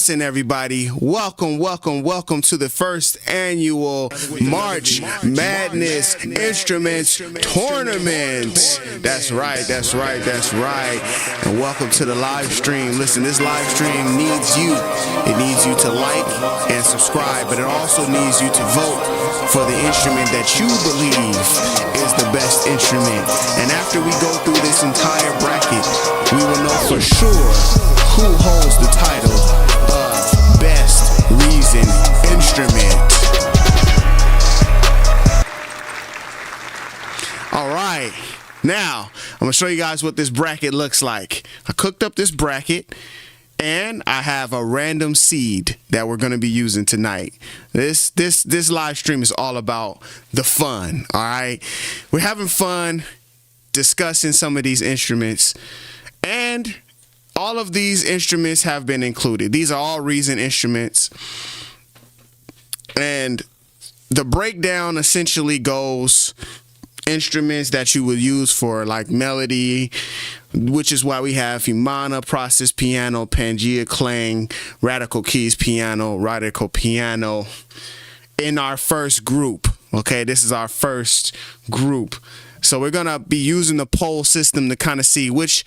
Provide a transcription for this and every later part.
Listen, everybody, welcome to the first annual March Madness Instruments Tournament. That's right. And welcome to the live stream. Listen, this live stream needs you. It needs you to like and subscribe, but it also needs you to vote for the instrument that you believe is the best instrument. And after we go through this entire bracket, we will know for sure who holds the title of Best Reason Instrument. All right, now I'm gonna show you guys what this bracket looks like. I cooked up this bracket and I have a random seed that we're gonna be using tonight. This live stream is all about the fun. All right, we're having fun discussing some of these instruments, and all of these instruments have been included. These are all Reason instruments. And the breakdown essentially goes instruments that you would use for like melody, which is why we have Humana, Process Piano, Pangea, Clang, Radical Keys Piano, Radical Piano in our first group. Okay, this is our first group. So we're gonna be using the poll system to kind of see which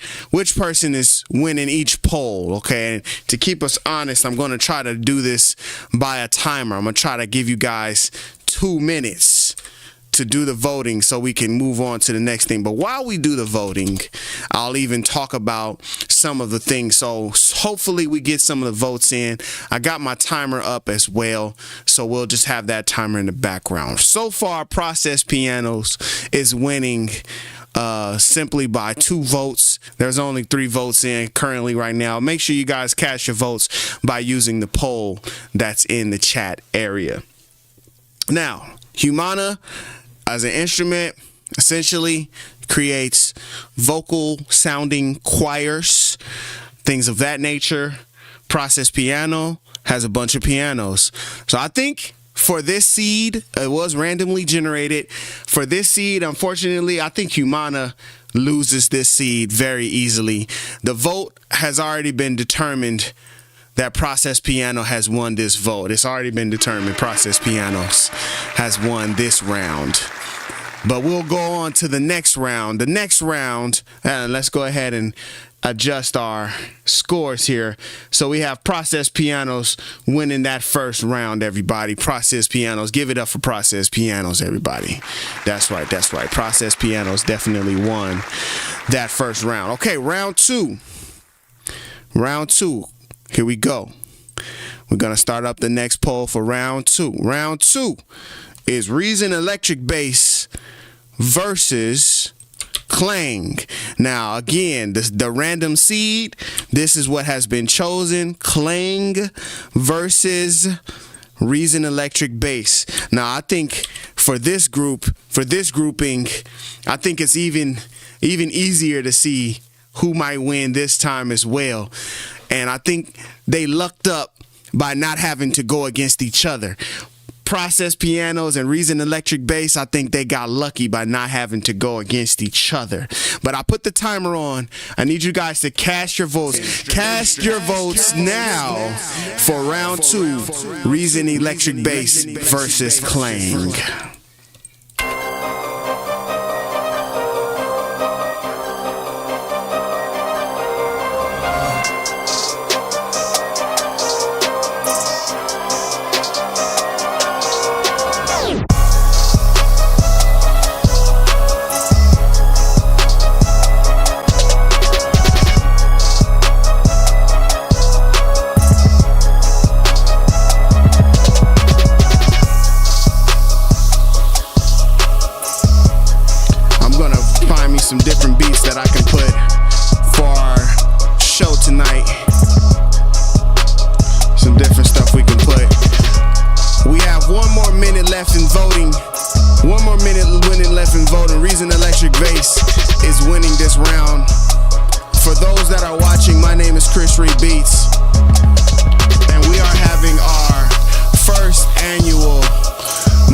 person is winning each poll. Okay, and to keep us honest, I'm gonna try to do this by a timer. I'm gonna try to give you guys 2 minutes to do the voting so we can move on to the next thing. But while we do the voting, I'll even talk about some of the things. So hopefully we get some of the votes in. I got my timer up as well, so we'll just have that timer in the background. So far, Process Pianos is winning simply by 2 votes. There's only 3 votes in currently right now. Make sure you guys cast your votes by using the poll that's in the chat area. Now, Humana as an instrument essentially creates vocal sounding choirs, things of that nature. Process Piano has a bunch of pianos. So I think for this seed, it was randomly generated. For this seed, unfortunately, I think Humana loses this seed very easily. The vote has already been determined that Process Piano has won this vote. It's already been determined Process Pianos has won this round. But we'll go on to the next round. The next round, let's go ahead and adjust our scores here. So we have Process Pianos winning that first round, everybody. Process Pianos, give it up for Process Pianos, everybody. That's right. Process Pianos definitely won that first round. Okay, round two. Here we go. We're going to start up the next poll for round 2. Round 2 is Reason Electric Bass versus Clang. Now, again, the random seed, this is what has been chosen. Clang versus Reason Electric Bass. Now, I think for this grouping, I think it's even easier to see who might win this time as well. And I think they lucked up by not having to go against each other. Process Pianos and Reason Electric Bass, I think they got lucky by not having to go against each other. But I put the timer on. I need you guys to cast your votes. Cast your votes now for round 2, Reason Electric Bass versus Clang. Some different beats that I can put for our show tonight. Some different stuff we can put. We have 1 more minute left in voting. 1 more minute left in voting. Reason Electric Bass is winning this round. For those that are watching, my name is Chris Reed Beats, and we are having our first annual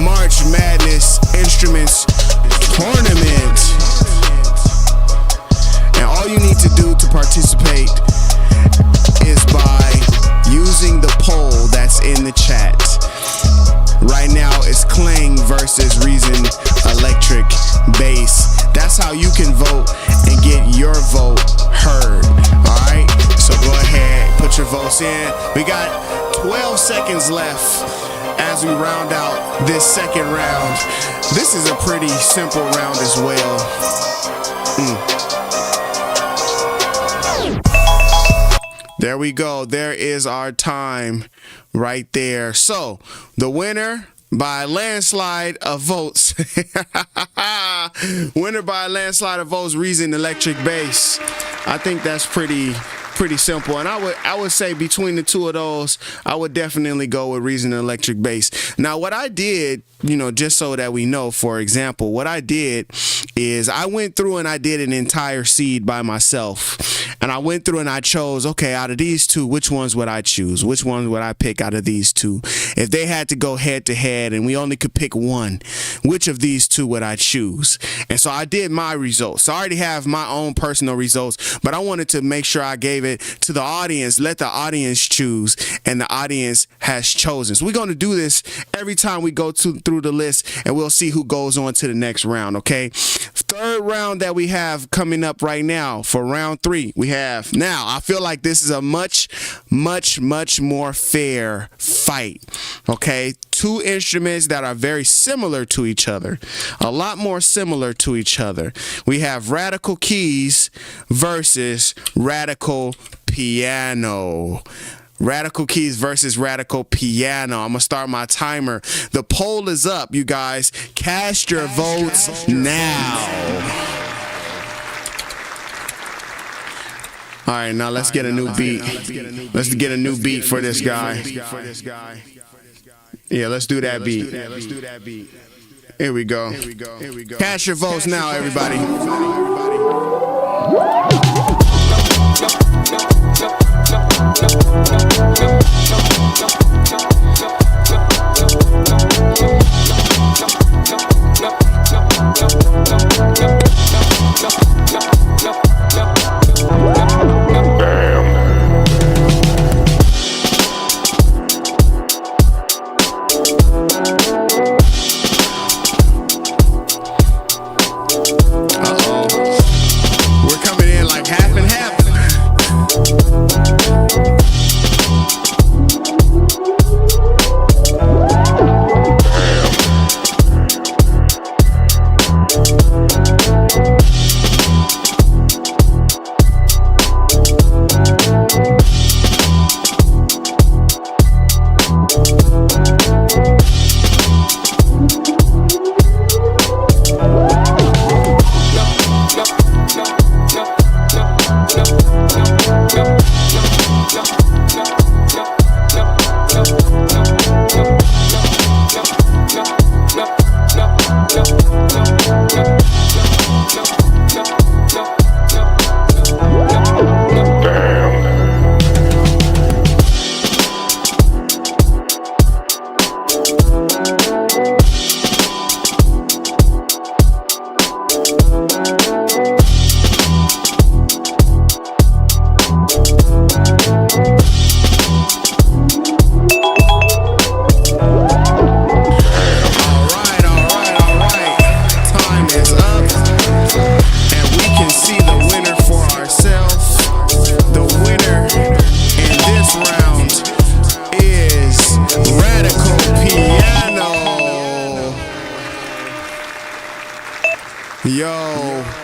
March Madness Instruments Tournament. All you need to do to participate is by using the is clang versus Reason electric bass. That's how you can vote and get your vote heard. Alright, so go ahead, put your votes in. We got 12 seconds left as we round out this second round. This is a pretty simple round as well. There we go. There is our time right there. So the winner by a landslide of votes. Winner by a landslide of votes, Reason electric bass. I think that's pretty simple, and I would say between the two of those, I would definitely go with Reason electric bass. Now, what I did, just so that we know, for example, what I did is I went through and I did an entire seed by myself, and I went through and I chose, okay, out of these two, which ones would I choose? Which ones would I pick out of these two? If they had to go head to head and we only could pick one, which of these two would I choose? And so I did my results. So I already have my own personal results, but I wanted to make sure I gave it to the audience, let the audience choose, and the audience has chosen. So we're going to do this every time we go through the list, and we'll see who goes on to the next round, okay? Third round that we have coming up right now for round 3, we have, now I feel like this is a much more fair fight, okay? Two instruments that are very similar to each other, a lot more similar to each other. We have radical keys versus radical piano. Radical keys versus radical piano. I'm gonna start my timer. The poll is up, you guys. Cast your votes now. All right, now let's get a new beat. Let's get a new beat for this guy. Yeah, let's do that beat. Here we go. Cast your votes now, everybody.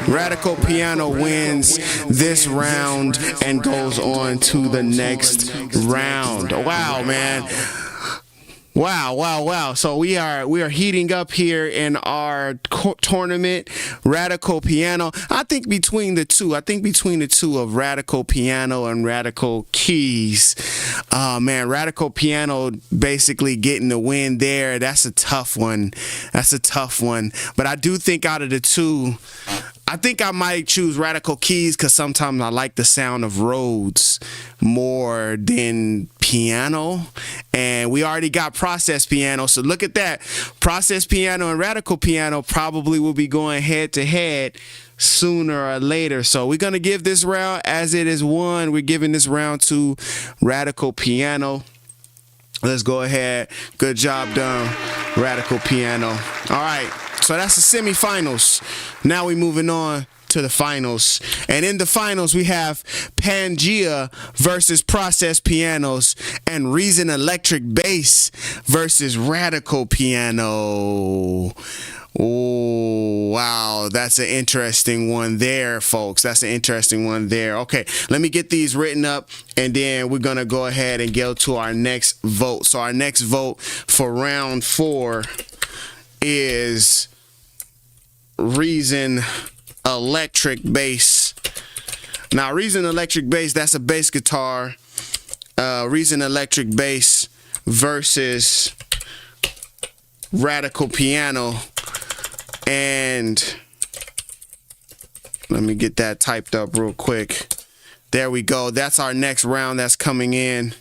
Radical Piano wins this round and goes on to the next round. Wow, man. Wow. So we are heating up here in our tournament. Radical Piano. I think between the two of Radical Piano and Radical Keys, man, Radical Piano basically getting the win there. That's a tough one. But I do think out of the two, I think I might choose Radical Keys because sometimes I like the sound of Rhodes more than piano, and we already got process piano, so look at that. Process piano and Radical Piano probably will be going head to head sooner or later, so we're gonna give this round as it is won. We're giving this round to Radical Piano. Let's go ahead. Good job done, Radical Piano. All right, so that's the semifinals. Now we moving on to the finals. And in the finals, we have Pangea versus Process Pianos and Reason Electric Bass versus Radical Piano. Oh, wow. That's an interesting one there, folks. That's an interesting one there. Okay, let me get these written up, and then we're going to go ahead and go to our next vote. So our next vote for round 4 is Reason Electric Bass. Now, Reason Electric Bass, that's a bass guitar. Reason Electric Bass versus Radical Piano. And let me get that typed up real quick. There we go. That's our next round that's coming in.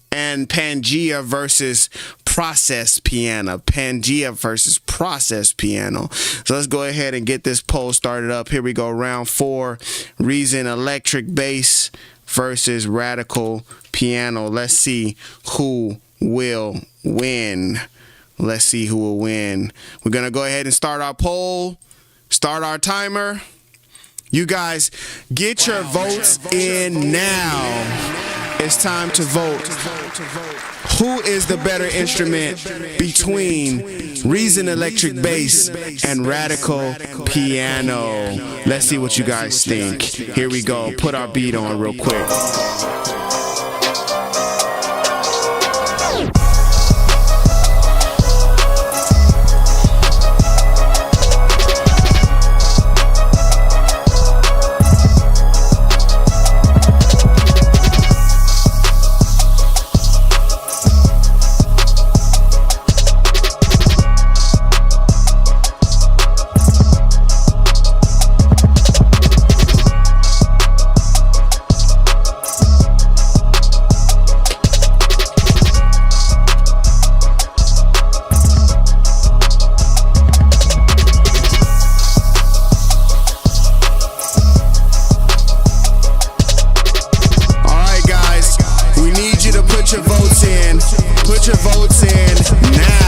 And Pangea versus Process Piano. Pangea versus Process Piano. So let's go ahead and get this poll started up. Here we go. Round 4. Reason Electric Bass versus Radical Piano. Let's see who will win. Let's see who will win. We're going to go ahead and start our poll. Start our timer. You guys, get your votes in now. It's time to vote. Who is the better instrument between Reason Electric Bass and Radical Piano? Let's see what you guys think. Here we go. Put our beat on real quick. Put your votes in now.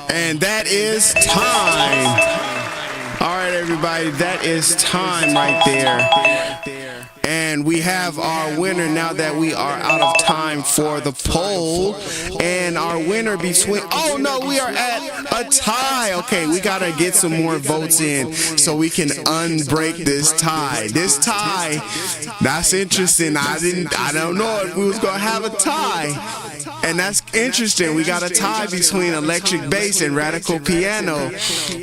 And that is time. All right, everybody, that is time right there. And we have our winner now that we are out of time for the poll. And our winner between, oh no, we are at a tie. Okay, we gotta get some more votes in so we can unbreak this tie. This tie, that's interesting. I don't know if we was gonna have a tie. And that's interesting. We got a tie between Electric Bass and Radical Piano.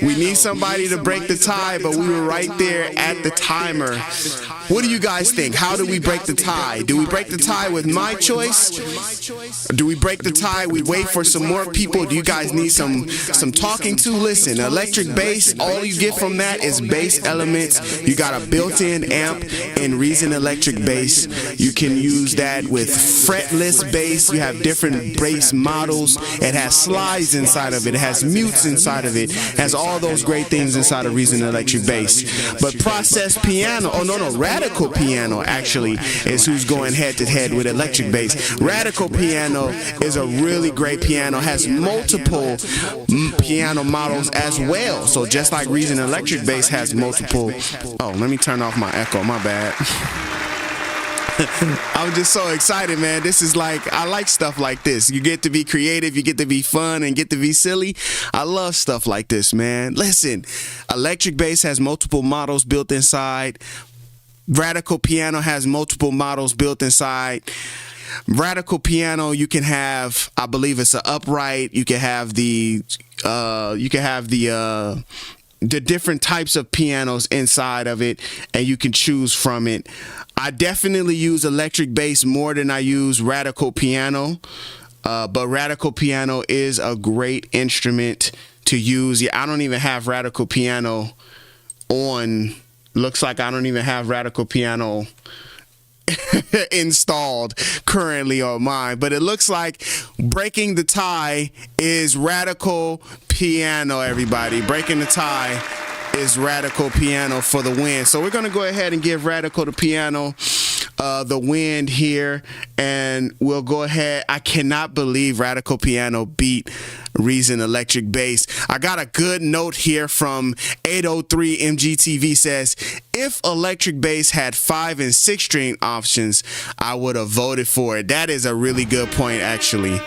We need somebody to break the tie, but we were right there at the timer. What do you guys think? How do we break the tie? Do we break the tie with my choice? Or do we break the tie? We wait for some more people. Do you guys need some talking to? Listen, Electric Bass, all you get from that is bass elements. You got a built-in amp in Reason Electric Bass. You can use that with fretless bass. You have different bass models. It has slides inside of it. It has mutes inside of it. It has all those great things inside of Reason Electric Bass. But Process Piano, Radical Piano actually is who's going head to head with Electric Bass. Radical Piano is a really great piano, has multiple piano models as well. So just like Reason Electric Bass has multiple. Oh, let me turn off my echo, my bad. I'm just so excited, man. This is like, I like stuff like this. You get to be creative, you get to be fun, and get to be silly. I love stuff like this, man. Listen, electric bass has multiple models built inside. Radical piano has multiple models built inside. Radical piano, you can have, I believe it's an upright. You can have the different types of pianos inside of it, and you can choose from it. I definitely use electric bass more than I use radical piano, but radical piano is a great instrument to use. Yeah, I don't even have radical piano on. Looks like I don't even have radical piano installed currently on mine, but it looks like Breaking the Tie is radical piano. Everybody, Breaking the Tie is radical piano for the win. So we're gonna go ahead and give radical the piano the win here, and we'll go ahead. I cannot believe radical piano beat Reason electric bass. I got a good note here from 803 MGTV. Says, if electric bass had 5 and 6 string options, I would have voted for it. That is a really good point, actually.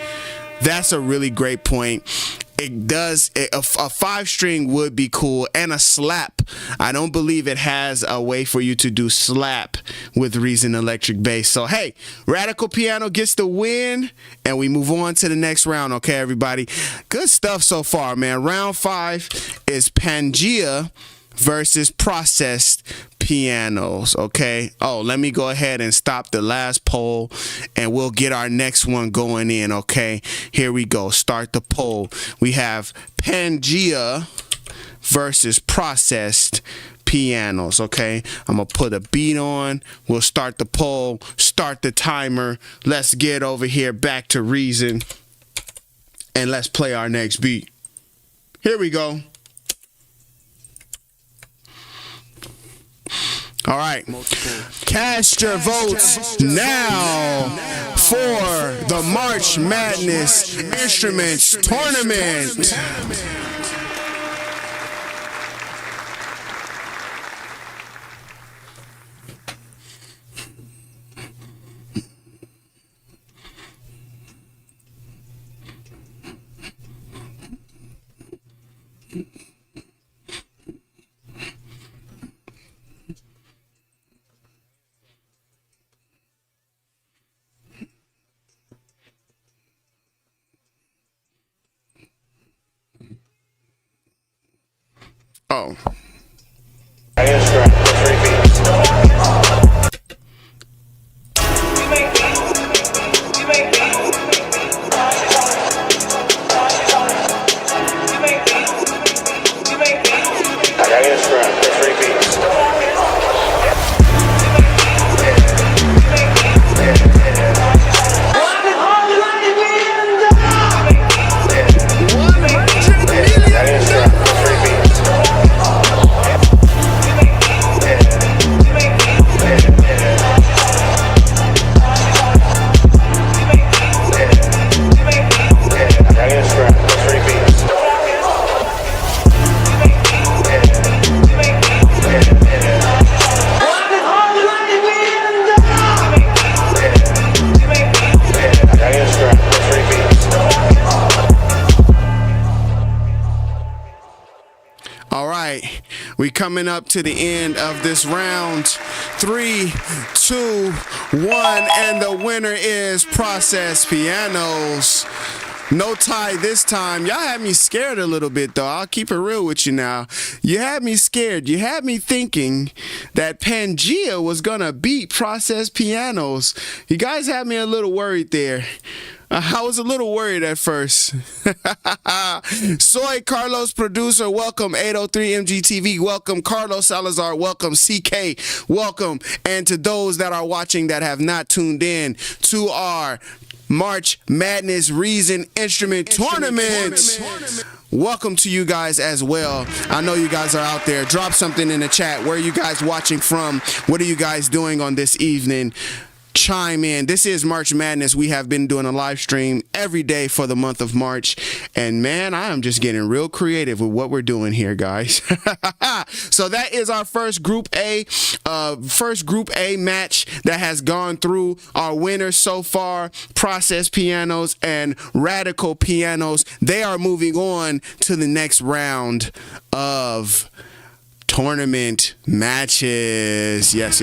That's a really great point. It does, a 5 string would be cool, and a slap. I don't believe it has a way for you to do slap with Reason electric bass. So hey, radical piano gets the win, and we move on to the next round. Okay, everybody, good stuff so far, man. Round 5 is Pangea versus processed pianos. Okay, oh, let me go ahead and stop the last poll, and we'll get our next one going in. Okay, here we go. Start the poll. We have Pangea versus processed pianos. Okay, I'm gonna put a beat on. We'll start the poll, start the timer. Let's get over here back to Reason, and let's play our next beat. Here we go. All right, cast your votes now for the March Madness Instruments Tournament. Oh. We coming up to the end of this round. 3, 2, 1, and the winner is Processed Pianos. No tie this time. Y'all had me scared a little bit, though. I'll keep it real with you now. You had me scared. You had me thinking that Pangea was gonna beat Processed Pianos. You guys had me a little worried there. I was a little worried at first. Soy Carlos producer, welcome. 803 MGTV, welcome. Carlos Salazar, welcome. CK, welcome. And to those that are watching that have not tuned in to our March Madness Reason Instrument Tournament. Welcome to you guys as well. I know you guys are out there. Drop something in the chat. Where are you guys watching from? What are you guys doing on this evening? chime in. This is March Madness. We have been doing a live stream every day for the month of March, and man, I am just getting real creative with what we're doing here, guys. So that is our first Group A match that has gone through. Our winners so far, Process Pianos and Radical Pianos. They are moving on to the next round of tournament matches. Yes.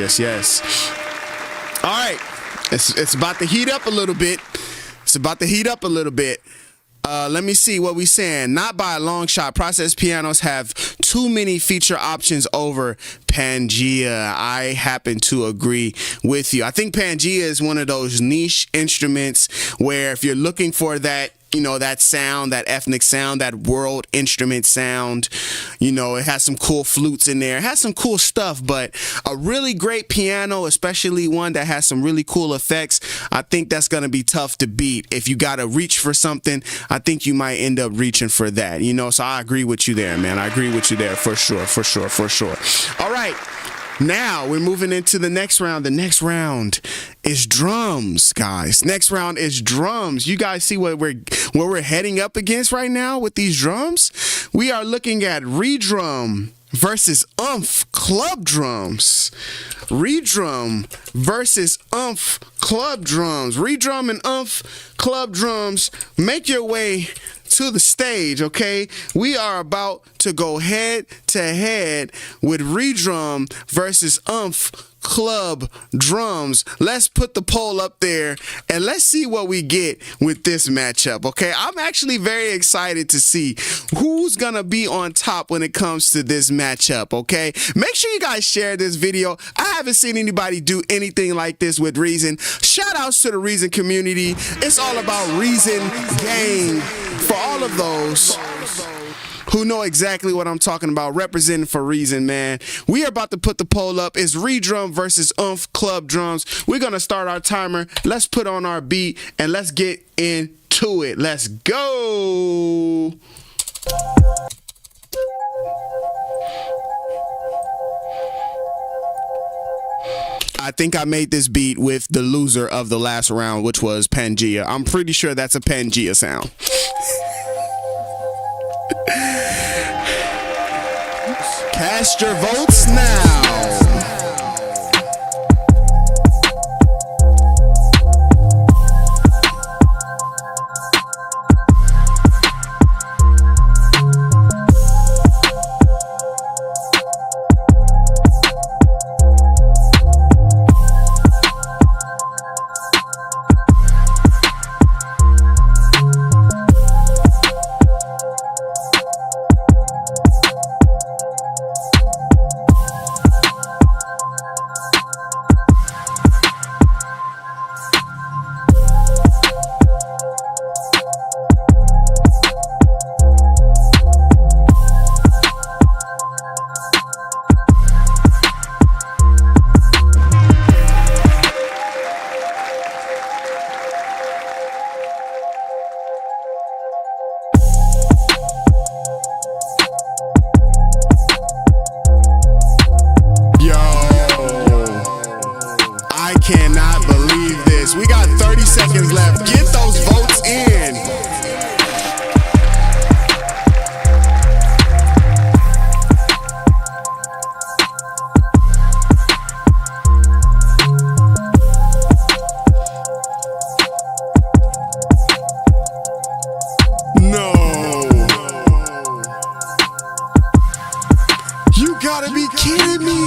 All right, it's about to heat up a little bit. Let me see what we saying. Not by a long shot. Process Pianos have too many feature options over Pangea. I happen to agree with you. I think Pangea is one of those niche instruments where if you're looking for that, you know, that sound, that ethnic sound, that world instrument sound, you know, it has some cool flutes in there. It has some cool stuff, but a really great piano, especially one that has some really cool effects, I think that's going to be tough to beat. If you got to reach for something, I think you might end up reaching for that, you know, so I agree with you there, man. I agree with you there for sure. All right. Now we're moving into the next round. The next round is drums, guys. Next round is drums. You guys see what we're heading up against right now with these drums? We are looking at Reedrum versus club drums. Reedrum versus club drums. Reedrum and club drums. Make your way to the stage, okay? We are about to go head to head with Reedrum versus club drums. Let's put the poll up there and let's see what we get with this matchup, okay? I'm actually very excited to see who's gonna be on top when it comes to this matchup, okay? Make sure you guys share this video. I haven't seen anybody do anything like this with Reason. Shout outs to the Reason community. It's all about Reason Gang. For all of those who know exactly what I'm talking about, representing for Reason, man. We are about to put the poll up. It's Reedrum versus club drums. We're going to start our timer. Let's put on our beat and let's get into it. Let's go. I think I made this beat with the loser of the last round, which was Pangea. I'm pretty sure that's a Pangea sound. Cast your votes now. Cannot believe this. We got 30 seconds left. Get those votes in. No. You gotta be kidding me.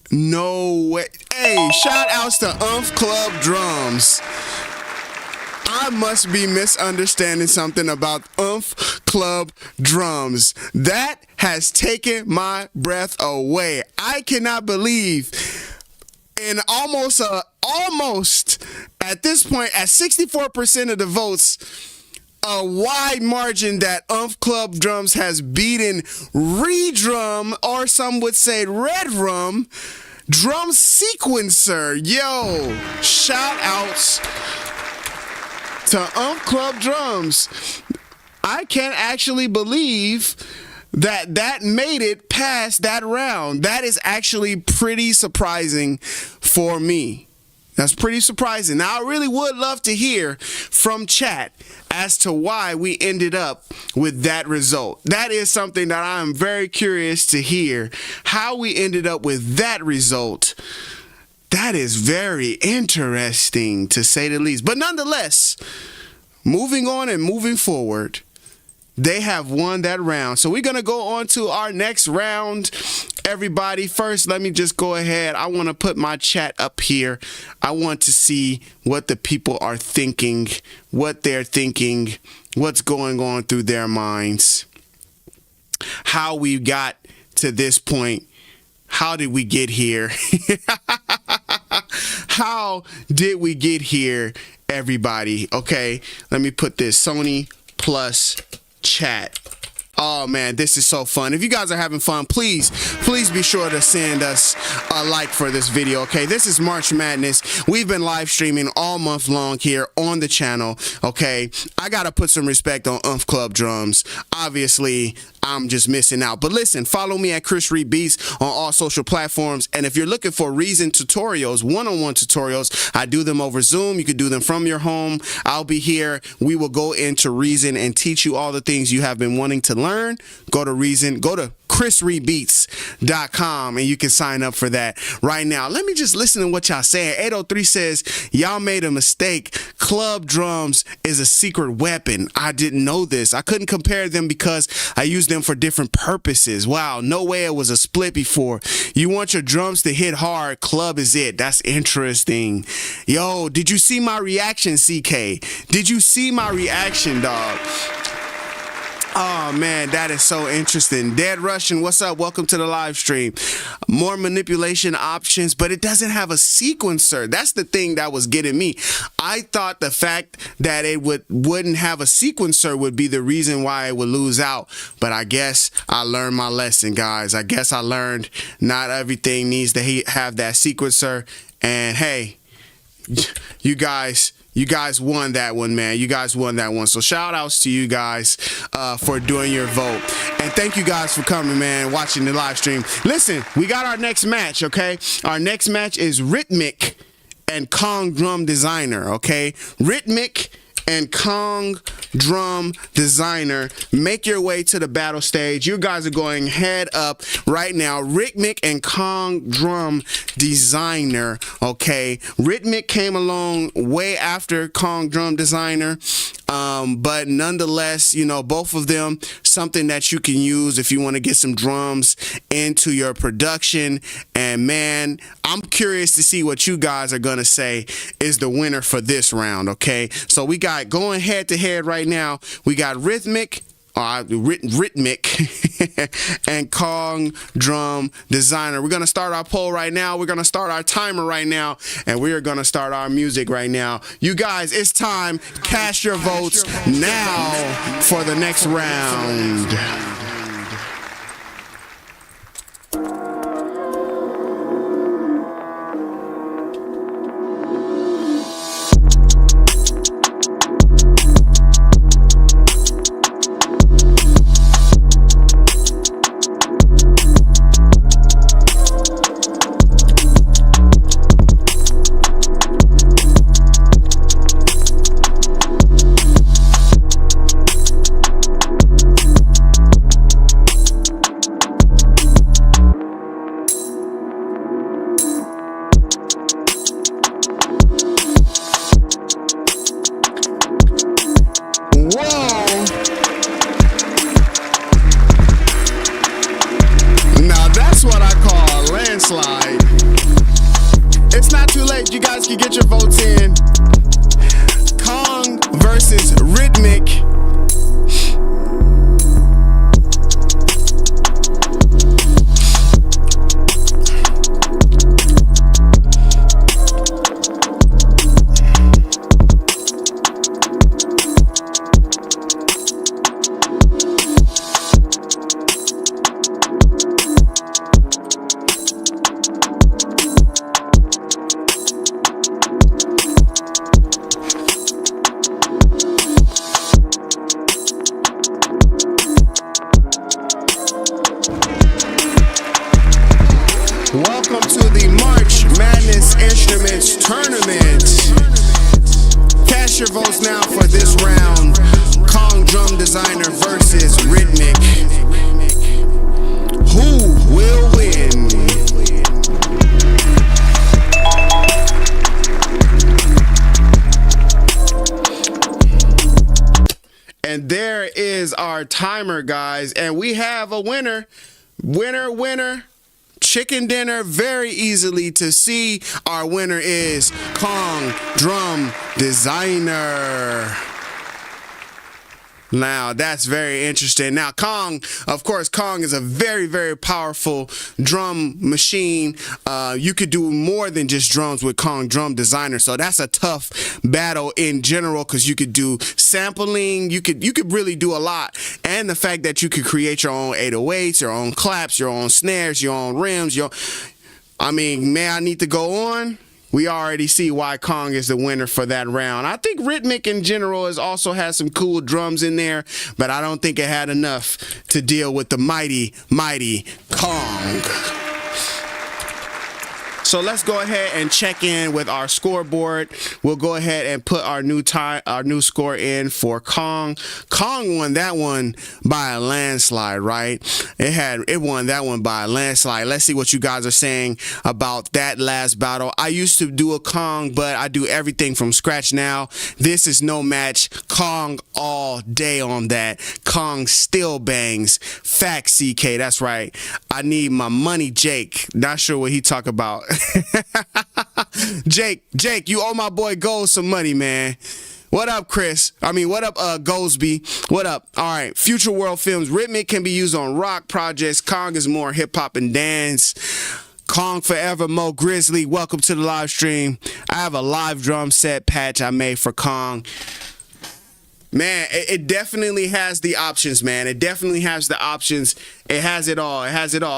No way. Hey, shout outs to club drums. I must be misunderstanding something about club drums. That has taken my breath away. I cannot believe in almost at this point at 64% of the votes, a wide margin that club drums has beaten Reedrum, or some would say Reedrum drum sequencer. Yo, shout outs to Club Drums. I can't actually believe that made it past that round. That is actually pretty surprising for me. That's pretty surprising. Now, I really would love to hear from chat as to why we ended up with that result. That is something that I'm very curious to hear, how we ended up with that result. That is very interesting, to say the least. But nonetheless, moving on and moving forward, they have won that round. So we're going to go on to our next round. Everybody, first, let me just go ahead. I want to put my chat up here. I want to see what the people are thinking, what they're thinking, what's going on through their minds, how we got to this point. How did we get here? How did we get here, everybody? Okay, let me put this Sony plus chat. Oh man, this is so fun. If you guys are having fun, please be sure to send us a like for this video, okay? This is March Madness. We've been live streaming all month long here on the channel, okay? I gotta put some respect on Club Drums. Obviously, I'm just missing out. But listen, follow me at Chris Reed Beats on all social platforms. And if you're looking for Reason tutorials, one-on-one tutorials, I do them over Zoom. You can do them from your home. I'll be here. We will go into Reason and teach you all the things you have been wanting to learn. Go to Reason, go to chrisreedbeats.com and you can sign up for that right now. Let me just listen to what y'all saying. 803 says, y'all made a mistake. Club Drums is a secret weapon. I didn't know this. I couldn't compare them because I used them for different purposes. Wow, no way it was a split before. You want your drums to hit hard, Club is it. That's interesting. Yo, did you see my reaction, CK? Did you see my reaction, dog? Oh man, that is so interesting. Dead Russian, what's up? Welcome to the live stream. More manipulation options, but it doesn't have a sequencer. That's the thing that was getting me. I thought the fact that it wouldn't have a sequencer would be the reason why it would lose out. But I guess I learned my lesson, guys. I guess I learned not everything needs to have that sequencer. And hey, you guys won that one, man. You guys won that one. So shout outs to you guys for doing your vote. And thank you guys for coming, man, watching the live stream. Listen, we got our next match, okay? Our next match is Rytmik and Kong Drum Designer, okay? Rytmik and Kong Drum Designer, make your way to the battle stage. You guys are going head up right now. Rytmik and Kong Drum Designer, okay? Rytmik came along way after Kong Drum Designer, but nonetheless, you know, both of them, something that you can use if you want to get some drums into your production. And man, I'm curious to see what you guys are gonna say is the winner for this round, okay? So we got going head to head right now. We got Rytmik and Kong Drum Designer. We're gonna start our poll right now. We're gonna start our timer right now, and we are gonna start our music right now. You guys, it's time. Cast your votes now for the next round. It's not too late. You guys can get your votes in. Kong versus Rytmik. Welcome to the March Madness Instruments Tournament. Cast your votes now for this round. Kong Drum Designer versus Rytmik. Who will win? And there is our timer, guys. And we have a winner. Winner. Chicken dinner. Very easily to see. Our winner is Kong Drum Designer. Now, that's very interesting. Now, Kong, of course, Kong is a very, very powerful drum machine. You could do more than just drums with Kong Drum Designer. So that's a tough battle in general because you could do sampling. You could really do a lot. And the fact that you could create your own 808s, your own claps, your own snares, your own rims. I mean, may I need to go on? We already see why Kong is the winner for that round. I think Rytmik in general also has some cool drums in there, but I don't think it had enough to deal with the mighty Kong. So let's go ahead and check in with our scoreboard. We'll go ahead and put our new score in for Kong. Kong won that one by a landslide, right? It won that one by a landslide. Let's see what you guys are saying about that last battle. I used to do a Kong, but I do everything from scratch now. This is no match. Kong all day on that. Kong still bangs. Fact CK, that's right. I need my money, Jake. Not sure what he talk about. Jake, you owe my boy Gold some money, man. What up, Chris? What up, Goldsby? What up? All right, Future World Films. Rytmik can be used on rock projects. Kong is more hip-hop and dance. Kong Forever, Mo Grizzly. Welcome to the live stream. I have a live drum set patch I made for Kong. Man, it definitely has the options, man. It definitely has the options. It has it all.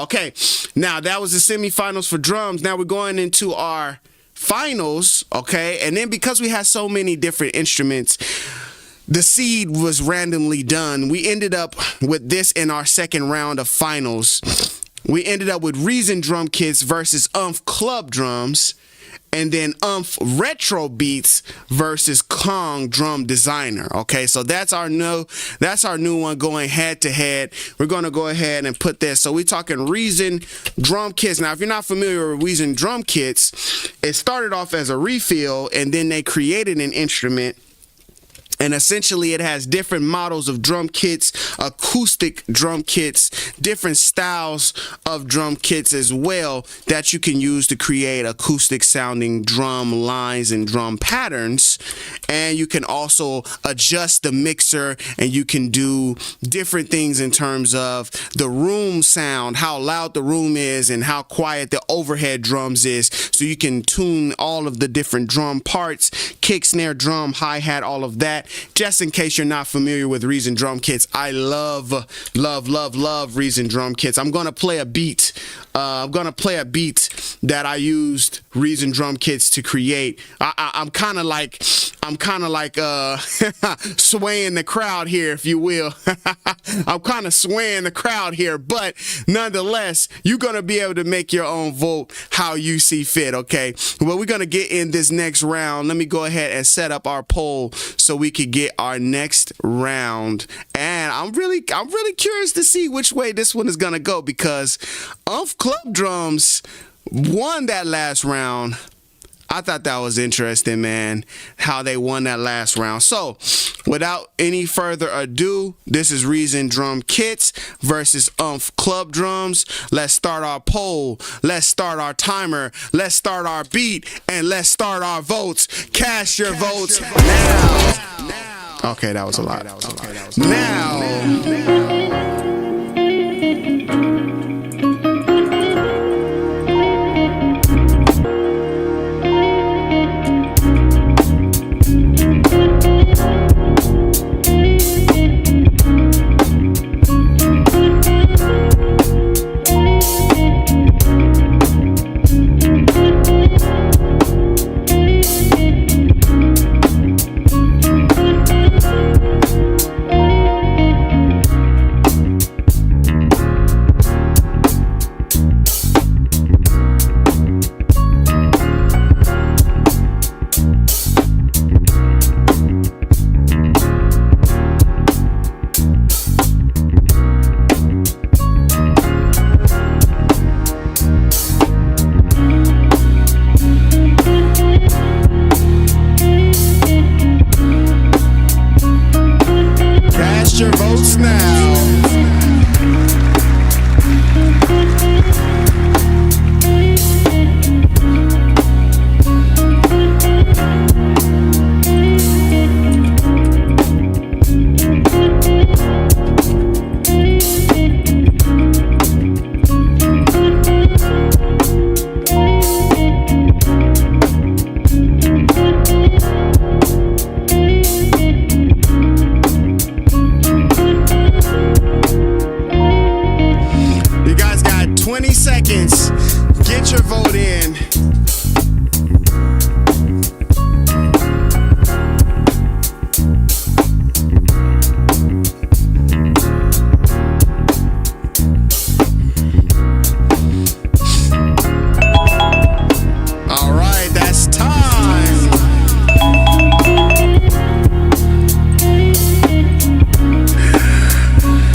Okay, now that was the semifinals for drums. Now we're going into our finals, okay? And then because we had so many different instruments, the seed was randomly done. We ended up with this in our second round of finals. We ended up with Reedrum drum kits versus Club drums. And then Retro Beats versus Kong Drum Designer. Okay, so that's our new one going head to head. We're gonna go ahead and put this. So we're talking Reedrum drum kits. Now, if you're not familiar with Reedrum drum kits, it started off as a refill, and then they created an instrument. And essentially it has different models of drum kits, acoustic drum kits, different styles of drum kits as well that you can use to create acoustic sounding drum lines and drum patterns. And you can also adjust the mixer, and you can do different things in terms of the room sound, how loud the room is and how quiet the overhead drums is. So you can tune all of the different drum parts, kick, snare, drum, hi-hat, all of that. Just in case you're not familiar with Reedrum drum kits, I love Reedrum drum kits. I'm gonna play a beat. That I used Reedrum drum kits to create. I'm kind of like swaying the crowd here, if you will. I'm kind of swaying the crowd here, but nonetheless, you're gonna be able to make your own vote how you see fit. Okay. Well, we're gonna get in this next round. Let me go ahead and set up our poll so we could get our next round. And I'm really curious to see which way this one is gonna go, because Club drums won that last round. I thought that was interesting, man, how they won that last round. So without any further ado, this is Reedrum drum kits versus Club drums. Let's start our poll. Let's start our timer. Let's start our beat, and let's start our votes. Cast your votes now. Okay, that was a lot. Now. votes now. Get your vote in. All right, that's time.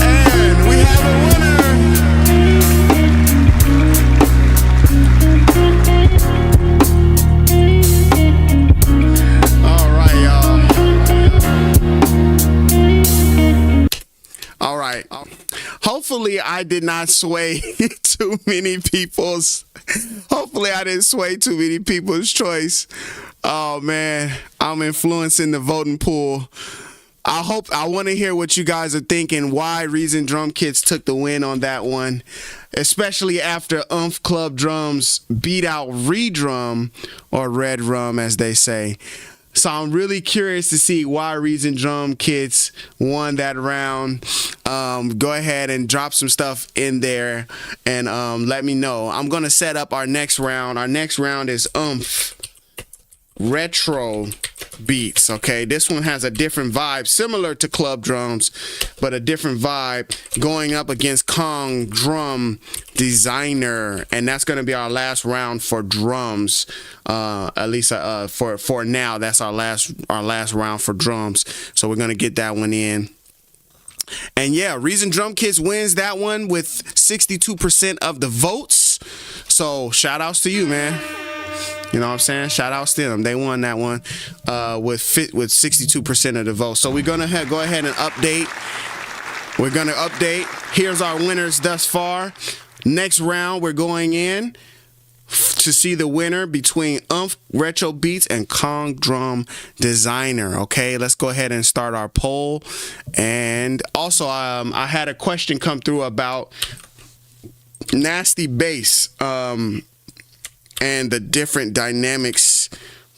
And we have a winner. Hopefully I did not sway too many people's. Hopefully I didn't sway too many people's choice. Oh man, I'm influencing the voting pool. I want to hear what you guys are thinking. Why Reason Drum Kits took the win on that one, especially after Club Drums beat out Reedrum, or Red Rum as they say. So I'm really curious to see why Reason Drum Kits won that round. Go ahead and drop some stuff in there and let me know. I'm going to set up our next round. Our next round is retro beats. Okay, this one has a different vibe, similar to Club Drums, but a different vibe, going up against Kong Drum Designer, and that's going to be our last round for drums. At least for now, that's our last round for drums. So we're going to get that one in. And yeah, Reason Drum Kits wins that one with 62% of the votes. So shout outs to you, man. You know what I'm saying? Shout outs to them. They won that one with 62% of the votes. So we're gonna go ahead and update. We're gonna update. Here's our winners thus far. Next round, we're going in to see the winner between Retro Beats and Kong Drum Designer. Okay, let's go ahead and start our poll. And also, I had a question come through about nasty bass and the different dynamics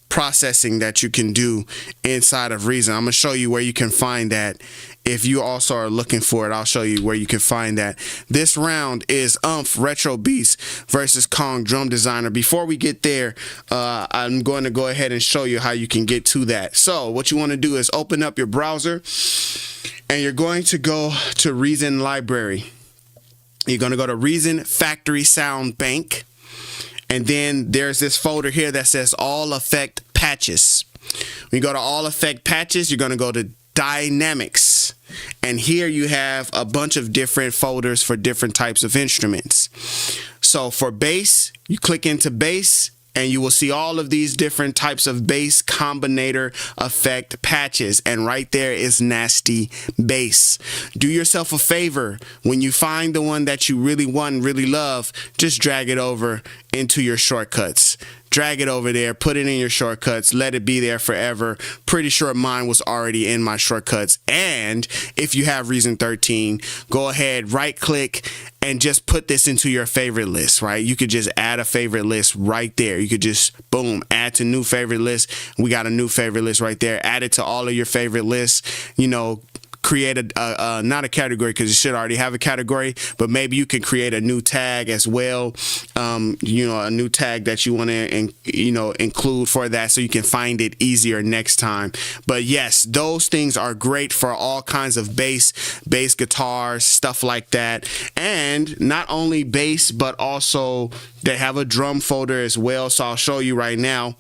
processing that you can do inside of Reason. I'm gonna show you where you can find that. If you also are looking for it, I'll show you where you can find that. This round is Retro Beats versus Kong Drum Designer. Before we get there, I'm going to go ahead and show you how you can get to that. So what you want to do is open up your browser and you're going to go to Reason Library. You're going to go to Reason Factory Sound Bank. And then there's this folder here that says All Effect Patches. When you go to All Effect Patches, you're going to go to Dynamics. And here you have a bunch of different folders for different types of instruments. So for bass, you click into bass and you will see all of these different types of bass combinator effect patches. And right there is nasty bass. Do yourself a favor. When you find the one that you really want and really love, just drag it over into your shortcuts. Drag it over there, put it in your shortcuts, let it be there forever. Pretty sure mine was already in my shortcuts. And if you have Reason 13, go ahead, right click and just put this into your favorite list, right? You could just add a favorite list right there. You could just, boom, add to new favorite list. We got a new favorite list right there. Add it to all of your favorite lists, you know. Create a not a category, because you should already have a category, but maybe you can create a new tag as well. You know, a new tag that you want to include for that, so you can find it easier next time. But yes, those things are great for all kinds of bass guitars, stuff like that. And not only bass, but also they have a drum folder as well. So I'll show you right now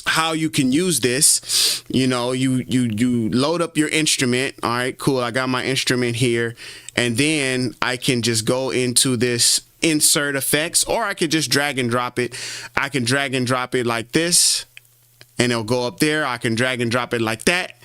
how you can use this. You know, you load up your instrument. All right, cool, I got my instrument here, and then I can just go into this insert effects, or I could just drag and drop it. I can drag and drop it like this and it'll go up there. I can drag and drop it like that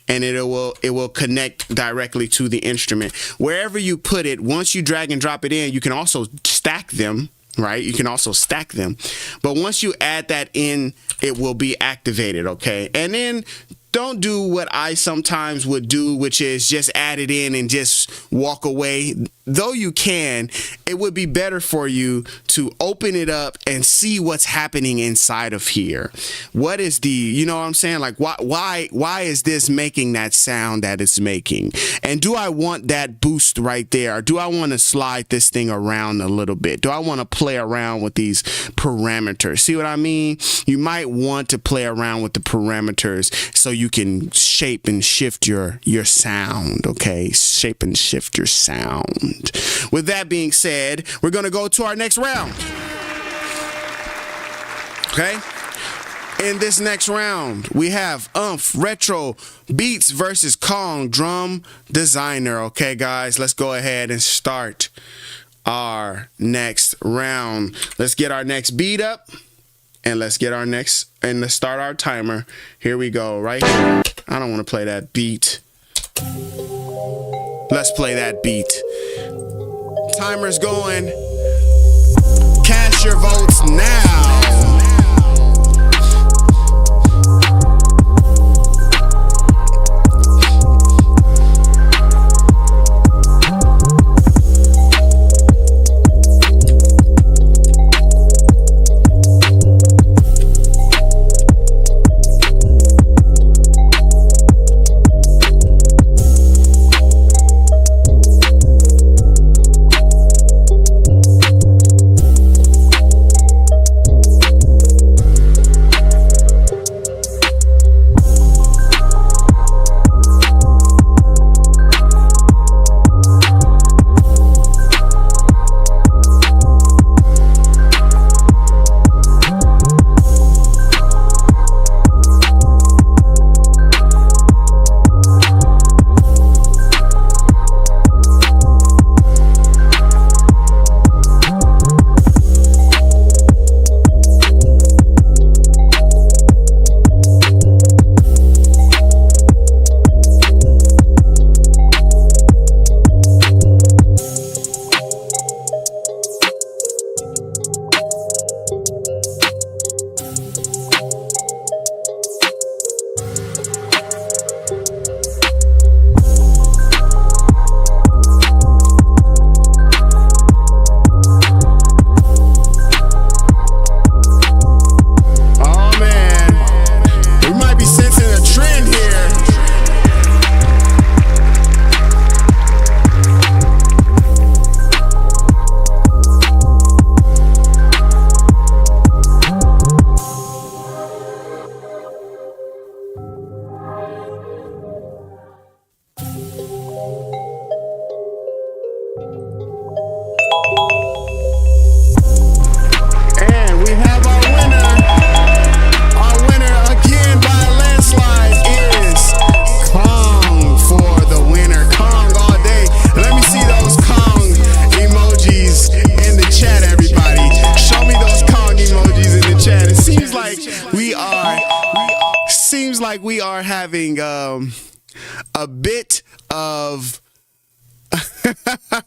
and it will connect directly to the instrument. Wherever you put it, once you drag and drop it in, you can also stack them, right? You can also stack them. But once you add that in, it will be activated, okay? And then don't do what I sometimes would do, which is just add it in and just walk away. Though you can, it would be better for you to open it up and see what's happening inside of here. What is the, you know what I'm saying? Like, why is this making that sound that it's making? And do I want that boost right there? Or do I want to slide this thing around a little bit? Do I want to play around with these parameters? See what I mean? You might want to play around with the parameters so you can shape and shift your sound, okay? Shape and shift your sound. With that being said, we're going to go to our next round. Okay? In this next round, we have Retro Beats versus Kong Drum Designer. Okay, guys, let's go ahead and start our next round. Let's get our next beat up. And let's get our next, and let's start our timer. Here we go, right here. I don't want to play that beat. Let's play that beat. Timer's going. Cast your votes now. Like we are having a bit of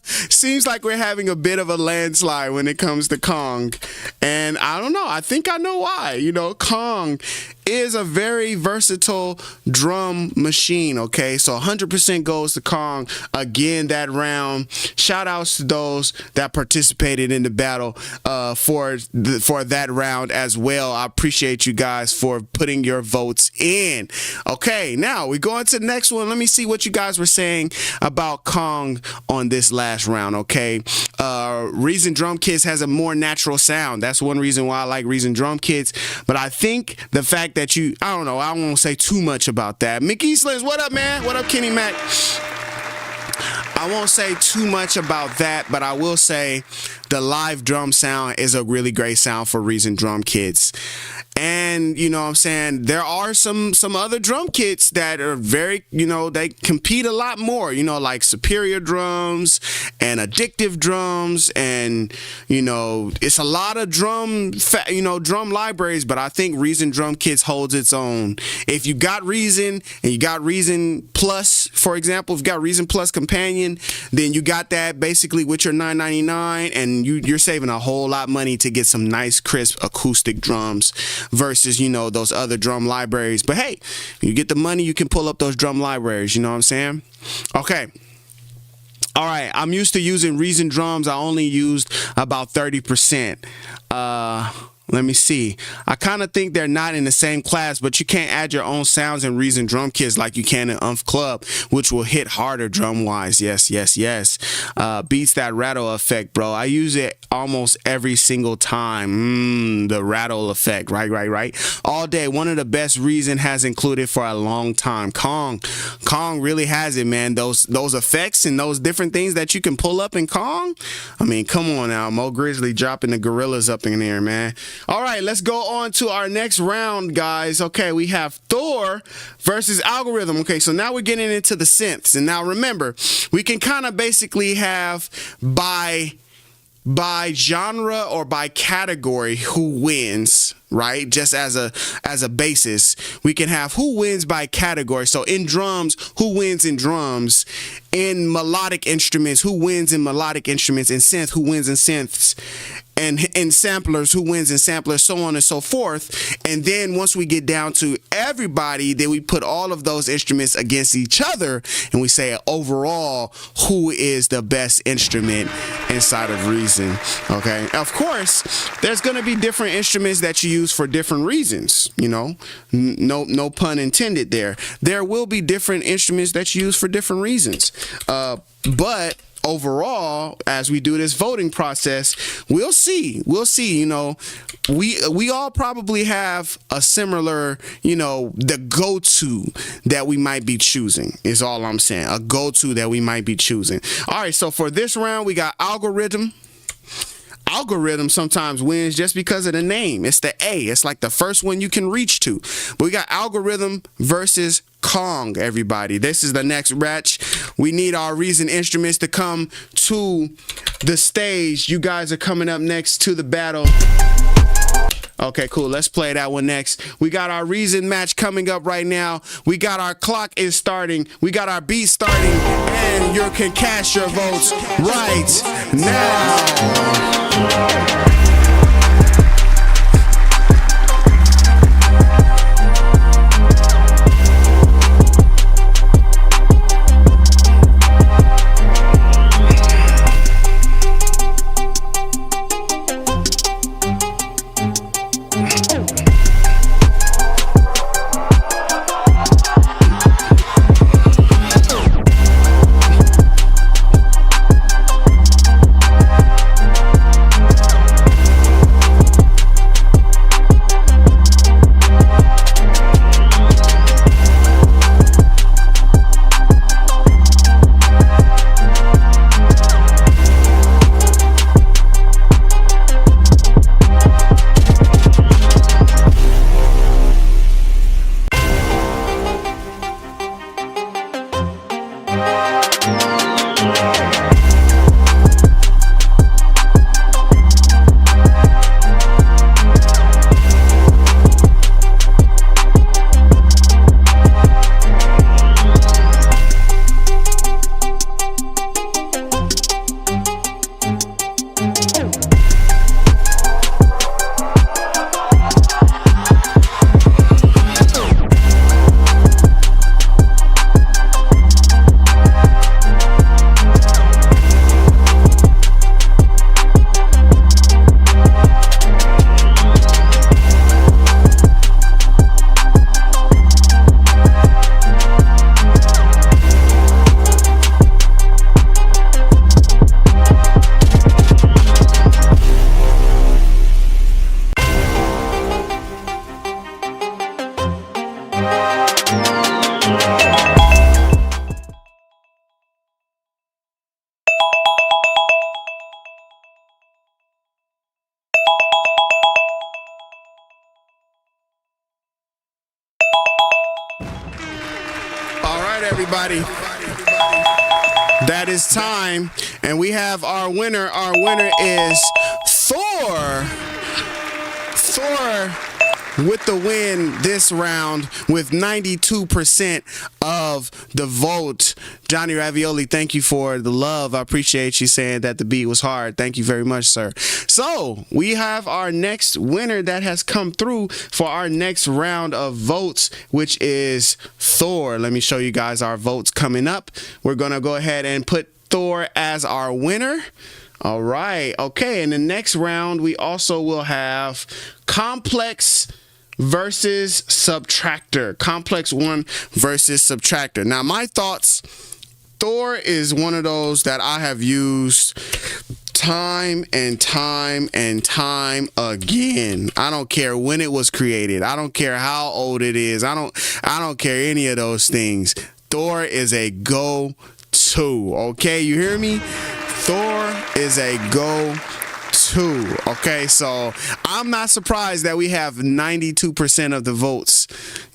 seems like we're having a bit of a landslide when it comes to Kong, and I don't know, I think I know why. You know, Kong is a very versatile drum machine, okay? So 100% goes to Kong. Again, that round, shout outs to those that participated in the battle for that round as well. I appreciate you guys for putting your votes in. Okay, now we go on to the next one. Let me see what you guys were saying about Kong on this last round, okay? Reason Drum Kits has a more natural sound. That's one reason why I like Reason Drum Kits, but I think the fact that I don't know, I won't say too much about that. Mickey Slims, what up, man? What up, Kenny Mac? I won't say too much about that, but I will say the live drum sound is a really great sound for Reason Drum Kits. And you know what I'm saying, there are some other drum kits that are very, you know, they compete a lot more, you know, like Superior drums and Addictive drums, and you know, it's a lot of drum libraries, but I think Reason drum kits holds its own. If you got Reason and you got Reason Plus, for example, if you got Reason Plus Companion, then you got that basically with your $9.99, and you're saving a whole lot of money to get some nice crisp acoustic drums versus, you know, those other drum libraries. But hey, you get the money, you can pull up those drum libraries, you know what I'm saying? Okay. All right, I'm used to using Reason drums. I only used about 30%. Let me see. I kind of think they're not in the same class, but you can't add your own sounds in Reason drum kits like you can in Umph Club, which will hit harder drum wise. Yes. Beats that rattle effect, bro. I use it almost every single time. The rattle effect, right. All day. One of the best Reason has included for a long time. Kong really has it, man. Those effects and those different things that you can pull up in Kong. I mean, come on now. Mo Grizzly dropping the gorillas up in there, man. All right, let's go on to our next round, guys. Okay, we have Thor versus Algorithm. Okay, so now we're getting into the synths. And now remember, we can kind of basically have by genre or by category who wins, right? Just as a basis, we can have who wins by category. So in drums, who wins in drums? In melodic instruments, who wins in melodic instruments? In synth, who wins in synths? And in samplers, who wins in samplers, so on and so forth. And then once we get down to everybody, then we put all of those instruments against each other, and we say overall, who is the best instrument inside of Reason. Okay, of course, there's going to be different instruments that you use for different reasons, you know, no pun intended there. There will be different instruments that you use for different reasons, but overall, as we do this voting process, we'll see, you know, we all probably have a similar, you know, the go-to that we might be choosing is all I'm saying, a go-to that we might be choosing. All right, so for this round, we got Algorithm. Algorithm sometimes wins just because of the name. It's the A. It's like the first one you can reach to. But we got Algorithm versus Kong, everybody. This is the next match. We need our Reason instruments to come to the stage. You guys are coming up next to the battle. Okay, cool. Let's play that one next. We got our Reason match coming up right now. We got our clock is starting. We got our beat starting. And you can cast your votes right now. right, everybody. That is time, and we have our winner. Our winner is Thor. Thor with the win this round with 92% of the vote. Johnny Ravioli, thank you for the love. I appreciate you saying that the beat was hard. Thank you very much, sir. So we have our next winner that has come through for our next round of votes, which is Thor. Let me show you guys our votes coming up. We're going to go ahead and put Thor as our winner. All right. Okay. In the next round, we also will have Complex versus Subtractor. Complex 1 versus Subtractor. Now, my thoughts, Thor is one of those that I have used time and time and time again. I don't care when it was created. I don't care how old it is. I don't care any of those things. Thor is a go-to. Okay, you hear me? Thor is a go-to. Okay, so I'm not surprised that we have 92% of the votes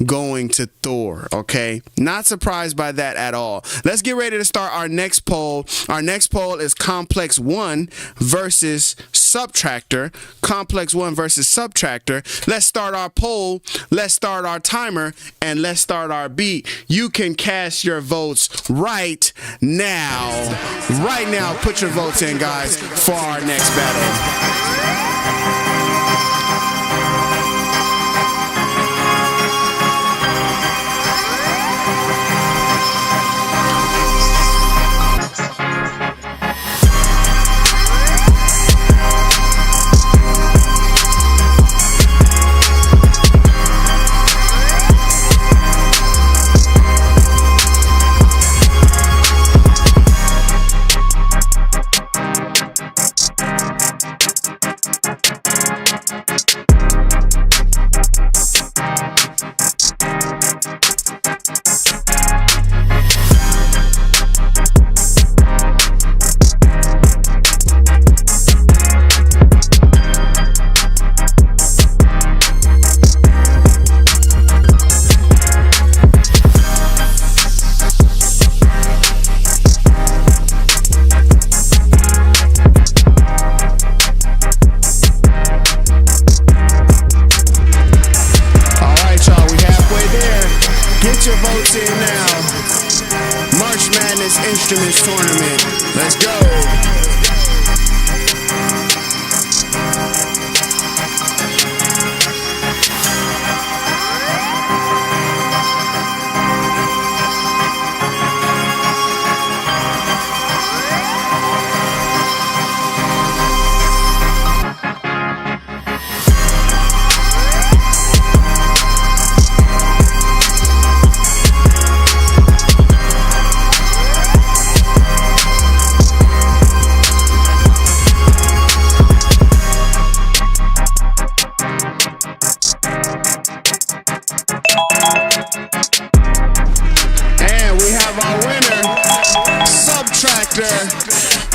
going to Thor. Okay, not surprised by that at all. Let's get ready to start our next poll. Our next poll is Complex 1 versus Subtractor. Complex 1 versus Subtractor. Let's start our poll. Let's start our timer, and let's start our beat. You can cast your votes right now. Right now, put your votes in, guys, for our next battle. Instruments tournament. Let's go.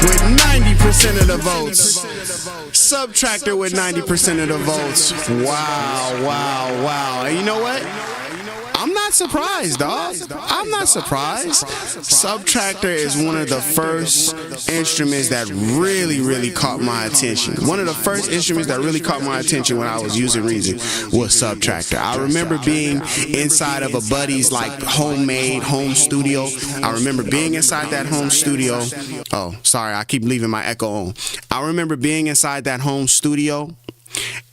With 90% of the votes. Subtractor with 90% of the votes. Wow, wow, wow. And you know what? I'm not surprised, dog. I'm not surprised. Subtractor is one of the first instruments that really caught my attention. One of the first instruments that really caught my attention when I was using Reedrum was Subtractor. I remember being inside of a buddy's like homemade home studio. I remember being inside that home studio. Oh, sorry, I keep leaving my echo on. I remember being inside that home studio,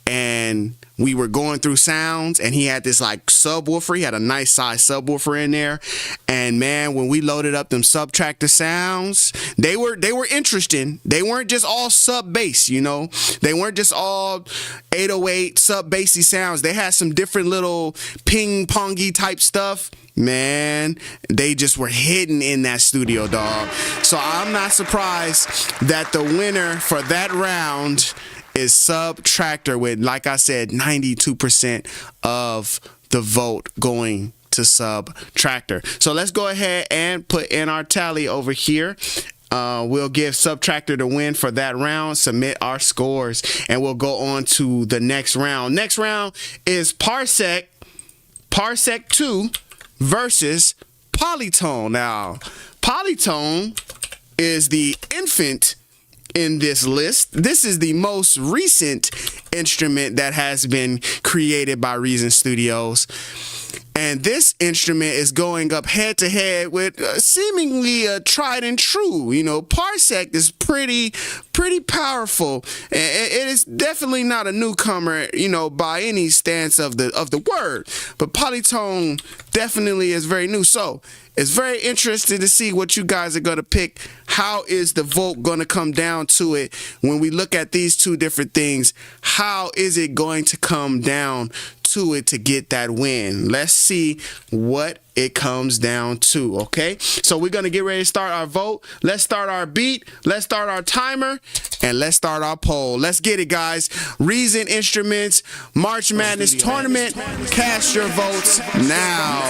and we were going through sounds, and he had this like subwoofer. He had a nice size subwoofer in there. And man, when we loaded up them Subtractor sounds, they were interesting. They weren't just all sub bass, you know. They weren't just all 808 sub bassy sounds. They had some different little ping pongy type stuff. Man, they just were hidden in that studio, dog. So I'm not surprised that the winner for that round is Subtractor with, like I said, 92% of the vote going to Subtractor. So let's go ahead and put in our tally over here. We'll give Subtractor the win for that round, submit our scores, and we'll go on to the next round. Next round is Parsec 2 versus polytone. Now, polytone is the infant in this list. This is the most recent instrument that has been created by Reason Studios. And this instrument is going up head to head with seemingly a tried and true. You know, Parsec is pretty powerful. And it is definitely not a newcomer, you know, by any stance of the word. But polytone definitely is very new. So it's very interesting to see what you guys are going to pick. How is the vote going to come down to it when we look at these two different things? How is it going to come down to it to get that win? Let's see what it comes down to. Okay, so we're gonna get ready to start our vote. Let's start our beat, let's start our timer, and let's start our poll. Let's get it, guys. Reason Instruments March Madness Tournament. Cast your votes now.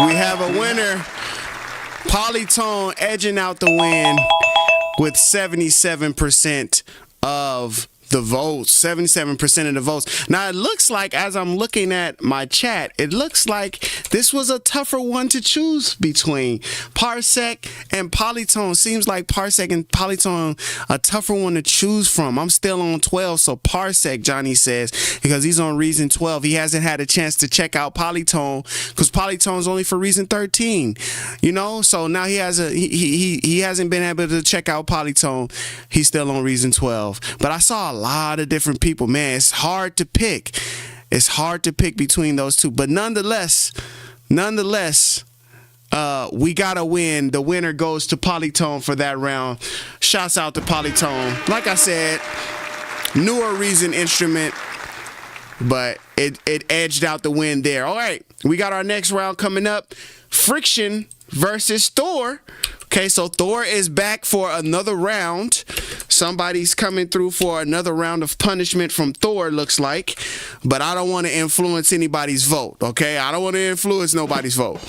We have a winner. Polytone edging out the win with 77% of the votes. 77% of the votes. Now it looks like, as I'm looking at my chat, it looks like this was a tougher one to choose between. Parsec and Polytone. Seems like Parsec and Polytone a tougher one to choose from. I'm still on 12, so Parsec, Johnny says, because he's on Reason 12. He hasn't had a chance to check out Polytone because Polytone's only for Reason 13. You know, so now he has he hasn't been able to check out Polytone. He's still on Reason 12. But I saw a lot of different people. Man, it's hard to pick. It's hard to pick between those two. But nonetheless, we got to win. The winner goes to Polytone for that round. Shouts out to Polytone. Like I said, newer Reason instrument, but it edged out the win there. All right, we got our next round coming up. Friction versus Thor. Okay, so Thor is back for another round. Somebody's coming through for another round of punishment from Thor, looks like. But I don't want to influence anybody's vote, okay? I don't want to influence nobody's vote.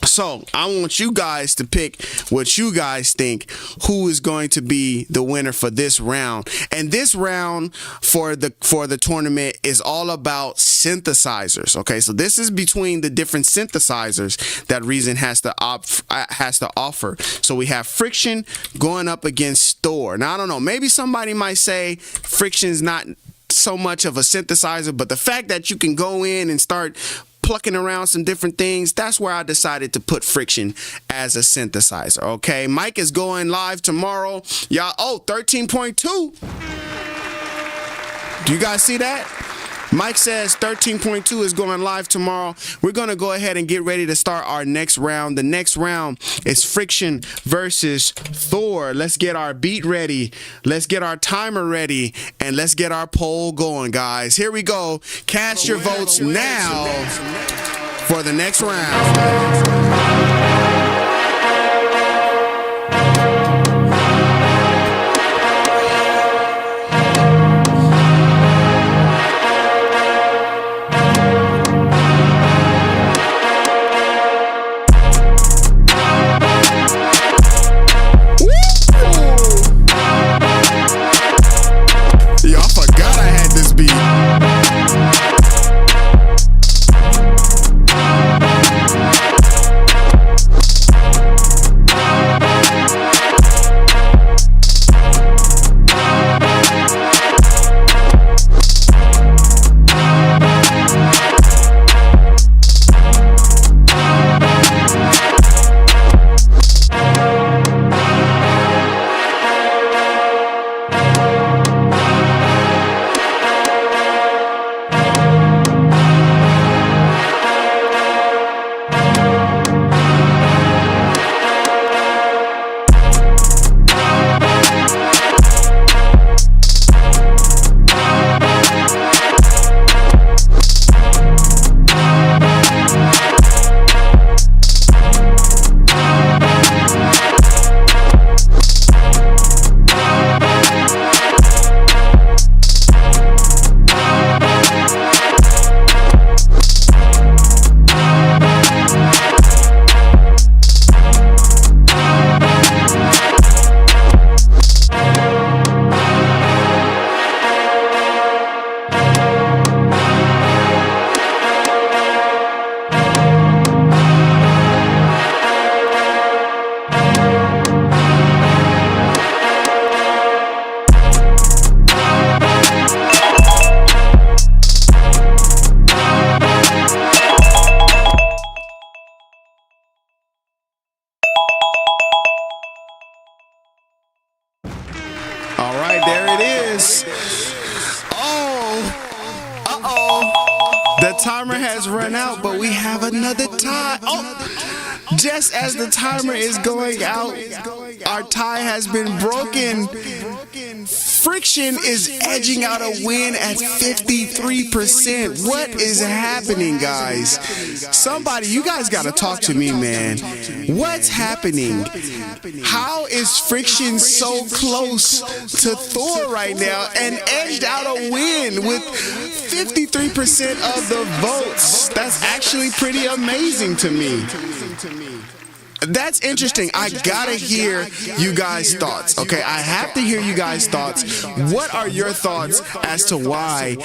So I want you guys to pick what you guys think who is going to be the winner for this round. And this round for the tournament is all about synthesizers. Okay, so this is between the different synthesizers that Reason has to offer. So we have Friction going up against Thor. Now I don't know, maybe somebody might say Friction's not so much of a synthesizer, but the fact that you can go in and start plucking around some different things, that's where I decided to put Friction as a synthesizer. Okay, Mike is going live tomorrow, y'all. Oh, 13.2. Do you guys see that? Mike says 13.2 is going live tomorrow. We're going to go ahead and get ready to start our next round. The next round is Friction versus Thor. Let's get our beat ready. Let's get our timer ready. And let's get our poll going, guys. Here we go. Cast your votes now for the next round. All right, there it is. Oh, uh-oh. The timer has run out, but we have another tie. Oh, just as the timer is going out, our tie has been broken. Friction is edging out a win at 53%. What is happening, guys? Somebody, you guys got to talk to me, man. What's happening? How is Friction so close to Thor right now and edged out a win with 53% of the votes? That's actually pretty amazing to me. That's interesting. I gotta hear you guys' thoughts. Okay, I have to hear you guys' thoughts. What are your thoughts as to why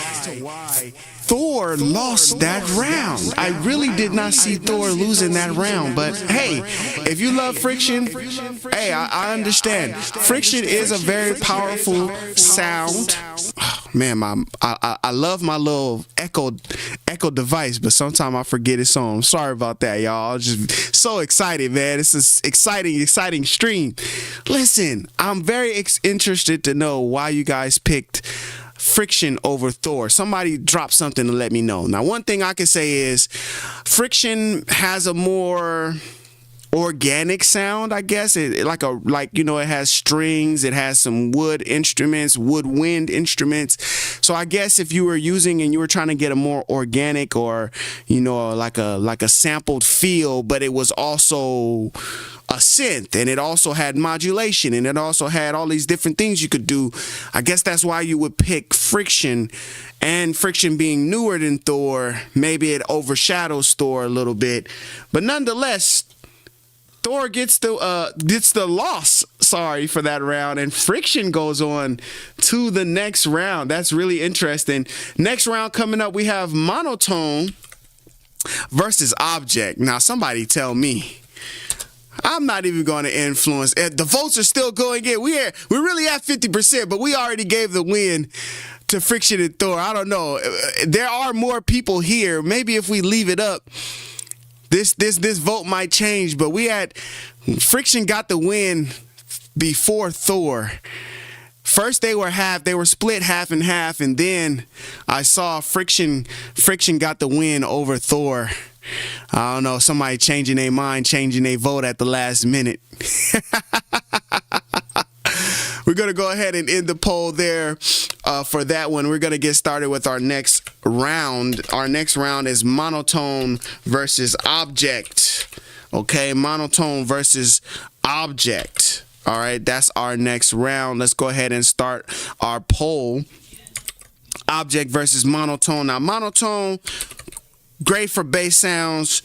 Thor lost that round? I really did not see Thor losing that round, but hey, if you love Friction, hey, I understand. Friction is a very powerful sound. Oh, man, I love my little echo device, but sometimes I forget it's on. I'm sorry about that, y'all. I'm just so excited, man. It's an exciting stream. Listen, I'm very interested to know why you guys picked Friction over Thor. Somebody drop something to let me know. Now, one thing I can say is Friction has a more organic sound, I guess. It has strings, it has some woodwind instruments. So I guess if you were using and you were trying to get a more organic or like a sampled feel, but it was also a synth and it also had modulation and it also had all these different things you could do, I guess that's why you would pick Friction. And Friction being newer than Thor, maybe it overshadows Thor a little bit, but nonetheless, Thor gets the loss, for that round, and Friction goes on to the next round. That's really interesting. Next round coming up, we have Monotone versus Object. Now, somebody tell me. I'm not even going to influence. The votes are still going in. We're really at 50%, but we already gave the win to Friction and Thor. I don't know. There are more people here. Maybe if we leave it up, this vote might change. But we had Friction got the win before Thor. First they were split half and half, and then I saw Friction got the win over Thor. I don't know, somebody changing their mind, changing their vote at the last minute. We're going to go ahead and end the poll there for that one. We're going to get started with our next round. Our next round is Monotone versus Object. Okay, Monotone versus Object. All right, that's our next round. Let's go ahead and start our poll. Object versus Monotone. Now, Monotone, great for bass sounds,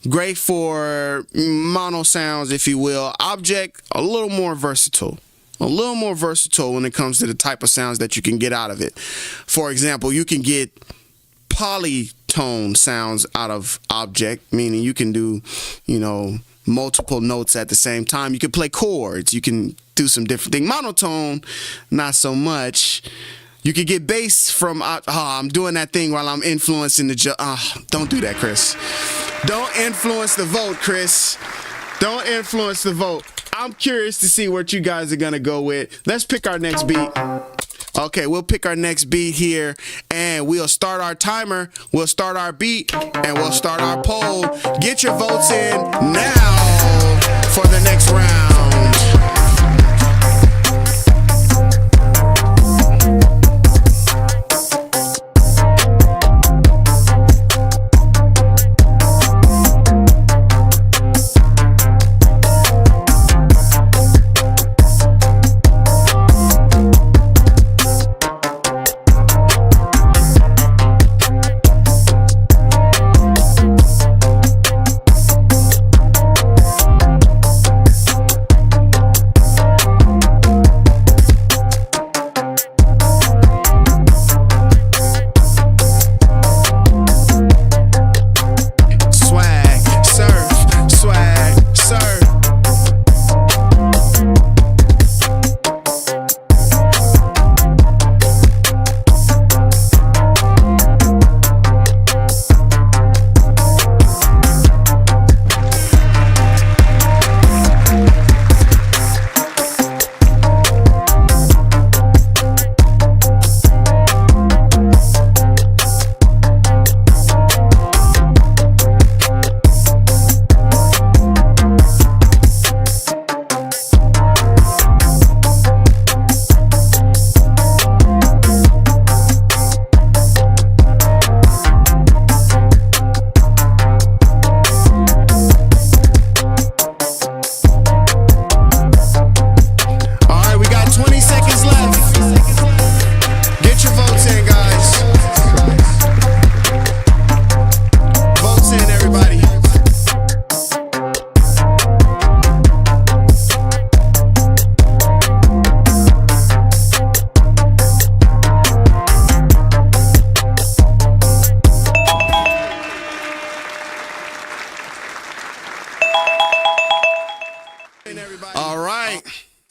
great for mono sounds, if you will. Object, a little more versatile. A little more versatile when it comes to the type of sounds that you can get out of it. For example, you can get polytone sounds out of Object, meaning you can do, you know, multiple notes at the same time. You can play chords. You can do some different things. Monotone, not so much. You could get bass from, I'm doing that thing while I'm influencing the, don't do that, Chris. Don't influence the vote, Chris. Don't influence the vote. I'm curious to see what you guys are going to go with. Let's pick our next beat. Okay, we'll pick our next beat here, and we'll start our timer, we'll start our beat, and we'll start our poll. Get your votes in now for the next round.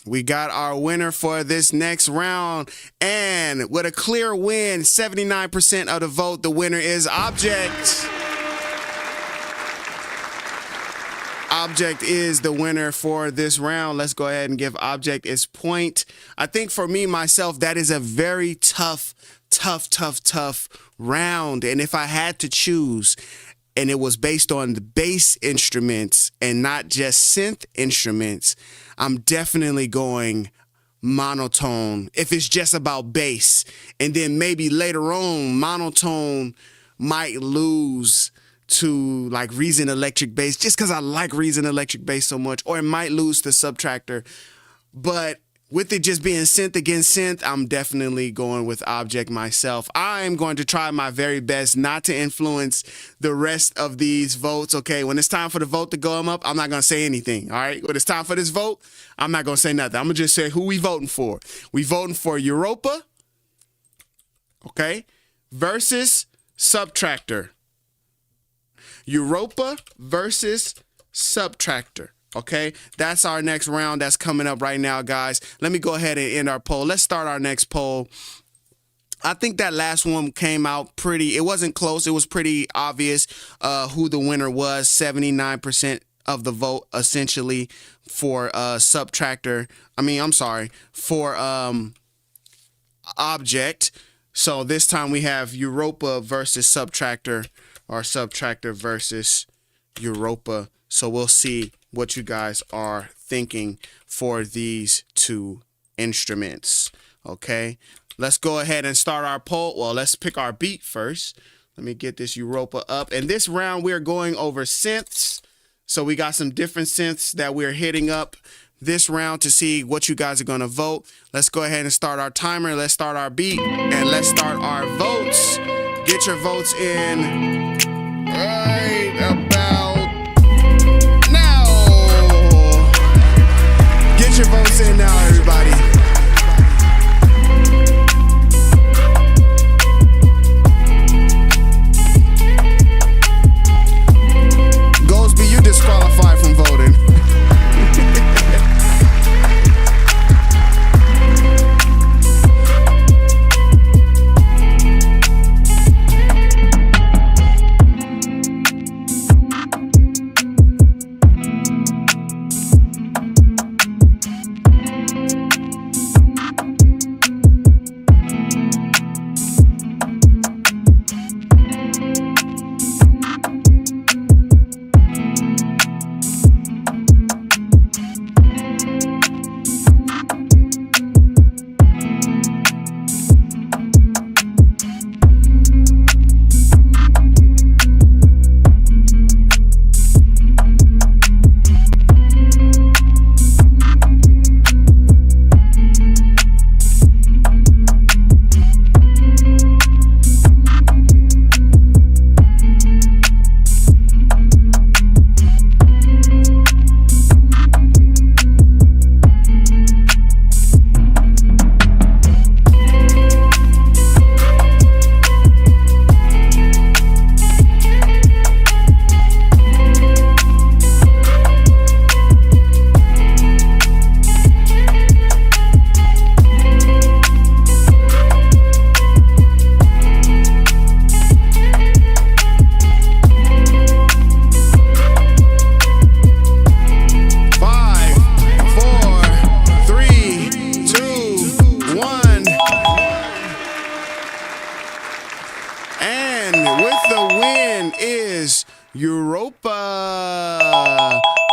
We got our winner for this next round, and with a clear win, 79% of the vote, the winner is Object. Object is the winner for this round. Let's go ahead and give Object its point. I think for me, myself, that is a very tough round. And if I had to choose, and it was based on the bass instruments and not just synth instruments, I'm definitely going Monotone if it's just about bass. And then maybe later on, Monotone might lose to like Reason electric bass just because I like Reason electric bass so much, or it might lose to Subtractor. But with it just being synth against synth, I'm definitely going with Object myself. I am going to try my very best not to influence the rest of these votes, okay? When it's time for the vote to go up, I'm not going to say anything, all right? When it's time for this vote, I'm not going to say nothing. I'm going to just say who we voting for. We voting for Europa, okay, versus Subtractor. Europa versus Subtractor. Okay, that's our next round that's coming up right now, guys. Let me go ahead and end our poll. Let's start our next poll. I think that last one came out pretty, it wasn't close. It was pretty obvious who the winner was. 79% of the vote essentially for subtractor. I'm sorry, for object. So this time we have Europa versus subtractor, or subtractor versus Europa. So we'll see what you guys are thinking for these two instruments. Okay, let's go ahead and start our poll. Well, let's pick our beat first. Let me get this Europa up. And this round we're going over synths. So we got some different synths that we're hitting up this round to see what you guys are going to vote. Let's go ahead and start our timer. Let's start our beat and let's start our votes. Get your votes in right about now. Get your votes in now, everybody. Goldsby, you disqualified from voting.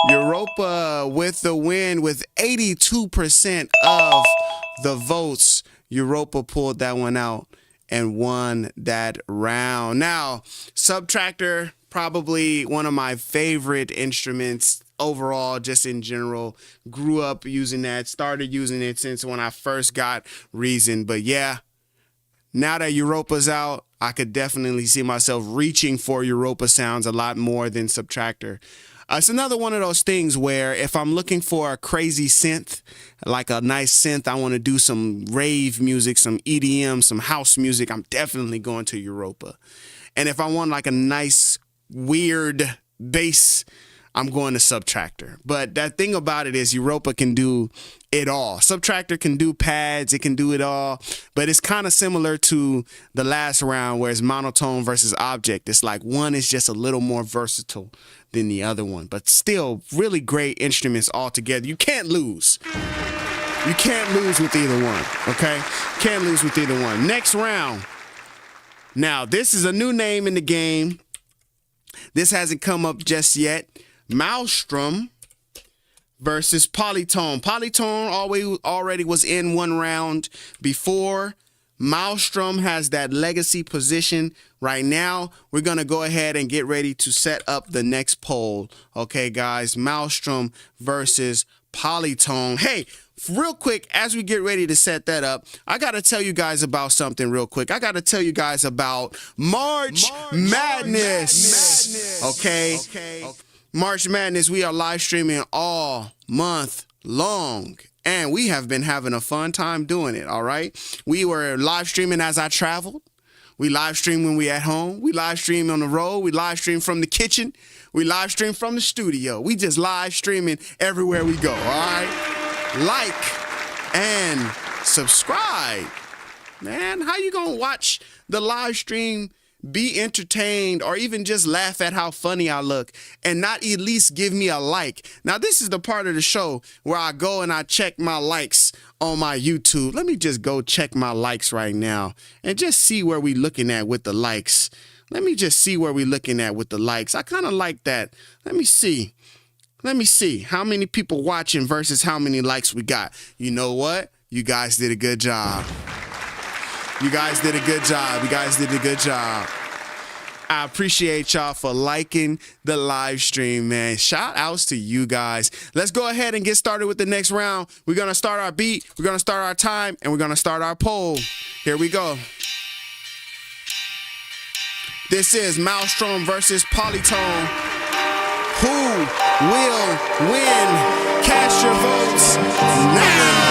Europa with the win with 82% of the votes. Europa pulled that one out and won that round. Now, subtractor, probably one of my favorite instruments overall, just in general. Grew up using that, started using it since when I first got Reason. But yeah, now that Europa's out, I could definitely see myself reaching for Europa sounds a lot more than subtractor. It's another one of those things where if I'm looking for a crazy synth, like a nice synth, I want to do some rave music, some EDM, some house music, I'm definitely going to Europa. And if I want like a nice, weird bass, I'm going to subtractor. But that thing about it is Europa can do it all. Subtractor can do pads, it can do it all. But it's kind of similar to the last round where it's monotone versus object. It's like one is just a little more versatile than the other one. But still, really great instruments all together. You can't lose. You can't lose with either one, okay? Can't lose with either one. Next round. Now, this is a new name in the game. This hasn't come up just yet. Malstrom versus Polytone. Polytone already was in one round before. Malstrom has that legacy position right now. We're going to go ahead and get ready to set up the next poll. Okay, guys, Malstrom versus Polytone. Hey, real quick, as we get ready to set that up, I got to tell you guys about something real quick. I got to tell you guys about March Madness. Okay. March Madness, we are live streaming all month long, and we have been having a fun time doing it, all right? We were live streaming as I traveled. We live stream when we at home. We live stream on the road. We live stream from the kitchen. We live stream from the studio. We just live streaming everywhere we go, all right? Like and subscribe. man. How you gonna watch the live stream, be entertained, or even just laugh at how funny I look and not at least give me a like? Now, this is the part of the show where I go and I check my likes on my YouTube. Let me just go check my likes right now and just see where we looking at with the likes. Let me just see where we looking at with the likes. I kind of like that. Let me see. Let me see how many people watching versus how many likes we got. You know what? You guys did a good job. You guys did a good job. You guys did a good job. I appreciate y'all for liking the live stream, man. Shout outs to you guys. Let's go ahead and get started with the next round. We're going to start our beat. We're going to start our time, and we're going to start our poll. Here we go. This is Malstrom versus Polytone. Who will win? Cast your votes now.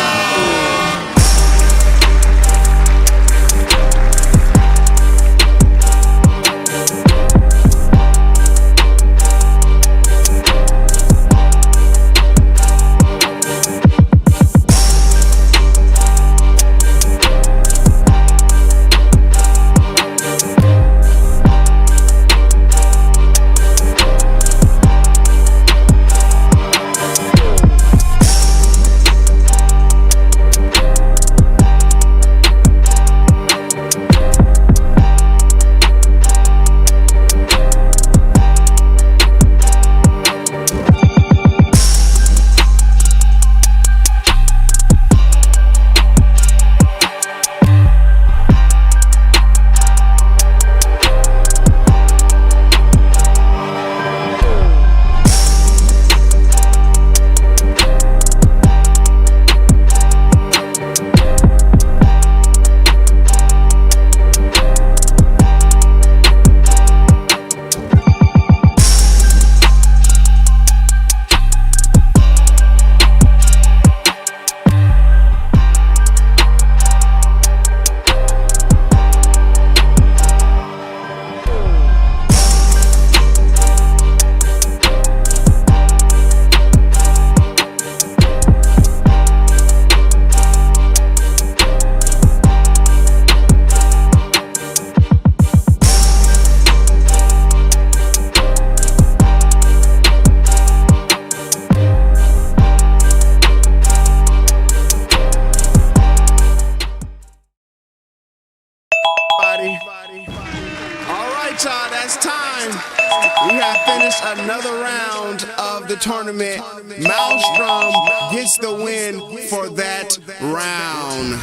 Another round of the tournament. Malstrom gets the win for that round.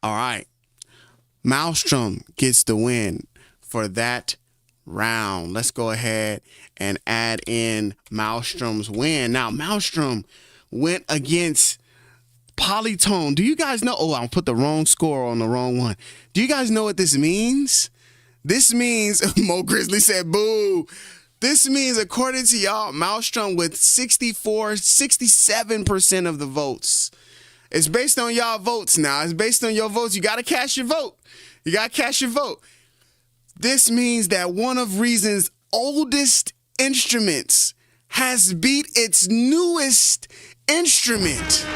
All right. Malstrom gets the win for that round. Let's go ahead and add in Malstrom's win. Now, Malstrom went against Polytone. Do you guys know? Oh, I'll put the wrong score on the wrong one. Do you guys know what this means? This means, Mo Grizzly said, boo. This means, according to y'all, Malstrom with 67% of the votes. It's based on y'all votes now. It's based on your votes. You got to cast your vote. You got to cast your vote. This means that one of Reason's oldest instruments has beat its newest instrument.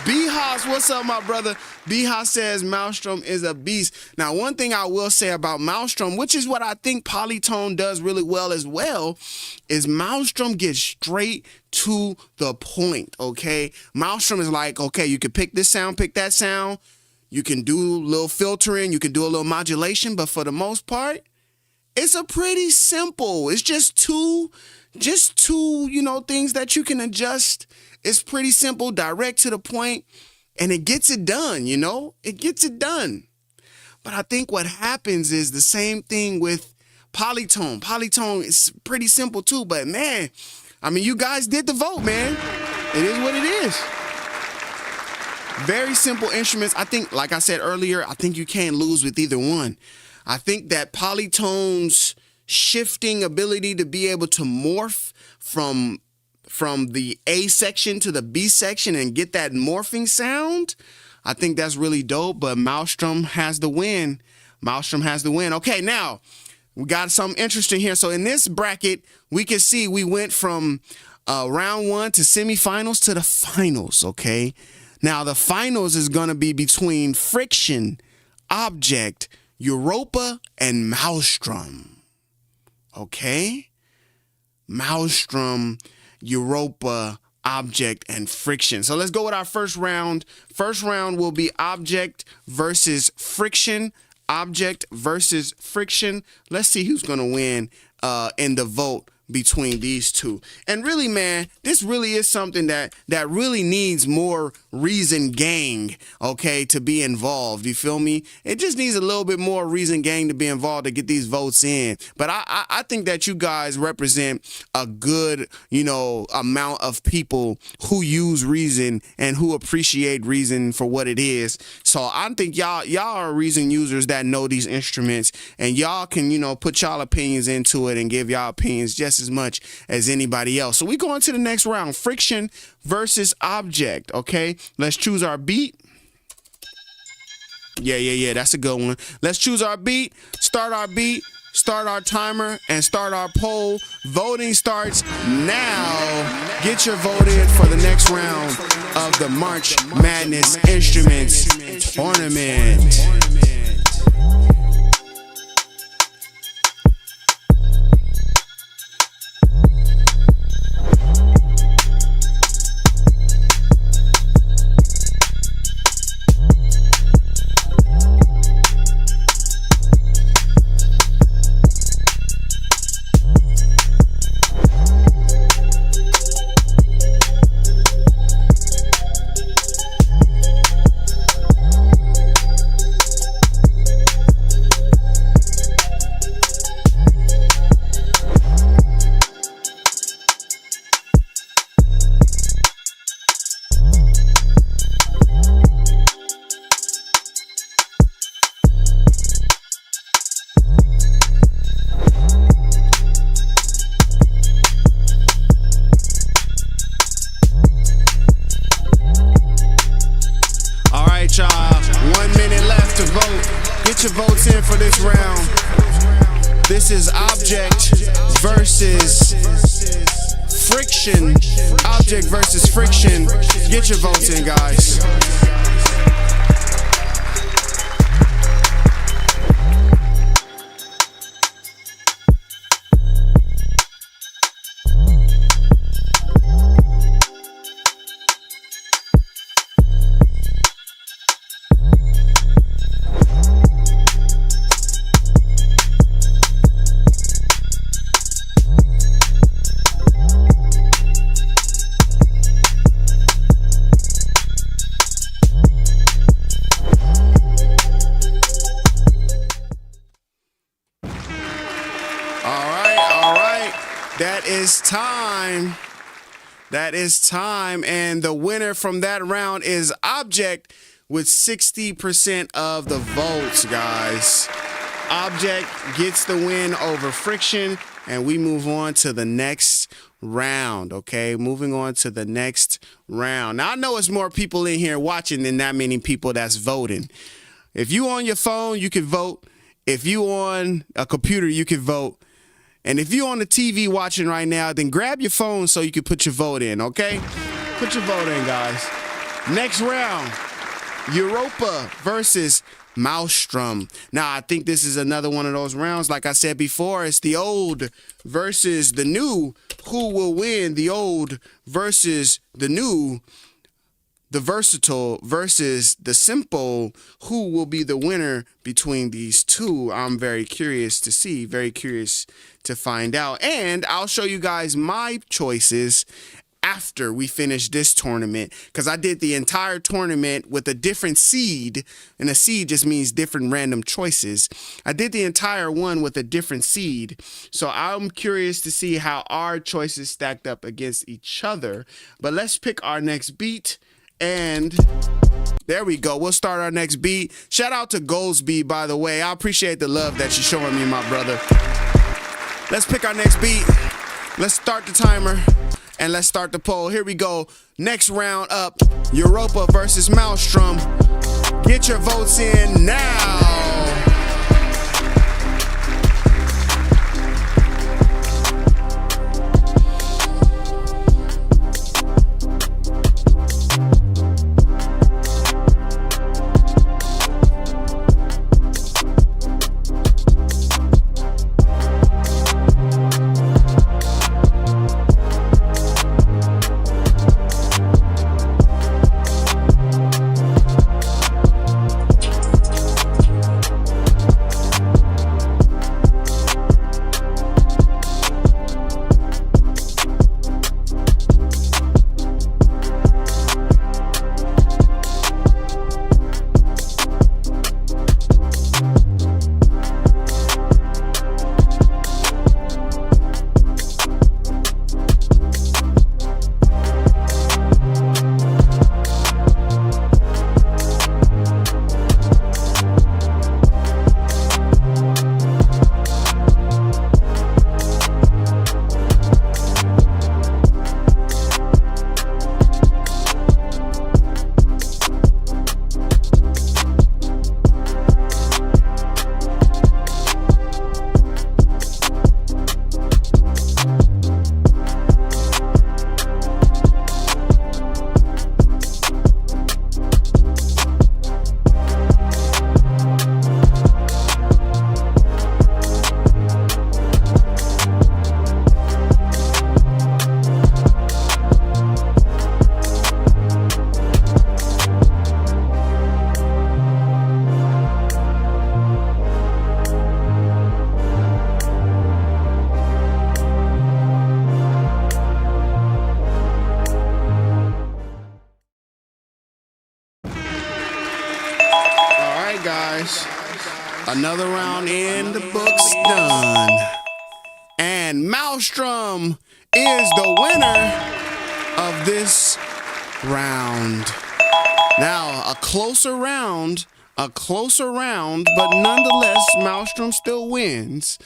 B-Haas, what's up, my brother? B-Haas says Malstrom is a beast. Now, one thing I will say about Malstrom, which is what I think Polytone does really well as well, is Malstrom gets straight to the point, okay? Malstrom is like, okay, you can pick this sound, pick that sound. You can do a little filtering. You can do a little modulation. But for the most part, it's a pretty simple. It's just two, things that you can adjust. It's pretty simple, direct to the point, and it gets it done, It gets it done. But I think what happens is the same thing with Polytone. Polytone is pretty simple too, but man, you guys did the vote, man. It is what it is. Very simple instruments. I think, like I said earlier, I think you can't lose with either one. I think that Polytone's shifting ability to be able to morph from the A section to the B section and get that morphing sound, I think that's really dope. But Malstrom has the win. Malstrom has the win. Okay, now, We got something interesting here. So in this bracket, we can see we went from round 1 to semifinals to the finals, okay? Now, the finals is going to be between Friction, Object, Europa, and Malstrom, okay? Malstrom, Europa, Object, and Friction. So let's go with our first round. First round will be Object versus Friction. Object versus Friction. Let's see who's going to win in the vote between these two. And really, man, this really is something that really needs more Reason Gang, okay, to be involved. You feel me? It just needs a little bit more Reason Gang to be involved to get these votes in. But I think that you guys represent a good, you know, amount of people who use Reason and who appreciate Reason for what it is. So I think y'all are Reason users that know these instruments, and y'all can, you know, put y'all opinions into it and give y'all opinions just as much as anybody else. So we go into the next round, Friction versus Object, okay? Let's choose our beat. Yeah, that's a good one. Let's choose our beat, start our timer, and start our poll. Voting starts now. Get your vote in for the next round of the March Madness Instruments Tournament. Votes in for this round. This is Object versus Friction. Object versus Friction. Get your votes in, guys. That is time, and the winner from that round is Object with 60% of the votes, guys. Object gets the win over Friction, and we move on to the next round, okay? Moving on to the next round. Now, I know it's more people in here watching than that many people that's voting. If you on your phone, you can vote. If you on a computer, you can vote. And if you're on the TV watching right now, then grab your phone so you can put your vote in, okay? Put your vote in, guys. Next round, Europa versus Malstrom. Now, I think this is another one of those rounds. Like I said before, it's the old versus the new. Who will win? The old versus the new. The versatile versus the simple. Who will be the winner between these two? I'm very curious to see, very curious to find out. And I'll show you guys my choices after we finish this tournament, because I did the entire tournament with a different seed, and a seed just means different random choices. I did the entire one with a different seed, so I'm curious to see how our choices stacked up against each other. But let's pick our next beat. And there we go. We'll start our next beat. Shout out to Goldsby, by the way. I appreciate the love that you're showing me, my brother. Let's pick our next beat. Let's start the timer and let's start the poll. Here we go. Next round up, Europa versus Malstrom. Get your votes in now. guys. Another round in the books done. And Malstrom is the winner of this round. Now, a closer round, but nonetheless, Malstrom still wins.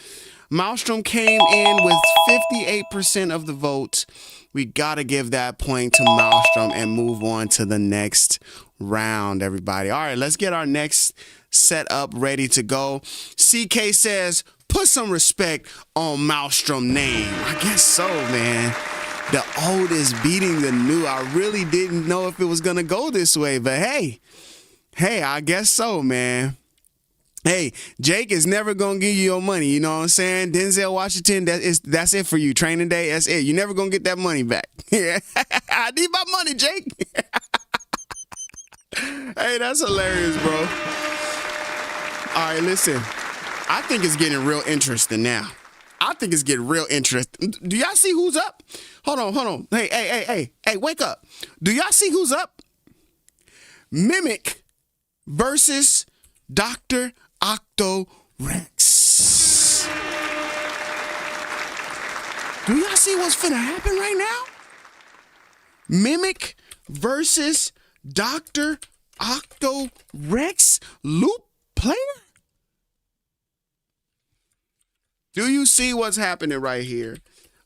Malstrom came in with 58% of the vote. We gotta give that point to Malstrom and move on to the next round, everybody. All right, let's get our next setup ready to go. CK says, put some respect on Malstrom name. I guess so, man. The old is beating the new. I really didn't know if it was gonna go this way, but hey, I guess so, man. Hey, Jake is never gonna give you your money. You know what I'm saying? Denzel Washington, that's it for you. Training day, that's it. You're never gonna get that money back. I need my money, Jake. Hey, that's hilarious, bro. All right, listen. I think it's getting real interesting now. I think it's getting real interesting. Do y'all see who's up? Hold on. Hey, wake up. Do y'all see who's up? Mimic versus Dr. Octorex. Do y'all see what's finna happen right now? Mimic versus Dr. Octorex loop player? Do you see what's happening right here?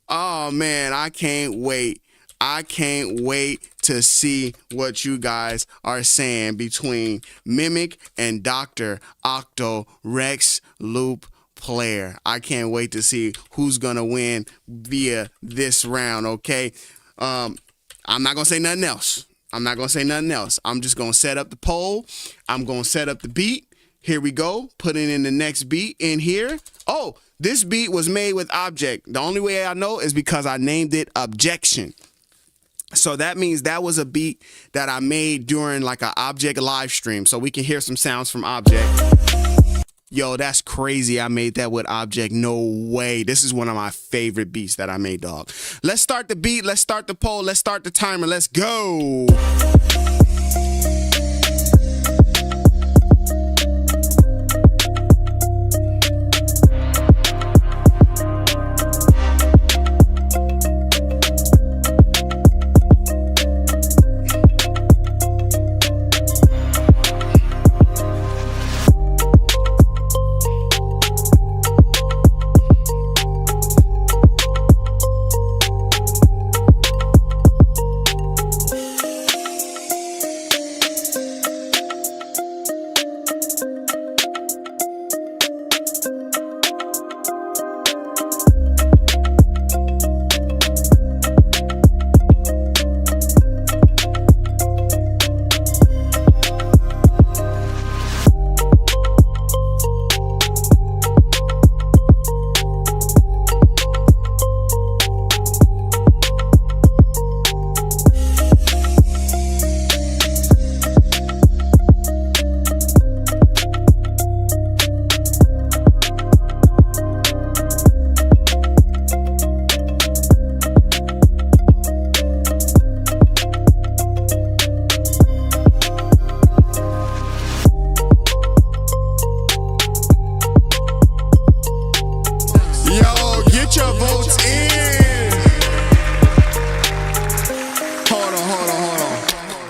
Oh man, I can't wait. I can't wait to see what you guys are saying between Mimic and Dr. Octorex loop player. I can't wait to see who's gonna win via this round, okay? I'm not gonna say nothing else. I'm just gonna set up the poll. I'm gonna set up the beat. Here we go. Putting in the next beat in here. Oh, this beat was made with Object. The only way I know is because I named it Objection. So that means that was a beat that I made during like an Object live stream. So we can hear some sounds from Object. Yo, that's crazy. I made that with Object. No way. This is one of my favorite beats that I made, dog. Let's start the beat. Let's start the poll. Let's start the timer. Let's go.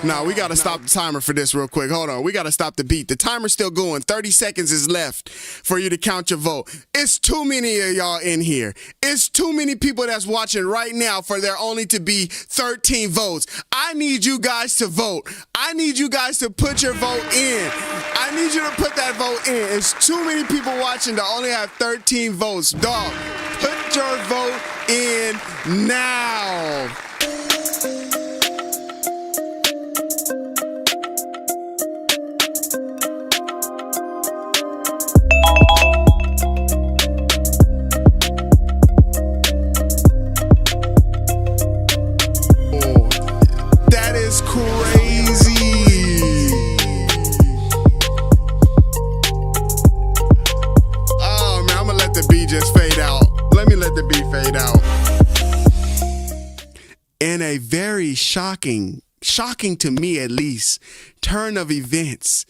Nah, we gotta stop the timer for this real quick. Hold on, we gotta stop the beat. The timer's still going. 30 seconds is left for you to count your vote. It's too many of y'all in here. It's too many people that's watching right now for there only to be 13 votes. I need you guys to vote. I need you guys to put your vote in. I need you to put that vote in. It's too many people watching to only have 13 votes. Dog, put your vote in now. In a very shocking to me at least, turn of events,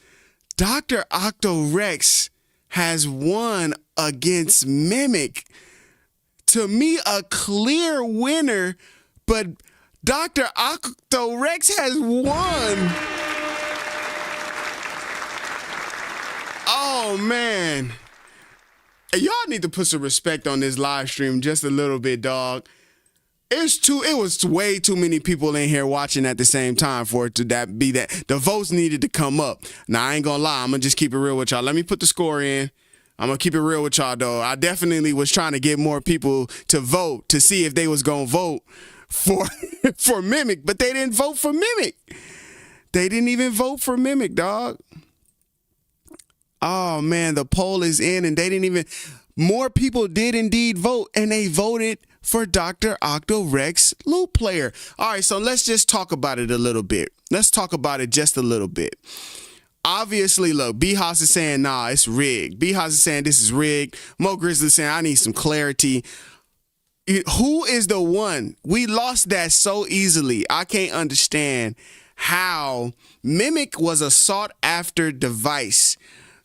Dr. Octorex has won against Mimic. To me, a clear winner, but Dr. Octorex has won. Oh, man. Y'all need to put some respect on this live stream just a little bit, dog. It was way too many people in here watching at the same time for it to be that. The votes needed to come up. Now, I ain't gonna lie. I'm gonna just keep it real with y'all. Let me put the score in. I'm gonna keep it real with y'all, though. I definitely was trying to get more people to vote to see if they was gonna vote for for Mimic, but they didn't vote for Mimic. They didn't even vote for Mimic, dog. Oh, man, the poll is in, and they didn't even... More people did indeed vote, and they voted for Dr. Octorex Loop Player. All right, so let's just talk about it a little bit. Let's talk about it just a little bit. Obviously, look, B-House is saying, nah, it's rigged. B-House is saying this is rigged. Mo Grizzly is saying, I need some clarity. Who is the one? We lost that so easily. I can't understand how Mimic was a sought-after device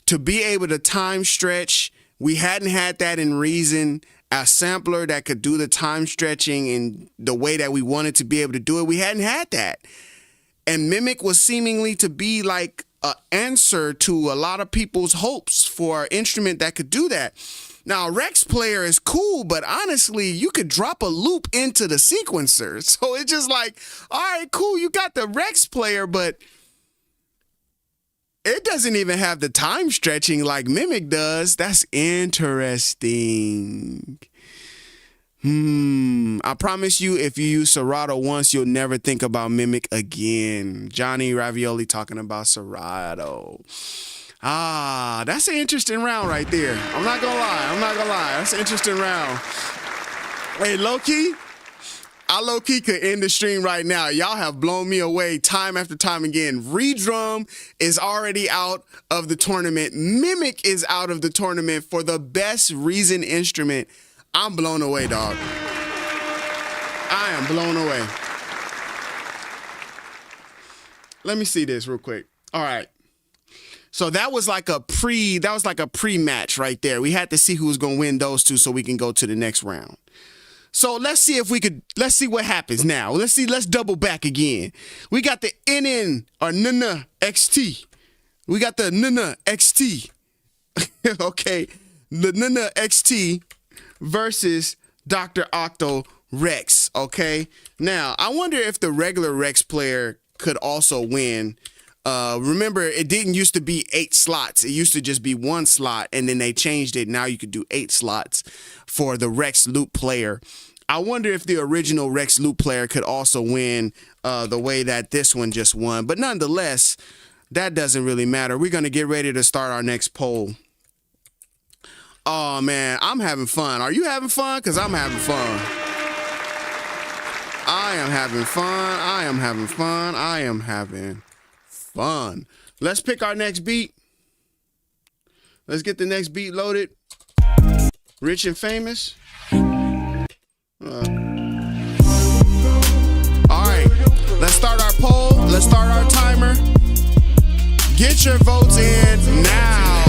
to be able to time stretch. We hadn't had that in Reason, a sampler that could do the time stretching in the way that we wanted to be able to do it. We hadn't had that. And Mimic was seemingly to be like an answer to a lot of people's hopes for an instrument that could do that. Now, Rex Player is cool, but honestly, you could drop a loop into the sequencer. So it's just like, all right, cool, you got the Rex Player, but it doesn't even have the time stretching like Mimic does. That's interesting. I promise you, if you use Serato once, you'll never think about Mimic again. Johnny Ravioli talking about Serato. Ah, that's an interesting round right there. I'm not gonna lie. That's an interesting round. Hey, low-key, I low-key could end the stream right now. Y'all have blown me away time after time again. Reedrum is already out of the tournament. Mimic is out of the tournament for the best Reason instrument. I'm blown away, dog. I am blown away. Let me see this real quick. All right. So that was like a pre-match right there. We had to see who was going to win those two so we can go to the next round. So let's see what happens now. Let's double back again. We got the NNXT. We got the NNXT. Okay. The NNXT versus Dr. Octorex. Okay. Now, I wonder if the regular Rex player could also win. Remember, it didn't used to be 8 slots. It used to just be 1 slot, and then they changed it. Now you could do 8 slots for the Rex Loop player. I wonder if the original Rex Loop player could also win the way that this one just won. But nonetheless, that doesn't really matter. We're going to get ready to start our next poll. Oh, man, I'm having fun. Are you having fun? Because I'm having fun. I am having fun. I am having fun. I am having fun. Let's pick our next beat. Let's get the next beat loaded. Rich and Famous. All right, let's start our poll. Let's start our timer. Get your votes in now.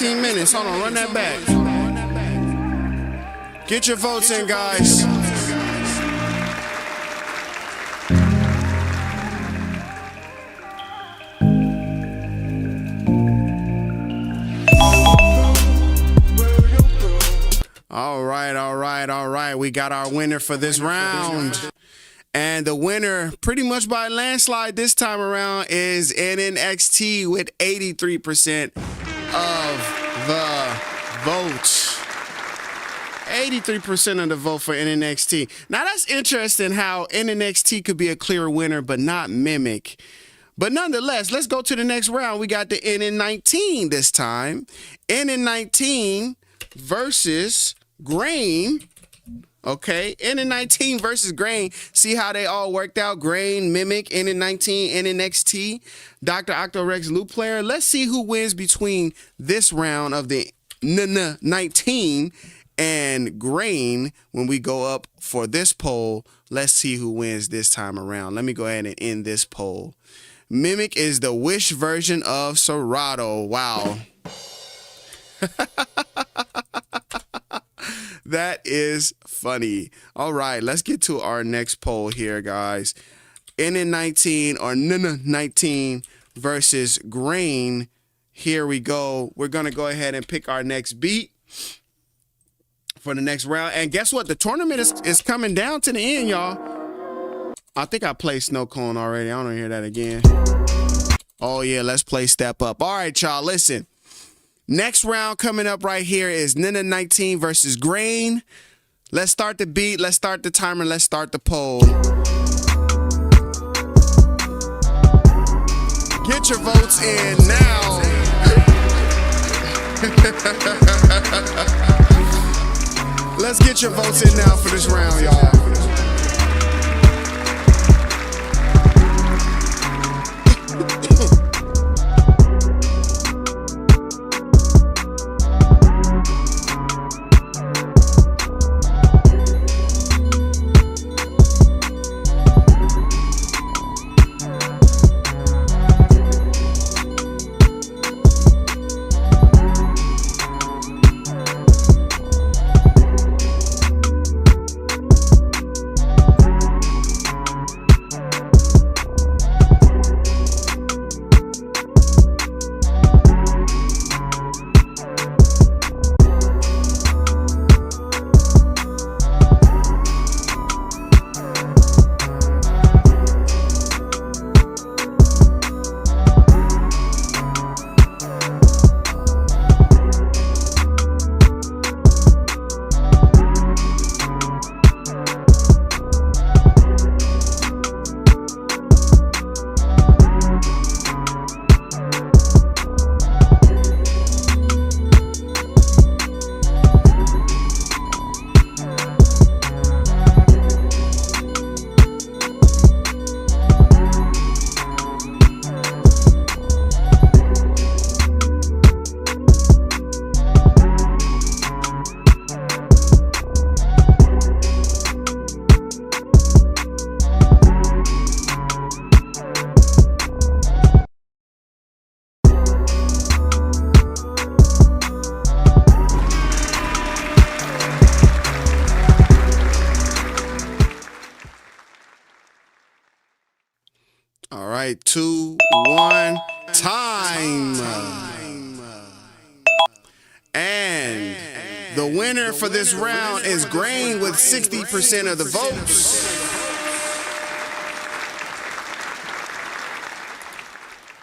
15 minutes. Hold on, run that back. Get your votes in, guys. All right. We got our winner for this round. And the winner, pretty much by landslide this time around, is NNXT with 83% of the votes. 83% of the vote for NNXT. Now, that's interesting how NNXT could be a clear winner, but not Mimic. But nonetheless, let's go to the next round. We got the NN19 this time. NN19 versus Grain. Okay, NN19 versus Grain. See how they all worked out? Grain, Mimic, NN19, NNXT, Dr. Octorex Loop Player. Let's see who wins between this round of the NN19 and Grain when we go up for this poll. Let's see who wins this time around. Let me go ahead and end this poll. Mimic is the Wish version of Serato. Wow. That is funny. All right, let's get to our next poll here, guys. NN19 or NN19 versus Grain. Here we go. We're going to go ahead and pick our next beat for the next round. And guess what? The tournament is coming down to the end, y'all. I think I played Snow Cone already. I don't want to hear that again. Oh, yeah, let's play Step Up. All right, y'all, listen. Next round coming up right here is NN19 versus Grain. Let's start the beat. Let's start the timer. Let's start the poll. Get your votes in now. Let's get your votes in now for this round, y'all. All right, 2, 1, time. And the winner for this round is Grain with 60% of the votes.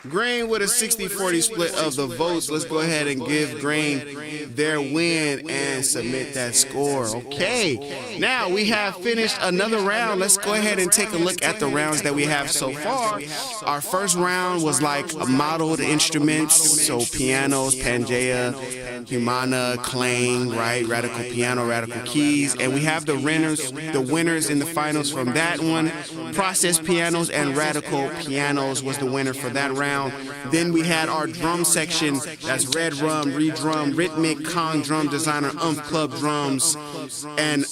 Grain with a 60-40 split of the votes. Let's go ahead and give Grain their win and submit that score. Okay, now we have finished another round. Let's go ahead and take a look at the rounds that we have so far. Our first round was like modeled instruments, so pianos, Pangea, Humana, Clang, right? Radical Piano, Radical Keys. And we have the winners in the finals from that one. Process Pianos and Radical Pianos was the winner for that round. Then we had our drum section. That's Reedrum, Rytmik, Kong Drum Designer, Club Drums, and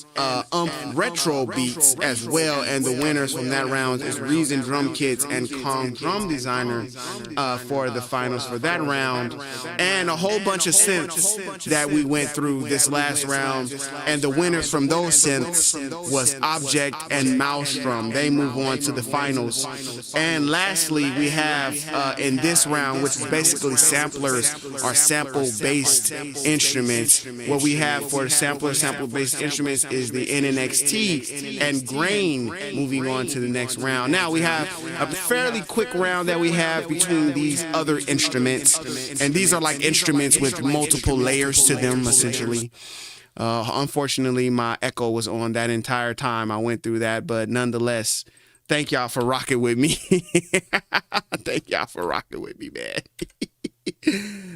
Retro Beats as well. And the winners from that round is Reason Drum Kits and Kong Drum Designer for the finals for that round. And a whole bunch of synths that we went through this last round. And the winners from those synths was Object and Malstrom. They move on to the finals. And lastly, we have in this round, which is basically samplers or sample-based instruments. What we have for the sample-based instruments is the NNXT and Grain moving on to the next round. Now we have a fairly quick round that we have between these other instruments, and these are like instruments with multiple layers to them, essentially. Unfortunately, my echo was on that entire time I went through that, but nonetheless, thank y'all for rocking with me. Thank y'all for rocking with me, man.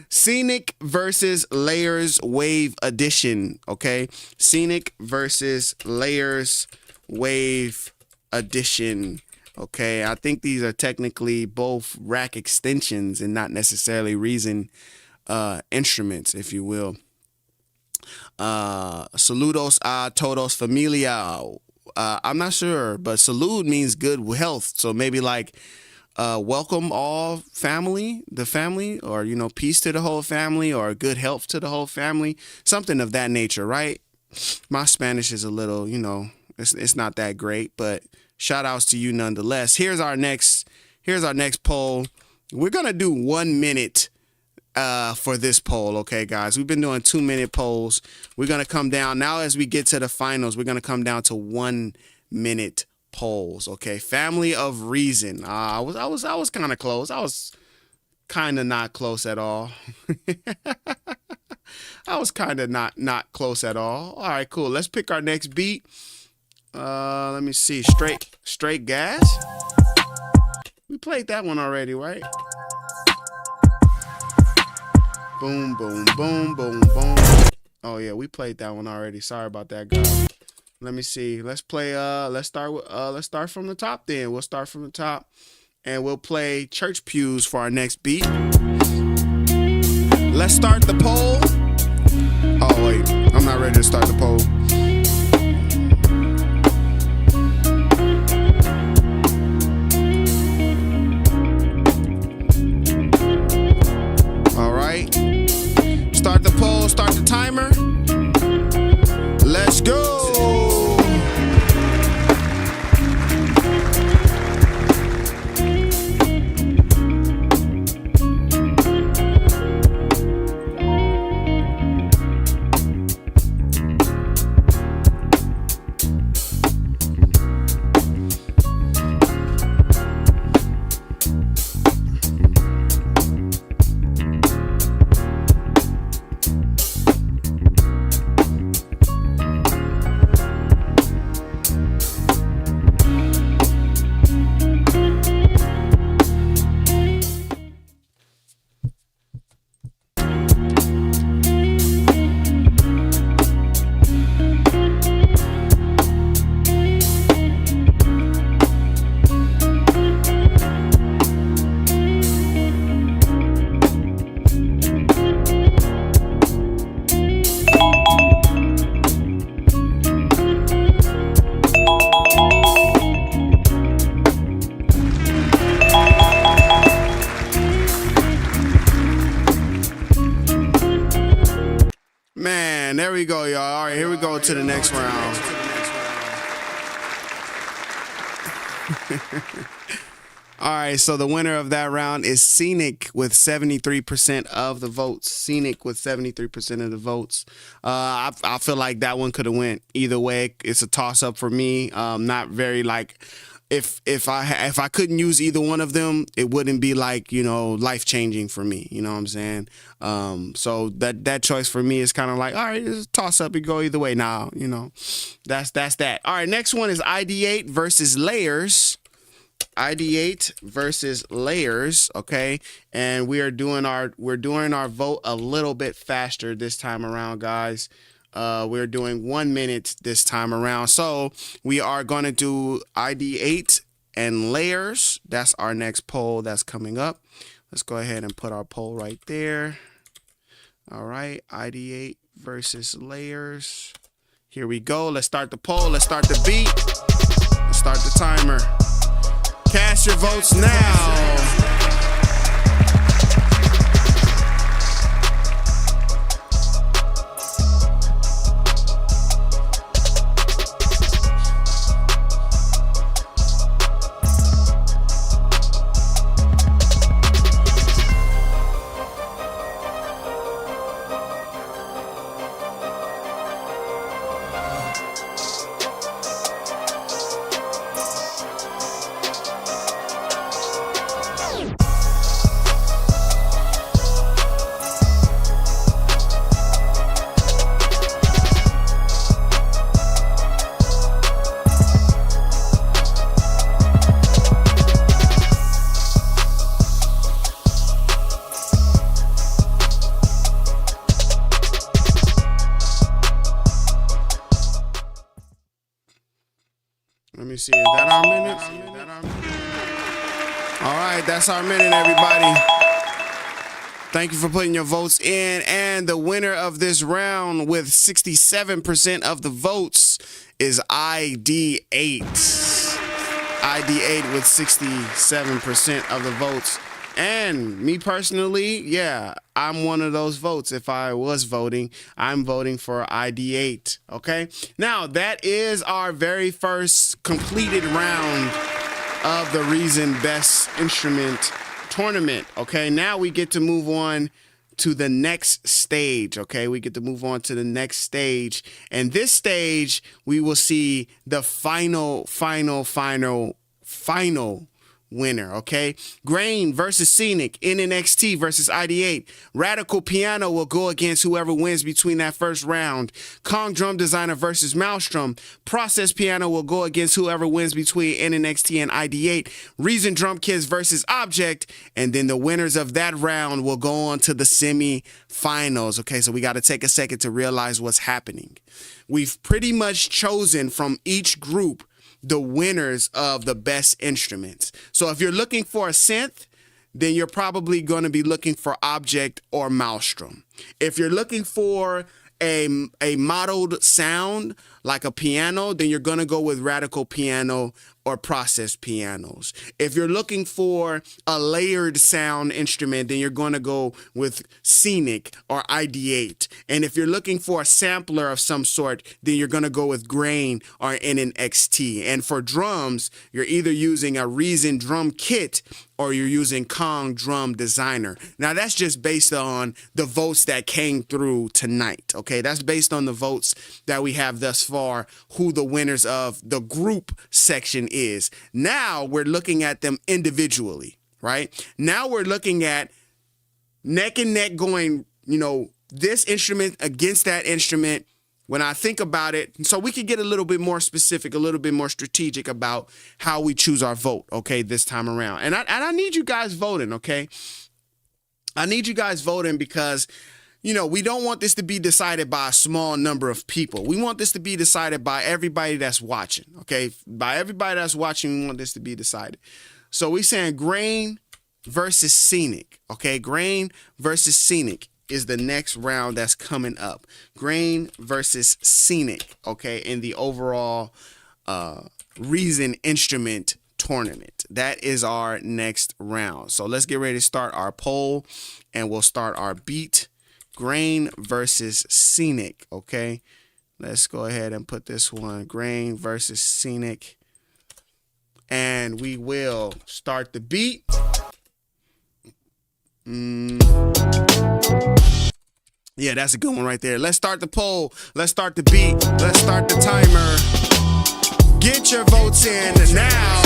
Scenic versus Layers Wave Edition, okay? Scenic versus Layers Wave Edition. Okay, I think these are technically both rack extensions and not necessarily Reason instruments, if you will. Saludos a todos familia. I'm not sure, but salud means good health. So maybe like welcome all family, the family, or, you know, peace to the whole family, or good health to the whole family. Something of that nature, right? My Spanish is a little, you know, it's not that great, but shout outs to you nonetheless. Here's our next poll. We're going to do 1 minute for this poll, okay, guys? We've been doing 2-minute polls. We're going to come down now as we get to the finals. We're going to come down to 1 minute polls, okay? Family of Reason. I was kind of close. I was kind of not close at all. I was kind of not close at all. All right, cool. Let's pick our next beat. Let me see. Straight Gas. We played that one already, right? Boom, boom, boom, boom, boom. Oh yeah, we played that one already. Sorry about that, guys. Let me see. Let's play. Let's start from the top. Then we'll start from the top, and we'll play Church Pews for our next beat. Let's start the poll. Oh wait, I'm not ready to start the poll. Start the poll, start the timer. Let's go. Man, there we go, y'all. All right, here we go to the next round. All right, so the winner of that round is Scenic with 73% of the votes. Scenic with 73% of the votes. I feel like that one could have went either way. It's a toss up for me. Not very like if I couldn't use either one of them, it wouldn't be like, you know, life changing for me. You know what I'm saying? So that choice for me is kind of like, all right, it's a toss up. You go either way now. You know, that's that. All right, next one is ID8 versus Layers. ID8 versus layers, okay? And we're doing our vote a little bit faster this time around, guys. We're doing 1 minute this time around. So we are going to do ID8 and layers. That's our next poll that's coming up. Let's go ahead and put our poll right there. All right, ID8 versus layers. Here we go. Let's start the poll. Let's start the beat. Let's start the timer. Cast your votes now. Let me see, is that our minute? All right, that's our minute, everybody. Thank you for putting your votes in. And the winner of this round with 67% of the votes is ID8. ID8 with 67% of the votes. And me personally, yeah, I'm one of those votes. If I was voting, I'm voting for ID8, okay? Now, that is our very first completed round of the Reason Best Instrument Tournament, okay? Now we get to move on to the next stage, okay? We get to move on to the next stage. And this stage, we will see the final winner, okay? Grain versus Scenic, NNXT versus ID8. Radical Piano will go against whoever wins between that first round. Kong Drum Designer versus Malstrom. Process Piano will go against whoever wins between NNXT and ID8. Reason Drum Kits versus Object. And then the winners of that round will go on to the semifinals, okay? So we got to take a second to realize what's happening. We've pretty much chosen from each group the winners of the best instruments. So if you're looking for a synth, then you're probably going to be looking for Object or Malstrom. If you're looking for a modeled sound like a piano, then you're going to go with Radical Piano or Process Pianos. If you're looking for a layered sound instrument, then you're going to go with Scenic or ID8. And if you're looking for a sampler of some sort, then you're going to go with Grain or NNXT. And for drums, you're either using a Reason Drum Kit or you're using Kong Drum Designer. Now, that's just based on the votes that came through tonight, okay? That's based on the votes that we have thus far, who the winners of the group section is. Now we're looking at them individually, right? Now we're looking at neck and neck going, you know, this instrument against that instrument. When I think about it, so we can get a little bit more specific, a little bit more strategic about how we choose our vote, okay, this time around. And I need you guys voting, okay? I need you guys voting because, you know, we don't want this to be decided by a small number of people. We want this to be decided by everybody that's watching, okay? By everybody that's watching, we want this to be decided. So we're saying Grain versus Scenic, okay? Grain versus Scenic is the next round that's coming up. Grain versus Scenic, okay, in the overall Reason Instrument Tournament. That is our next round. So let's get ready to start our poll, and we'll start our beat. Grain versus Scenic, okay? Let's go ahead and put this one, Grain versus Scenic. And we will start the beat. Yeah, that's a good one right there. Let's start the poll. Let's start the beat. Let's start the timer. Get your votes in now.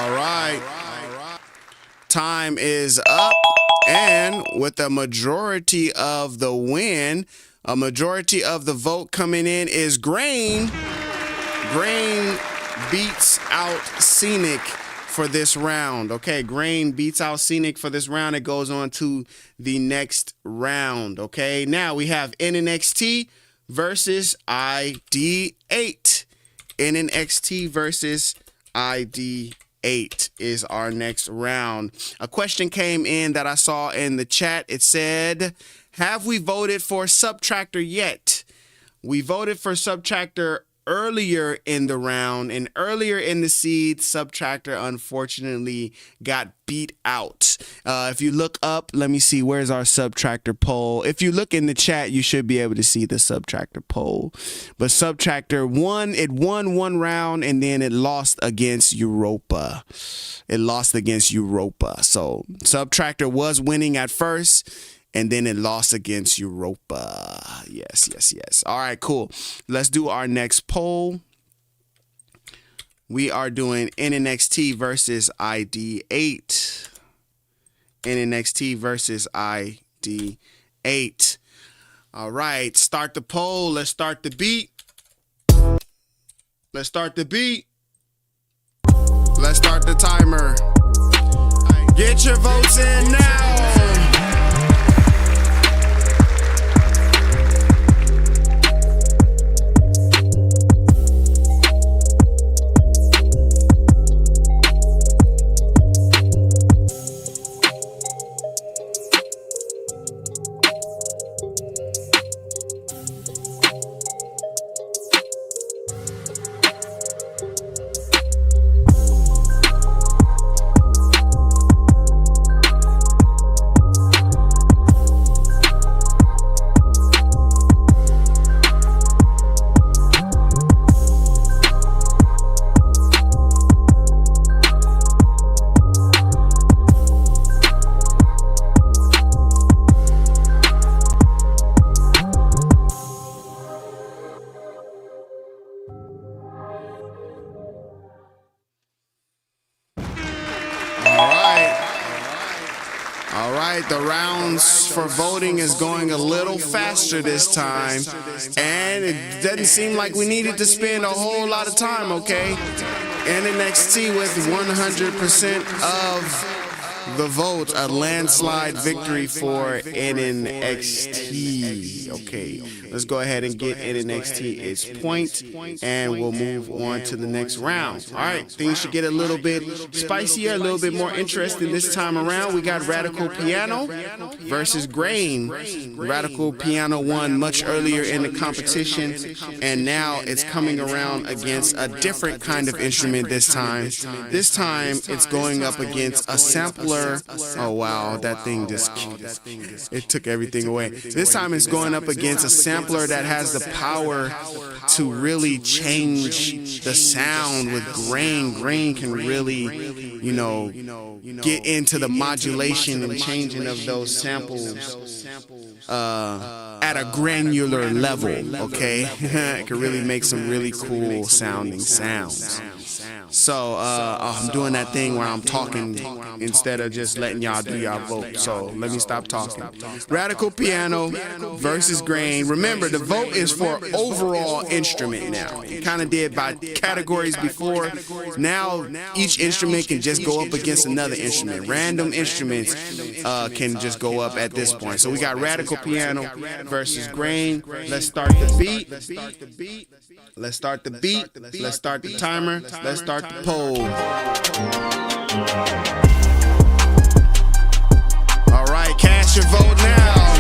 All right. Time is up. And with a majority of the win, a majority of the vote coming in is Grain. Grain beats out Scenic for this round. Okay, Grain beats out Scenic for this round. It goes on to the next round. Okay, now we have NNXT versus ID8. NNXT versus ID8 is our next round. A question came in that I saw in the chat. It said, have we voted for Subtractor yet? We voted for Subtractor earlier in the round, and earlier in the seed, Subtractor unfortunately got beat out. If you look up, let me see, where's our Subtractor poll? If you look in the chat, you should be able to see the Subtractor poll. But Subtractor won. It won one round, and then it lost against Europa. It lost against Europa. So Subtractor was winning at first, and then it lost against Europa. Yes, yes, yes. All right, cool. Let's do our next poll. We are doing NNXT versus ID8. NNXT versus ID8. All right, start the poll. Let's start the beat. Let's start the beat. Let's start the timer. Get your votes in now. The rounds for voting is going a little faster this time, and it doesn't seem like we needed to spend a whole lot of time, okay? NNXT with 100% of the vote, a landslide victory for NNXT. Okay, let's go ahead and get NNXT its point, and we'll move on to the next round. All right, things should get a little bit spicier, a little bit more interesting this time around. We got Radical Piano versus Grain. Radical Piano won much earlier in the competition, and now it's coming around against a different kind of instrument this time. This time, it's going up against a sampler. Oh wow, that thing just, it took everything away. This time it's going up against a sampler that has the power to really change the sound with Grain. Grain can really, you know, get into the modulation and changing of those samples at a granular level, okay? It can really make some really cool sounding sounds. So I'm doing that thing where I'm talking instead of just letting y'all do y'all vote. So let me stop talking. Radical Piano versus Grain. Remember, the vote is for overall instrument now. You kind of did by categories before. Now each instrument can just go up against another instrument. Random instruments can just go up at this point. So we got Radical Piano versus Grain. Let's start the beat. Let's start the beat. Let's start the timer. Let's start the poll. All right, cast your vote now.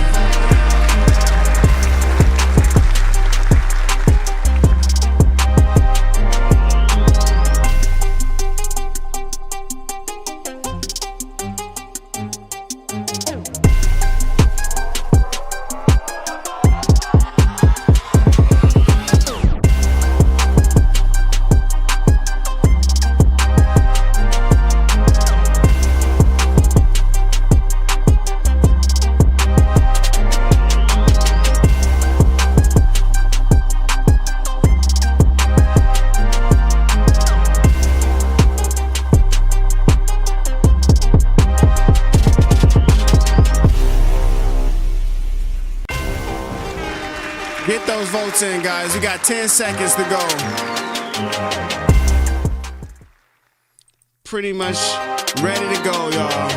those votes in, guys. We got 10 seconds to go. Pretty much ready to go, y'all.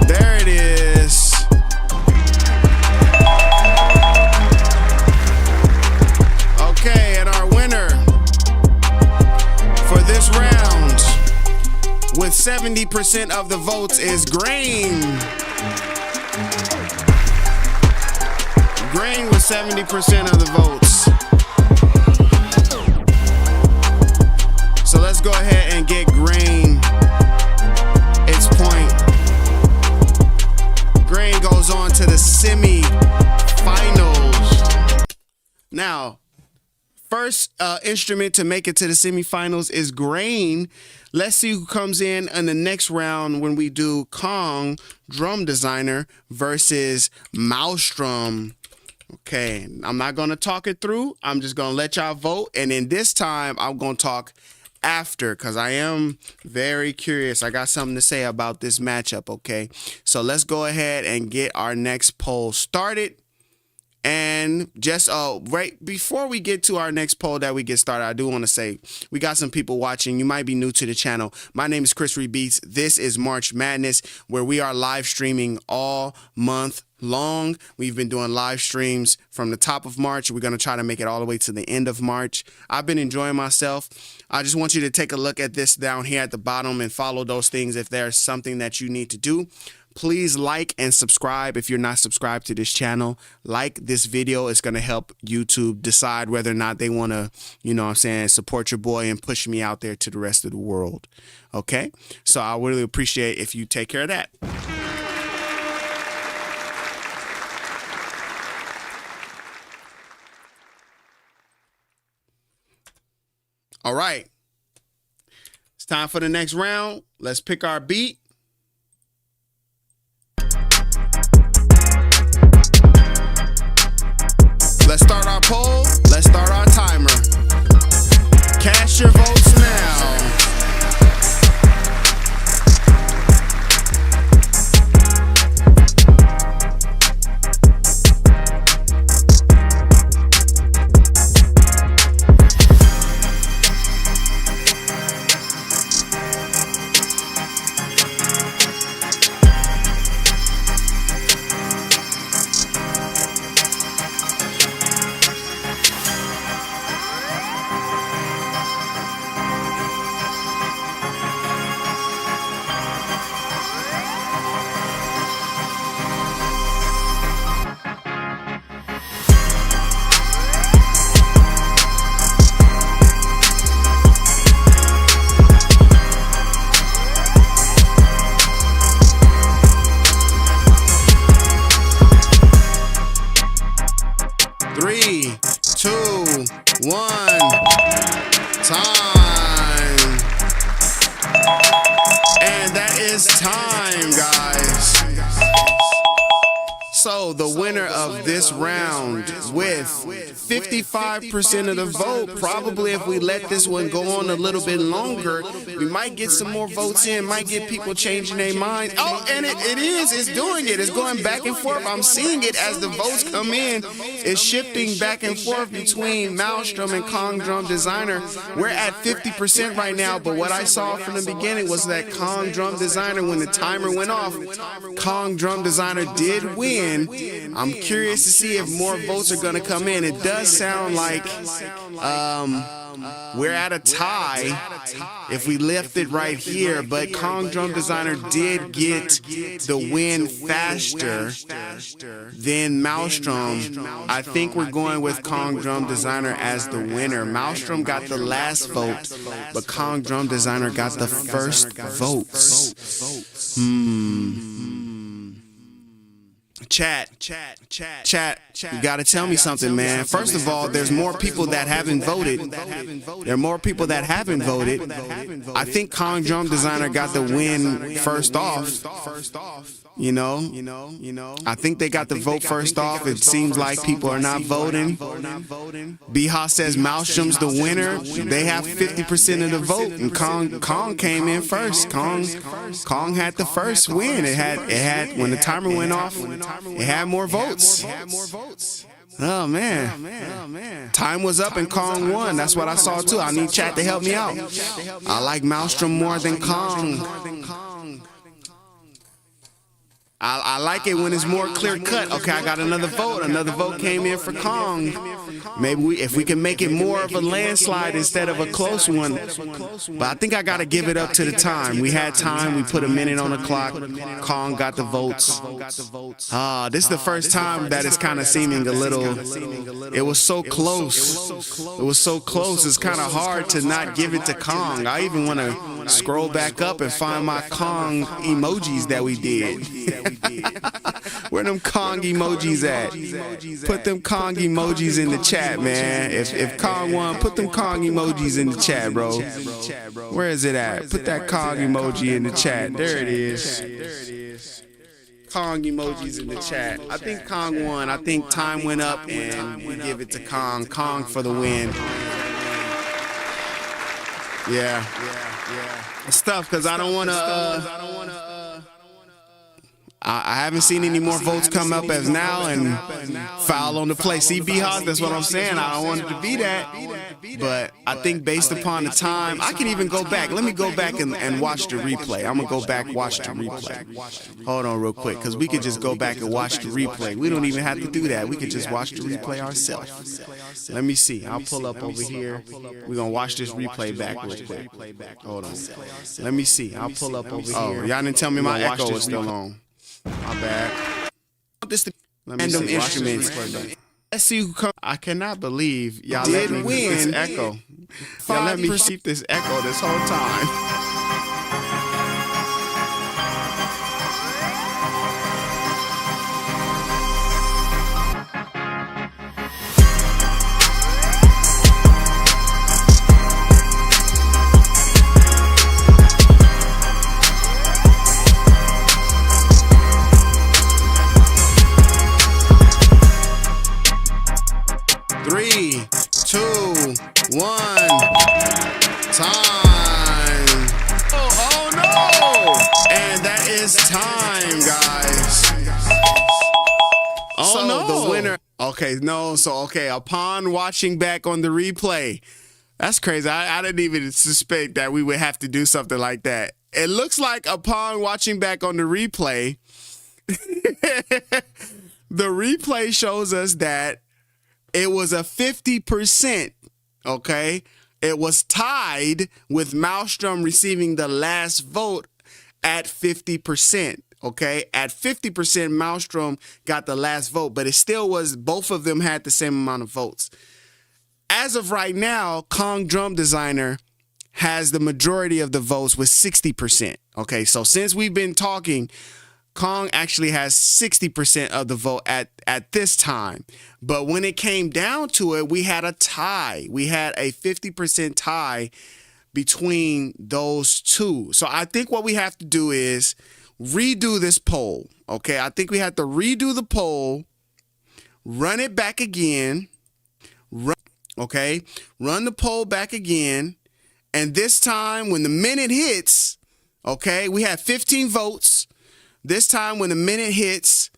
There it is. Okay, and our winner for this round with 70% of the votes is Grain. Grain with 70% of the votes. So let's go ahead and get Grain its point. Grain goes on to the semifinals. Now, first instrument to make it to the semifinals is Grain. Let's see who comes in the next round when we do Kong, drum designer, versus Malstrom. Okay, I'm not going to talk it through. I'm just going to let y'all vote. And then this time, I'm going to talk after because I am very curious. I got something to say about this matchup, okay? So let's go ahead and get our next poll started. And just right before we get to our next poll that we get started, I do want to say we got some people watching. You might be new to the channel. My name is Chris Rebeats. This is March Madness, where we are live streaming all month long. We've been doing live streams from the top of March. We're going to try to make it all the way to the end of March. I've been enjoying myself. I just want you to take a look at this down here at the bottom and follow those things if there's something that you need to do. Please like and subscribe if you're not subscribed to this channel. Like this video. It's going to help YouTube decide whether or not they want to, you know what I'm saying, support your boy and push me out there to the rest of the world. Okay? So I really appreciate if you take care of that. All right. It's time for the next round. Let's pick our beat. Let's start our poll. Let's start our timer. Cast your votes now. So the winner of this round with 55% of the vote, probably if we let this one go on a little bit longer, we might get some more votes in, might get people changing their minds. Oh, and it's doing it. It's going back and forth. I'm seeing it as the votes come in. It's shifting back and forth between Malstrom and Kong Drum Designer. We're at 50% right now, but what I saw from the beginning was that Kong Drum Designer, when the timer went off, Kong Drum Designer did win. I'm curious to see if more votes are going to come in. It does sound like we're at a tie if we left it right here, but Kong Drum Designer did get the win faster than Malstrom. I think we're going with Kong Drum Designer as the winner. Malstrom got the last vote, but Kong Drum Designer got the first votes. Chat, you gotta tell me something, man. First of all, there's more people that haven't voted. There are more people that haven't voted. I think Kong Drum Designer got the win first off. You know, I think they got the vote first off. It seems like people are not voting. Biha says Malstrom's the winner. They have 50% of the vote, and Kong came in first. Kong had the first win. It had when the timer went off, it had more votes. Oh man. Time was up and Kong won. That's what I saw too. I need chat to help me out. I like Malstrom more than Kong. I like it when it's more clear cut. Okay, I got another vote. Another vote came in for Kong. Maybe if we can make it more of a landslide instead of a close one. But I think I got to give it up to the time. We had time. We put a minute on the clock. Kong got the votes. This is the first time that it's kind of seeming a little. It was so close. It was so close. It's kind of hard to not give it to Kong. I even want to scroll back up and find my Kong emojis that we did. Where them Kong emojis at? Put them Kong emojis in the chat, man. If Kong won, put them Kong emojis in the chat, bro. Where is it at? Put that Kong emoji in the chat. There it is. Kong emojis in the chat. I think Kong won. I think time went up and we give it to Kong. Kong for the win. Yeah. It's tough because I don't want to. I haven't seen any more votes come up as now and foul on the play. See, B-Hawk, that's what I'm saying. I don't want it to be that. But I think based upon the time, I can even go back. Let me go back and watch the replay. I'm going to go back, watch the replay. Hold on real quick, because we could just go back and watch the replay. We don't even have to do that. We could just watch the replay ourselves. Let me see. I'll pull up over here. We're going to watch this replay back real quick. Hold on. Let me see. I'll pull up over here. Oh, y'all didn't tell me my echo was still on. My bad. Random instruments. Let's see who comes. I cannot believe y'all let me win this echo. Y'all let me keep this echo this whole time. 3, 2, 1, time. Oh no! And that is time, guys. Oh so no! The winner. Okay, no. So upon watching back on the replay, that's crazy. I didn't even suspect that we would have to do something like that. It looks like upon watching back on the replay, the replay shows us that it was a 50%, okay? It was tied with Malstrom receiving the last vote at 50%, okay? At 50%, Malstrom got the last vote, but it still was, both of them had the same amount of votes. As of right now, Kong Drum Designer has the majority of the votes with 60%, okay? So since we've been talking, Kong actually has 60% of the vote at this time. But when it came down to it, we had a tie. We had a 50% tie between those two. So I think what we have to do is redo this poll. Okay, I think we have to redo the poll, run it back again. Run the poll back again. And this time when the minute hits, okay, we have 15 votes. This time when the minute hits,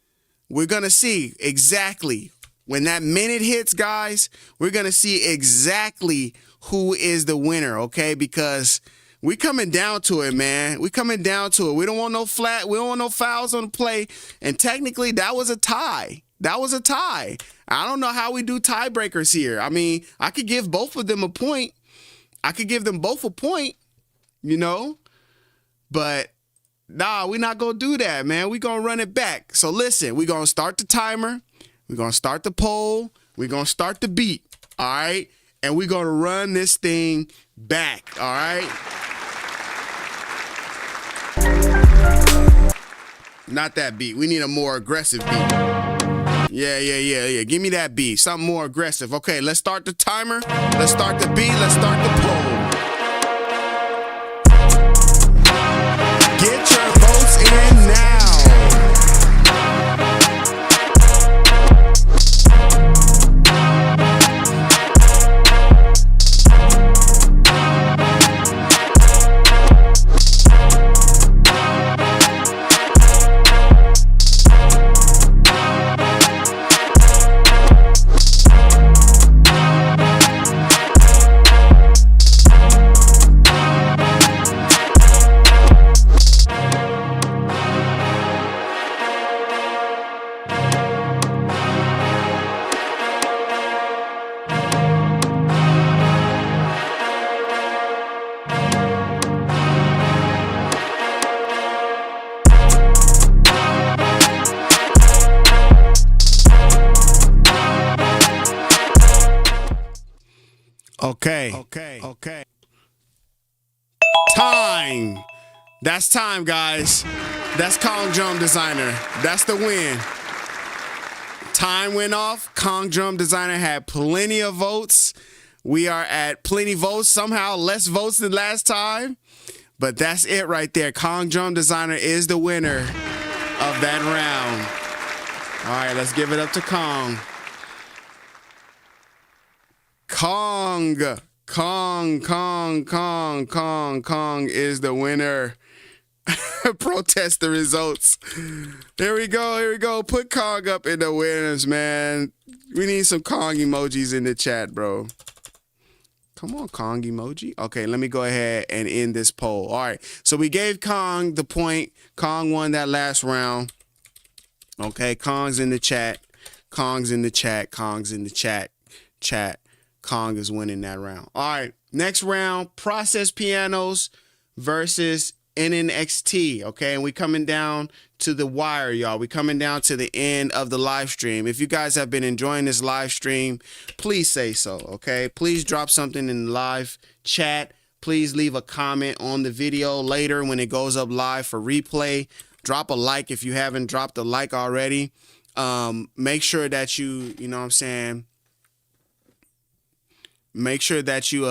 we're going to see exactly, when that minute hits, guys, we're going to see exactly who is the winner, okay? Because we coming down to it, man. We coming down to it. We don't want no we don't want no fouls on the play. And technically, that was a tie. That was a tie. I don't know how we do tiebreakers here. I mean, I could give both of them a point. I could give them both a point, you know? But nah, we're not going to do that, man. We're going to run it back. So listen, we're going to start the timer. We're going to start the poll. We're going to start the beat, all right? And we're going to run this thing back, all right? Not that beat. We need a more aggressive beat. Yeah. Give me that beat. Something more aggressive. Okay, let's start the timer. Let's start the beat. Let's start the poll. Get your votes in now. Okay. Time. That's time, guys. That's Kong Drum Designer. That's the win. Time went off. Kong Drum Designer had plenty of votes. We are at plenty votes. Somehow less votes than last time. But that's it right there. Kong Drum Designer is the winner of that round. All right, let's give it up to Kong. Kong is the winner. Protest the results. Here we go. Put Kong up in the winners, man. We need some Kong emojis in the chat, bro. Come on, Kong emoji. Okay, let me go ahead and end this poll. All right, so we gave Kong the point. Kong won that last round. Okay, Kong's in the chat. Kong's in the chat. Chat. Kong is winning that round. All right, next round, Process Pianos versus NNXT. Okay, and we coming down to the wire, y'all. We coming down to the end of the live stream. If you guys have been enjoying this live stream, please say so. Okay, please drop something in the live chat. Please leave a comment on the video later when it goes up live for replay. Drop a like if you haven't dropped a like already. Make sure that you know what I'm saying. Make sure that you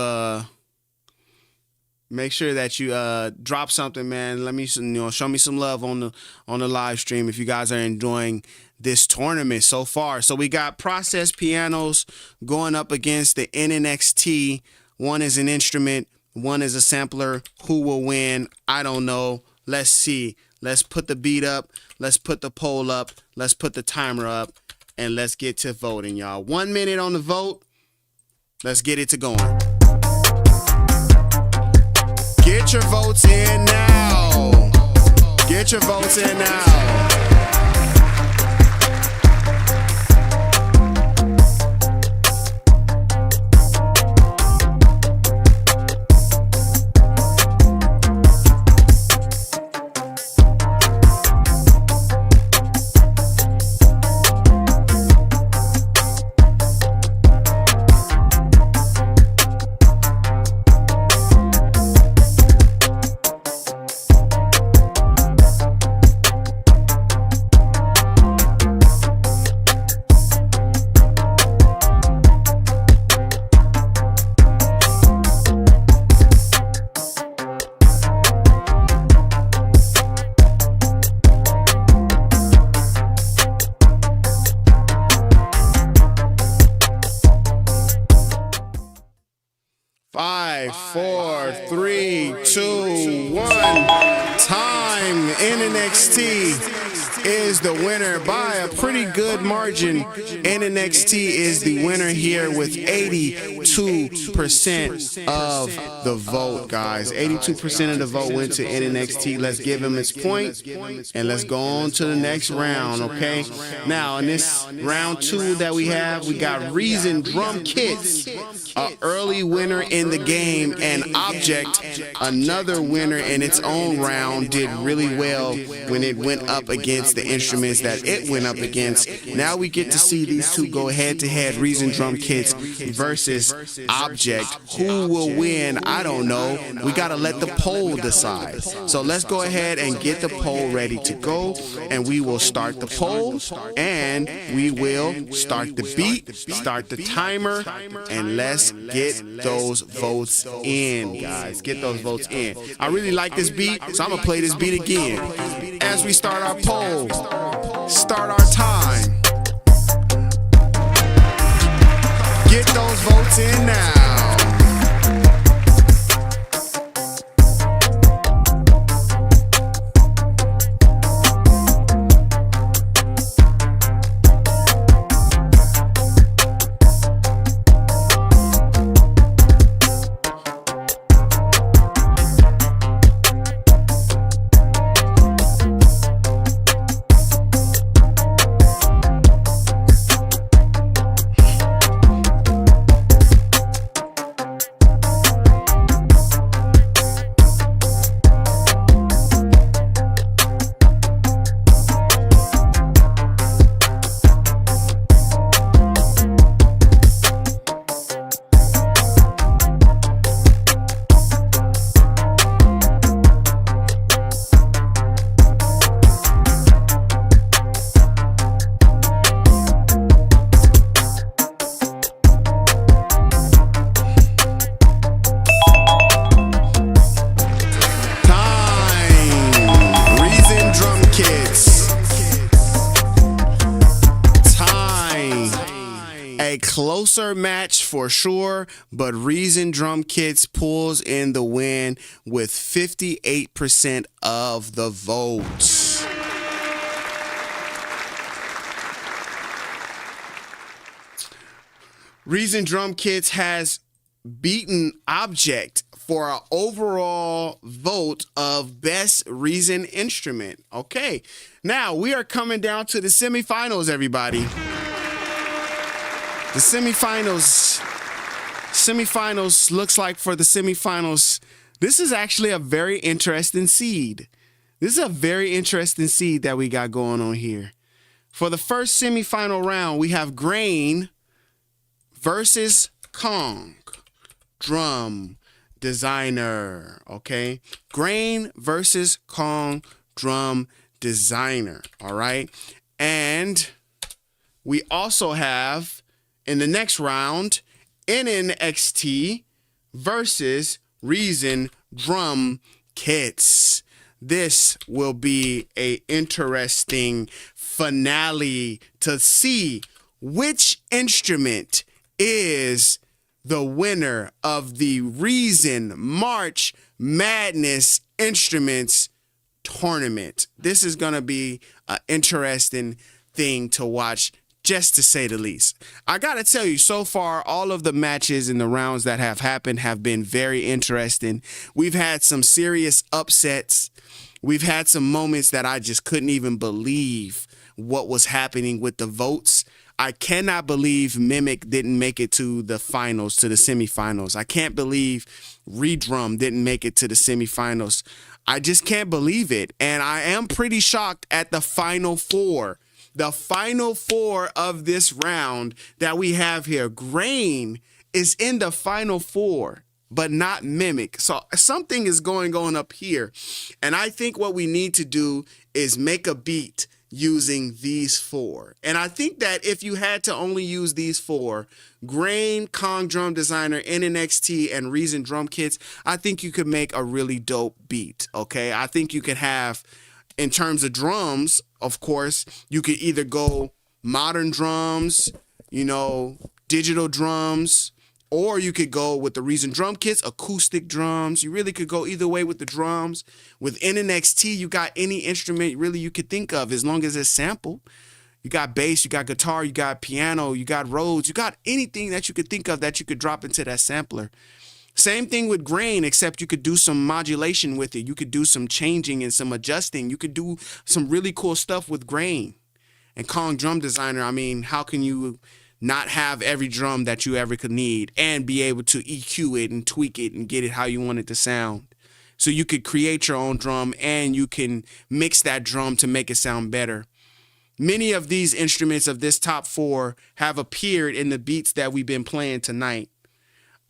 drop something, man. Let me, show me some love on the live stream if you guys are enjoying this tournament so far. So we got Process Pianos going up against the NNXT. One is an instrument, one is a sampler. Who will win? I don't know. Let's see. Let's put the beat up. Let's put the poll up. Let's put the timer up, and let's get to voting, y'all. 1 minute on the vote. Let's get it to going. Get your votes in now. Get your votes in now. 5, 4, 3, 2, 1. Time. NNXT is the winner by a pretty good margin. NNXT is the winner here with 82% of the vote, guys. 82% of the vote went to NNXT. Let's give him his point, and let's go on to the next round, okay? Now, in this round 2 that we have, we got Reedrum Kits, an early winner in the game, and Object, another winner in its own round, did really well when it went up against the instruments that it went up against. Now we get to see these two go head-to-head, Reedrum Kits versus Object. Who will win? I don't know. We got to let the poll decide. So let's go ahead and get the poll ready to go, and we will start the poll, and we will start the beat, start the timer, and let's get those votes in, guys. Get those votes in. I really like this beat, so I'm going to play this beat again. As we start our poll, start our time. Get those votes in now. closer match for sure, but Reason Drum Kits pulls in the win with 58% of the votes. Reason Drum Kits has beaten Object for an overall vote of best Reason instrument. Okay, now we are coming down to the semifinals, everybody. The semifinals looks like for the semifinals, this is actually a very interesting seed. This is a very interesting seed that we got going on here. For the first semifinal round, we have Grain versus Kong, drum designer. Okay, Grain versus Kong, drum designer. All right, and we also have in the next round NNXT versus Reason Drum Kits. This will be a interesting finale to see which instrument is the winner of the Reason March Madness Instruments Tournament. This is going to be an interesting thing to watch, just to say the least. I got to tell you, so far, all of the matches in the rounds that have happened have been very interesting. We've had some serious upsets. We've had some moments that I just couldn't even believe what was happening with the votes. I cannot believe Mimic didn't make it to the finals, to the semifinals. I can't believe Reedrum didn't make it to the semifinals. I just can't believe it. And I am pretty shocked at the final four. The final four of this round that we have here. Grain is in the final four, but not Mimic. So something is going on up here. And I think what we need to do is make a beat using these four. And I think that if you had to only use these four, Grain, Kong Drum Designer, NNXT, and Reason Drum Kits, I think you could make a really dope beat, okay? I think you could have, in terms of drums, of course, you could either go modern drums, you know, digital drums, or you could go with the Reason Drum Kits, acoustic drums. You really could go either way with the drums. With NNXT, you got any instrument really you could think of as long as it's sampled. You got bass, you got guitar, you got piano, you got Rhodes, you got anything that you could think of that you could drop into that sampler. Same thing with Grain, except you could do some modulation with it. You could do some changing and some adjusting. You could do some really cool stuff with Grain. And Kong Drum Designer, I mean, how can you not have every drum that you ever could need and be able to EQ it and tweak it and get it how you want it to sound? So you could create your own drum and you can mix that drum to make it sound better. Many of these instruments of this top four have appeared in the beats that we've been playing tonight.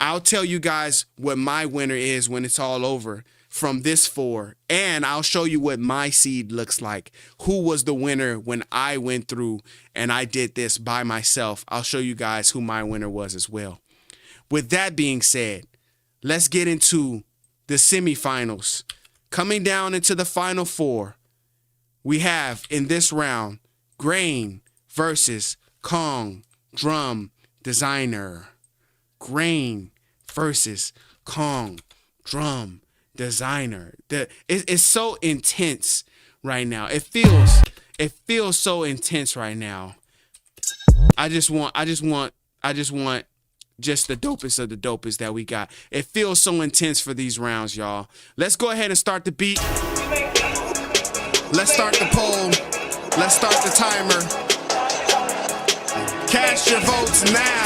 I'll tell you guys what my winner is when it's all over from this four, and I'll show you what my seed looks like. Who was the winner when I went through and I did this by myself? I'll show you guys who my winner was as well. With that being said, let's get into the semifinals. Coming down into the final four, we have in this round, Grain versus Kong Drum Designer. Grain versus Kong Drum Designer. It's so intense right now. It feels so intense right now. I just want just the dopest of the dopest that we got. It feels so intense for these rounds, y'all. Let's go ahead and start the beat. Let's start the poll. Let's start the timer. Cast your votes now.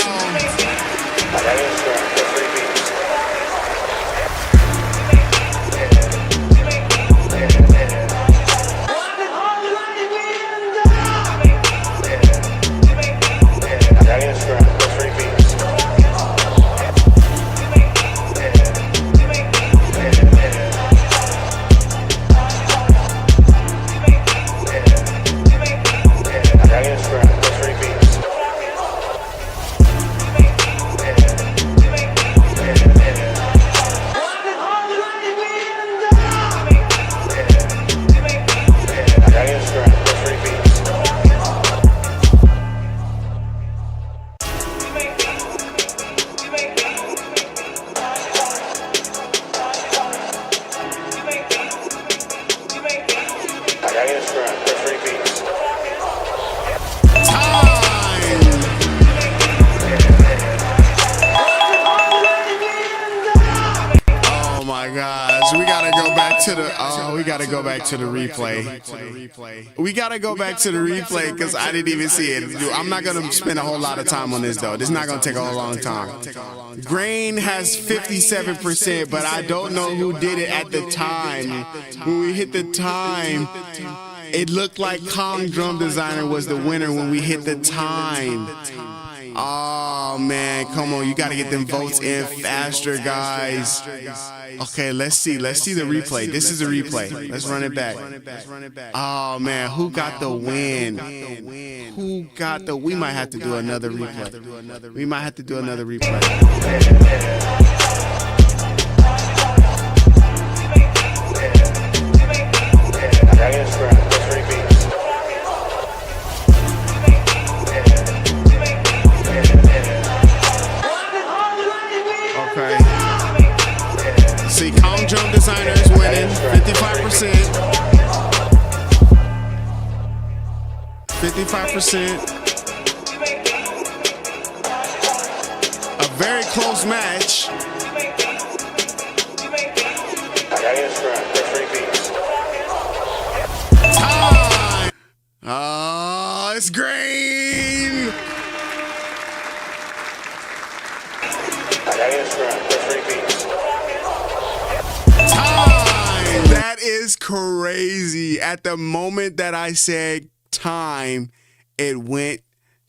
Oh my gosh, we gotta go back to the we gotta go back to the replay. We gotta go back to the replay because I didn't even see it. I'm not gonna spend a whole lot of time on this though. This is not gonna take a whole long time. Grain has 57%, but I don't know who did it at the time. When we hit the time, it looked like Kong Drum Designer was the winner when we hit the time. Oh man, come on, you gotta get them votes in faster, guys. Okay, let's see the replay. This is a replay. Let's run it back. Oh man, who got the win? Who got the? We might have to do another replay. We might have to do another replay. See, Kong Drum Designer is winning 55%. 55%. A very close match. Time. Oh, it's Grain. Time. That is crazy. At the moment that I said time, it went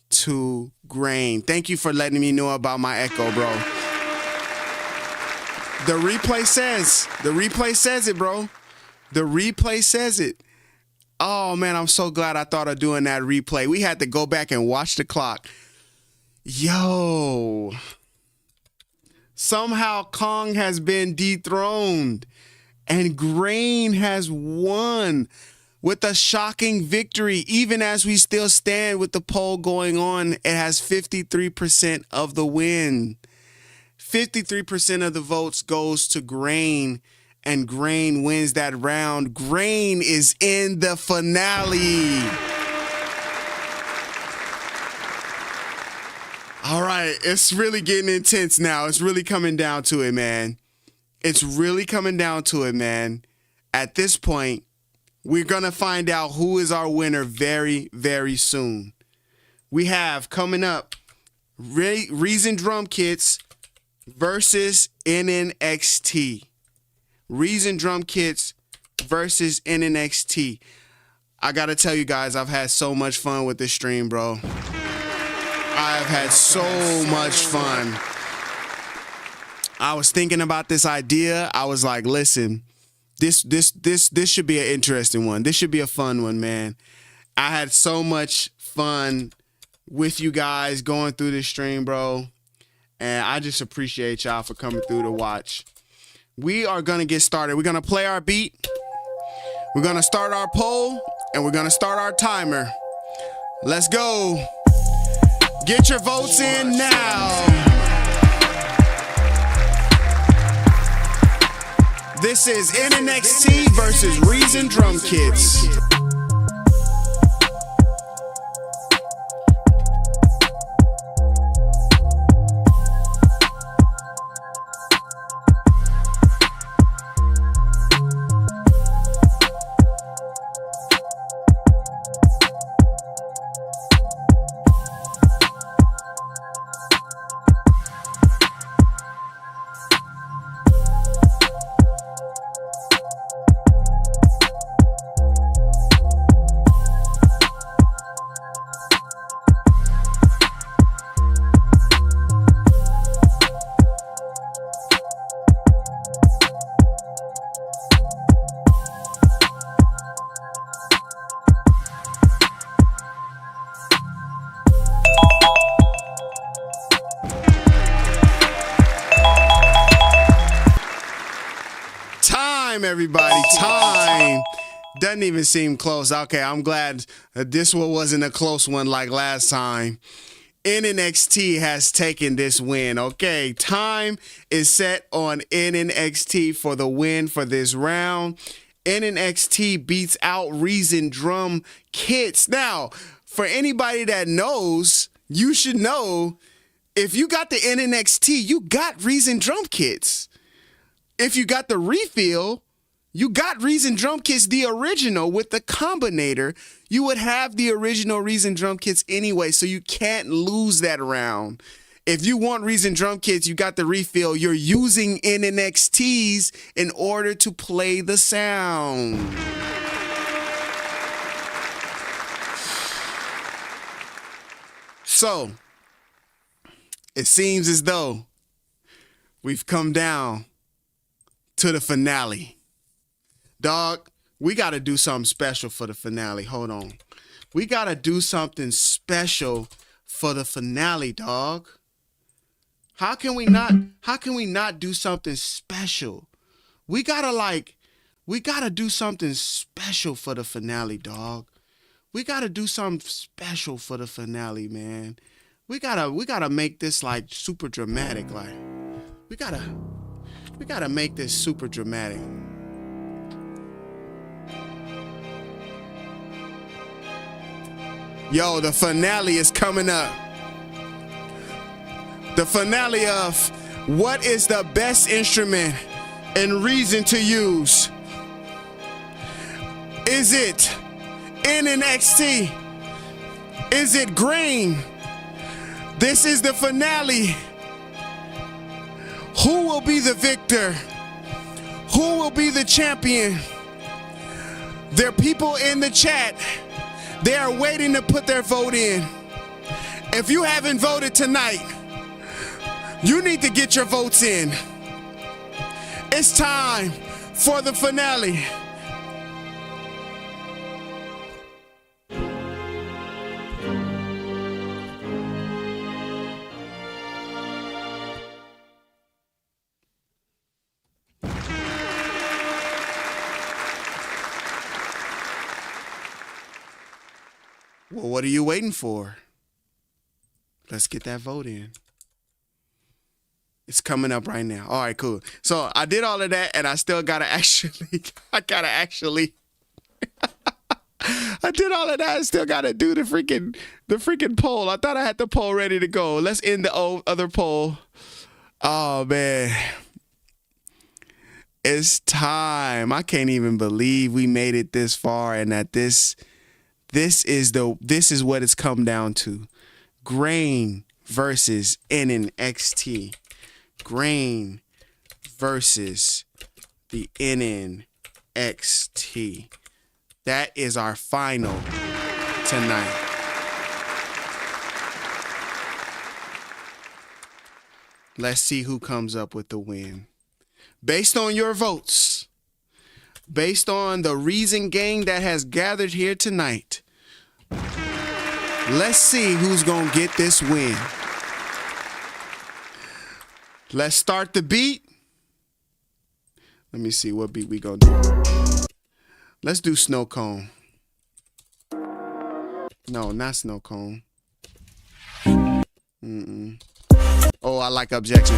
to Grain. Thank you for letting me know about my echo, bro. The replay says it, bro. The replay says it. Oh man, I'm so glad I thought of doing that replay. We had to go back and watch the clock. Yo. Somehow Kong has been dethroned and Grain has won with a shocking victory. Even as we still stand with the poll going on, it has 53% of the win. 53% of the votes goes to Grain, and Grain wins that round. Grain is in the finale. All right, it's really getting intense now. It's really coming down to it, man. It's really coming down to it, man. At this point, we're going to find out who is our winner very, very soon. We have coming up Reason Drum Kits versus NNXT. Reason Drum Kits versus NNXT. I got to tell you guys, I've had so much fun with this stream, bro. I've had so much fun. I was thinking about this idea. I was like, listen, this should be an interesting one. This should be a fun one, man. I had so much fun with you guys going through this stream, bro. And I just appreciate y'all for coming through to watch. We are going to get started. We're going to play our beat. We're going to start our poll, and we're going to start our timer. Let's go. Get your votes in now. This is NNXT versus Reason Drum Kits. Everybody, time doesn't even seem close. Okay, I'm glad this one wasn't a close one like last time. NNXT has taken this win. Okay, time is set on NNXT for the win for this round. NNXT beats out Reason drum kits. Now, for anybody that knows, you should know, if you got the NNXT, you got Reason drum kits. If you got the refill, you got Reason drum kits, the original with the combinator. You would have the original Reason drum kits anyway, so you can't lose that round. If you want Reason drum kits, you got the refill. You're using NNXTs in order to play the sound. So, it seems as though we've come down to the finale. Dog, we got to do something special for the finale. Hold on. We got to do something special for the finale, dog. How can we not do something special? We got to do something special for the finale, dog. We got to do something special for the finale, man. We gotta make this like super dramatic. Like, we gotta make this super dramatic. Yo, the finale is coming up. The finale of what is the best instrument and reason to use? Is it NNXT? Is it green? This is the finale. Who will be the victor? Who will be the champion? There are people in the chat. They are waiting to put their vote in. If you haven't voted tonight, you need to get your votes in. It's time for the finale. Well, what are you waiting for? Let's get that vote in. It's coming up right now. All right, cool. So I did all of that, and I still gotta actually, I did all of that. I still gotta do the freaking poll. I thought I had the poll ready to go. Let's end the other poll. Oh man, it's time. I can't even believe we made it this far, and that this is what it's come down to. Grain versus NNXT. Grain versus the NNXT. That is our final tonight. Let's see who comes up with the win. Based on your votes, based on the Reason gang that has gathered here tonight, let's see who's gonna get this win. Let's start the beat. Let me see what beat we gonna do. Let's do Snow Cone. No, not Snow Cone. Oh, I like Objection.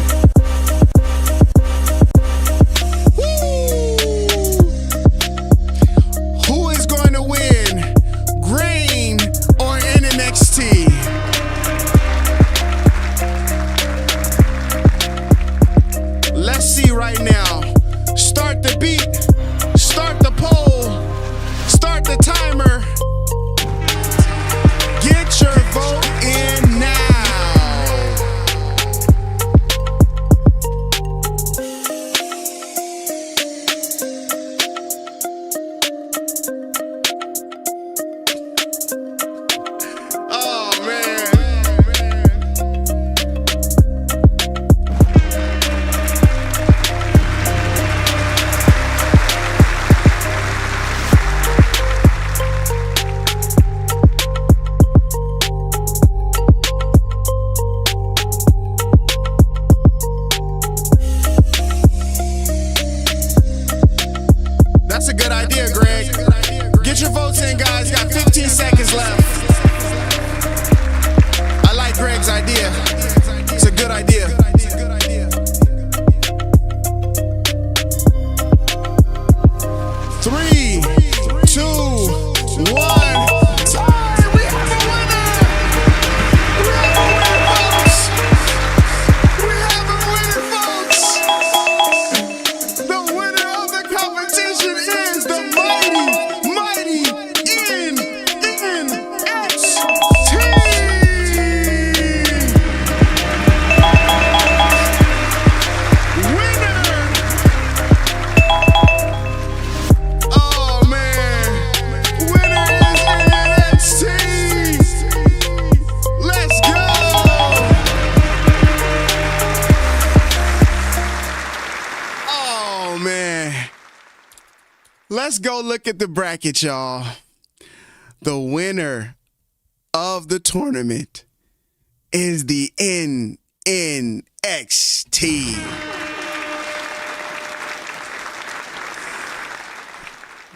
Who is going to win? Grain or NNXT? Let's see right now. Start the beat. Start the poll. Start the timer. Get your vote in now. That's a good idea, Greg. Get your votes in, guys. Got 15 seconds left. I like Greg's idea. It's a good idea. Three. Let's go look at the bracket, y'all. The winner of the tournament is the NNXT.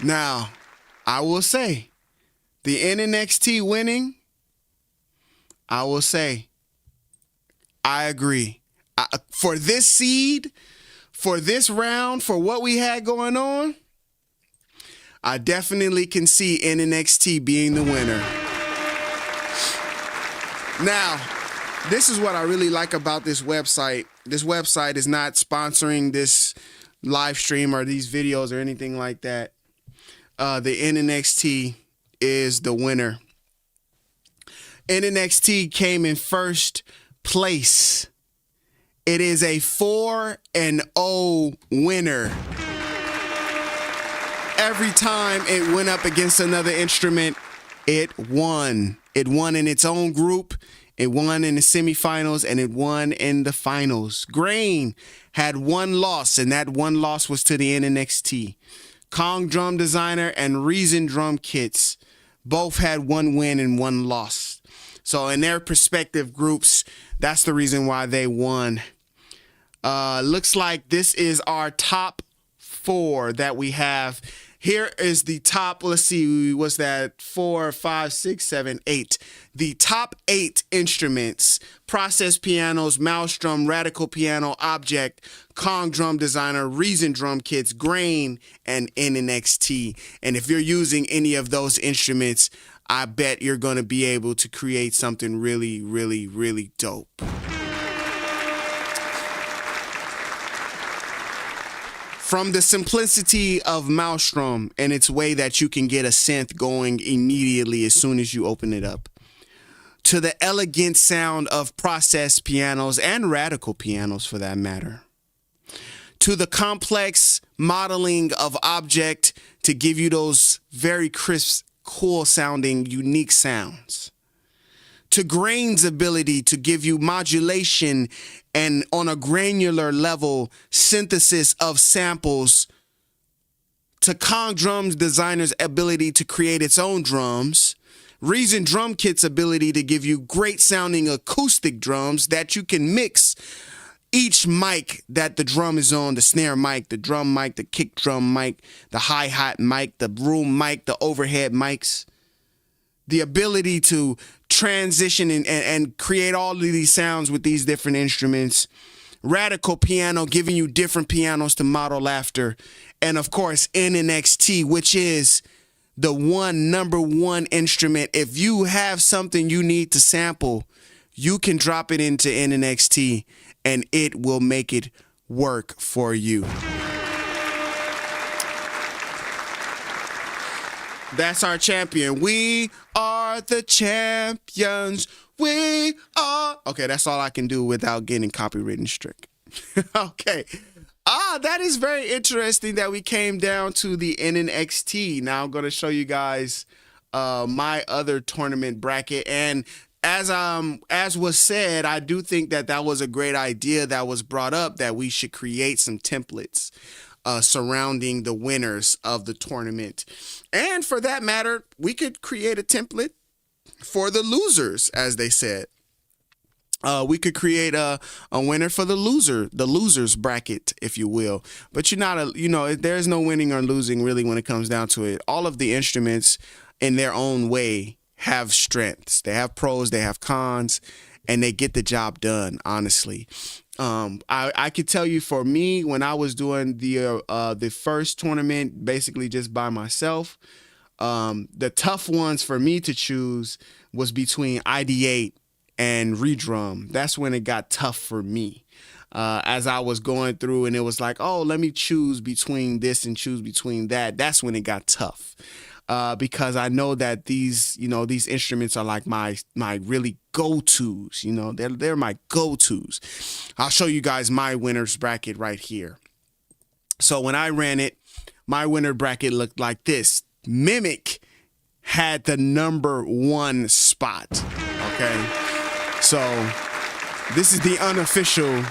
Now, I will say, the NNXT winning, I will say, I agree. For this seed, for this round, for what we had going on, I definitely can see NNXT being the winner. Now, this is what I really like about this website. This website is not sponsoring this live stream or these videos or anything like that. The NNXT is the winner. NNXT came in first place. It is a 4-0 winner. Every time it went up against another instrument, it won. It won in its own group. It won in the semifinals, and it won in the finals. Grain had one loss, and that one loss was to the NNXT. Kong Drum Designer and Reedrum Drum Kits both had one win and one loss. So in their respective groups, that's the reason why they won. Looks like this is our top 4 that we have. Here is the top, let's see, what's that? 4, 5, 6, 7, 8. The top 8 instruments: Process Pianos, Malstrom, Radical Piano, Object, Kong Drum Designer, Reedrum Drum Kits, Grain, and NNXT. And if you're using any of those instruments, I bet you're going to be able to create something really, really, really dope. From the simplicity of Malstrom and its way that you can get a synth going immediately as soon as you open it up, to the elegant sound of process pianos and radical pianos for that matter, to the complex modeling of object to give you those very crisp, cool sounding, unique sounds, to Grain's ability to give you modulation and on a granular level synthesis of samples, to Kong Drum Designer's ability to create its own drums, Reedrum Drum Kit's ability to give you great sounding acoustic drums that you can mix each mic that the drum is on, the snare mic, the drum mic, the kick drum mic, the hi-hat mic, the room mic, the overhead mics, the ability to transition and create all of these sounds with these different instruments, Radical Piano giving you different pianos to model after, and of course NNXT, which is the number one instrument. If you have something you need to sample, you can drop it into NNXT and it will make it work for you. That's our champion. We are the champions. We are. Okay, that's all I can do without getting copywritten strict. Okay. That is very interesting that we came down to the NNXT. Now I'm going to show you guys my other tournament bracket. And as was said, I do think that was a great idea that was brought up, that we should create some templates surrounding the winners of the tournament. And for that matter, we could create a template for the losers, as they said. We could create a winner for the losers bracket, if you will. But there's no winning or losing really when it comes down to it. All of the instruments in their own way have strengths. They have pros, they have cons, and they get the job done, honestly. I could tell you, for me, when I was doing the first tournament, basically just by myself, the tough ones for me to choose was between ID8 and Reedrum. That's when it got tough for me. As I was going through and it was like, oh, let me choose between this and choose between that. That's when it got tough. Because I know that these instruments are like my really go-tos, they're my go-tos. I'll show you guys my winner's bracket right here. So when I ran it, my winner bracket looked like this. Mimic had the number 1 spot. Okay. So this is the unofficial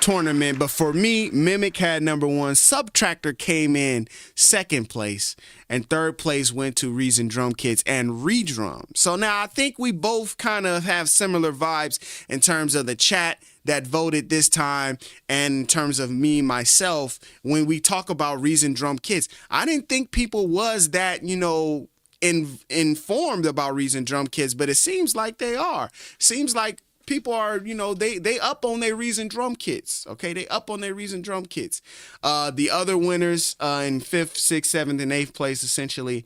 tournament. But for me, Mimic had number one. Subtractor came in second place, and third place went to Reason Drum Kits and Reedrum. So now I think we both kind of have similar vibes in terms of the chat that voted this time, and in terms of me myself. When we talk about Reason Drum Kits, I didn't think people was that, you know, informed about Reason Drum Kits, but it seems like they are. Seems like people are, you know, they up on their Reason Drum Kits. Okay, they up on their Reason Drum Kits. The other winners in 5th, 6th, 7th, and 8th place, essentially,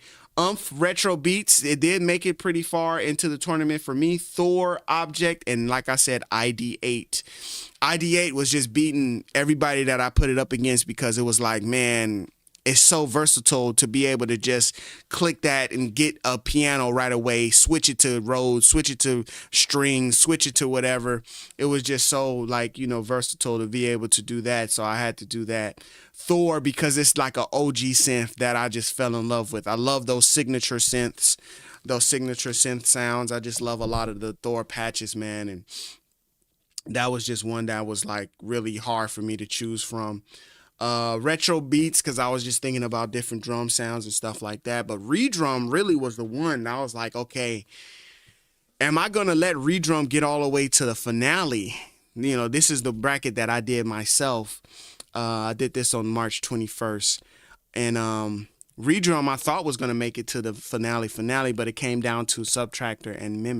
Retro Beats. It did make it pretty far into the tournament for me. Thor, Object, and like I said, ID8. ID8 was just beating everybody that I put it up against, because it was like, man, it's so versatile to be able to just click that and get a piano right away, switch it to Rhodes, switch it to strings, switch it to whatever. It was just so, like, you know, versatile to be able to do that. So I had to do that. Thor, because it's like an OG synth that I just fell in love with. I love those signature synths, those signature synth sounds. I just love a lot of the Thor patches, man. And that was just one that was like really hard for me to choose from. Retro Beats, because I was just thinking about different drum sounds and stuff like that. But Reedrum really was the one. I was like, okay, am I going to let Reedrum get all the way to the finale? You know, this is the bracket that I did myself. I did this on March 21st. And Reedrum I thought was going to make it to the finale, but it came down to Subtractor and Mimic.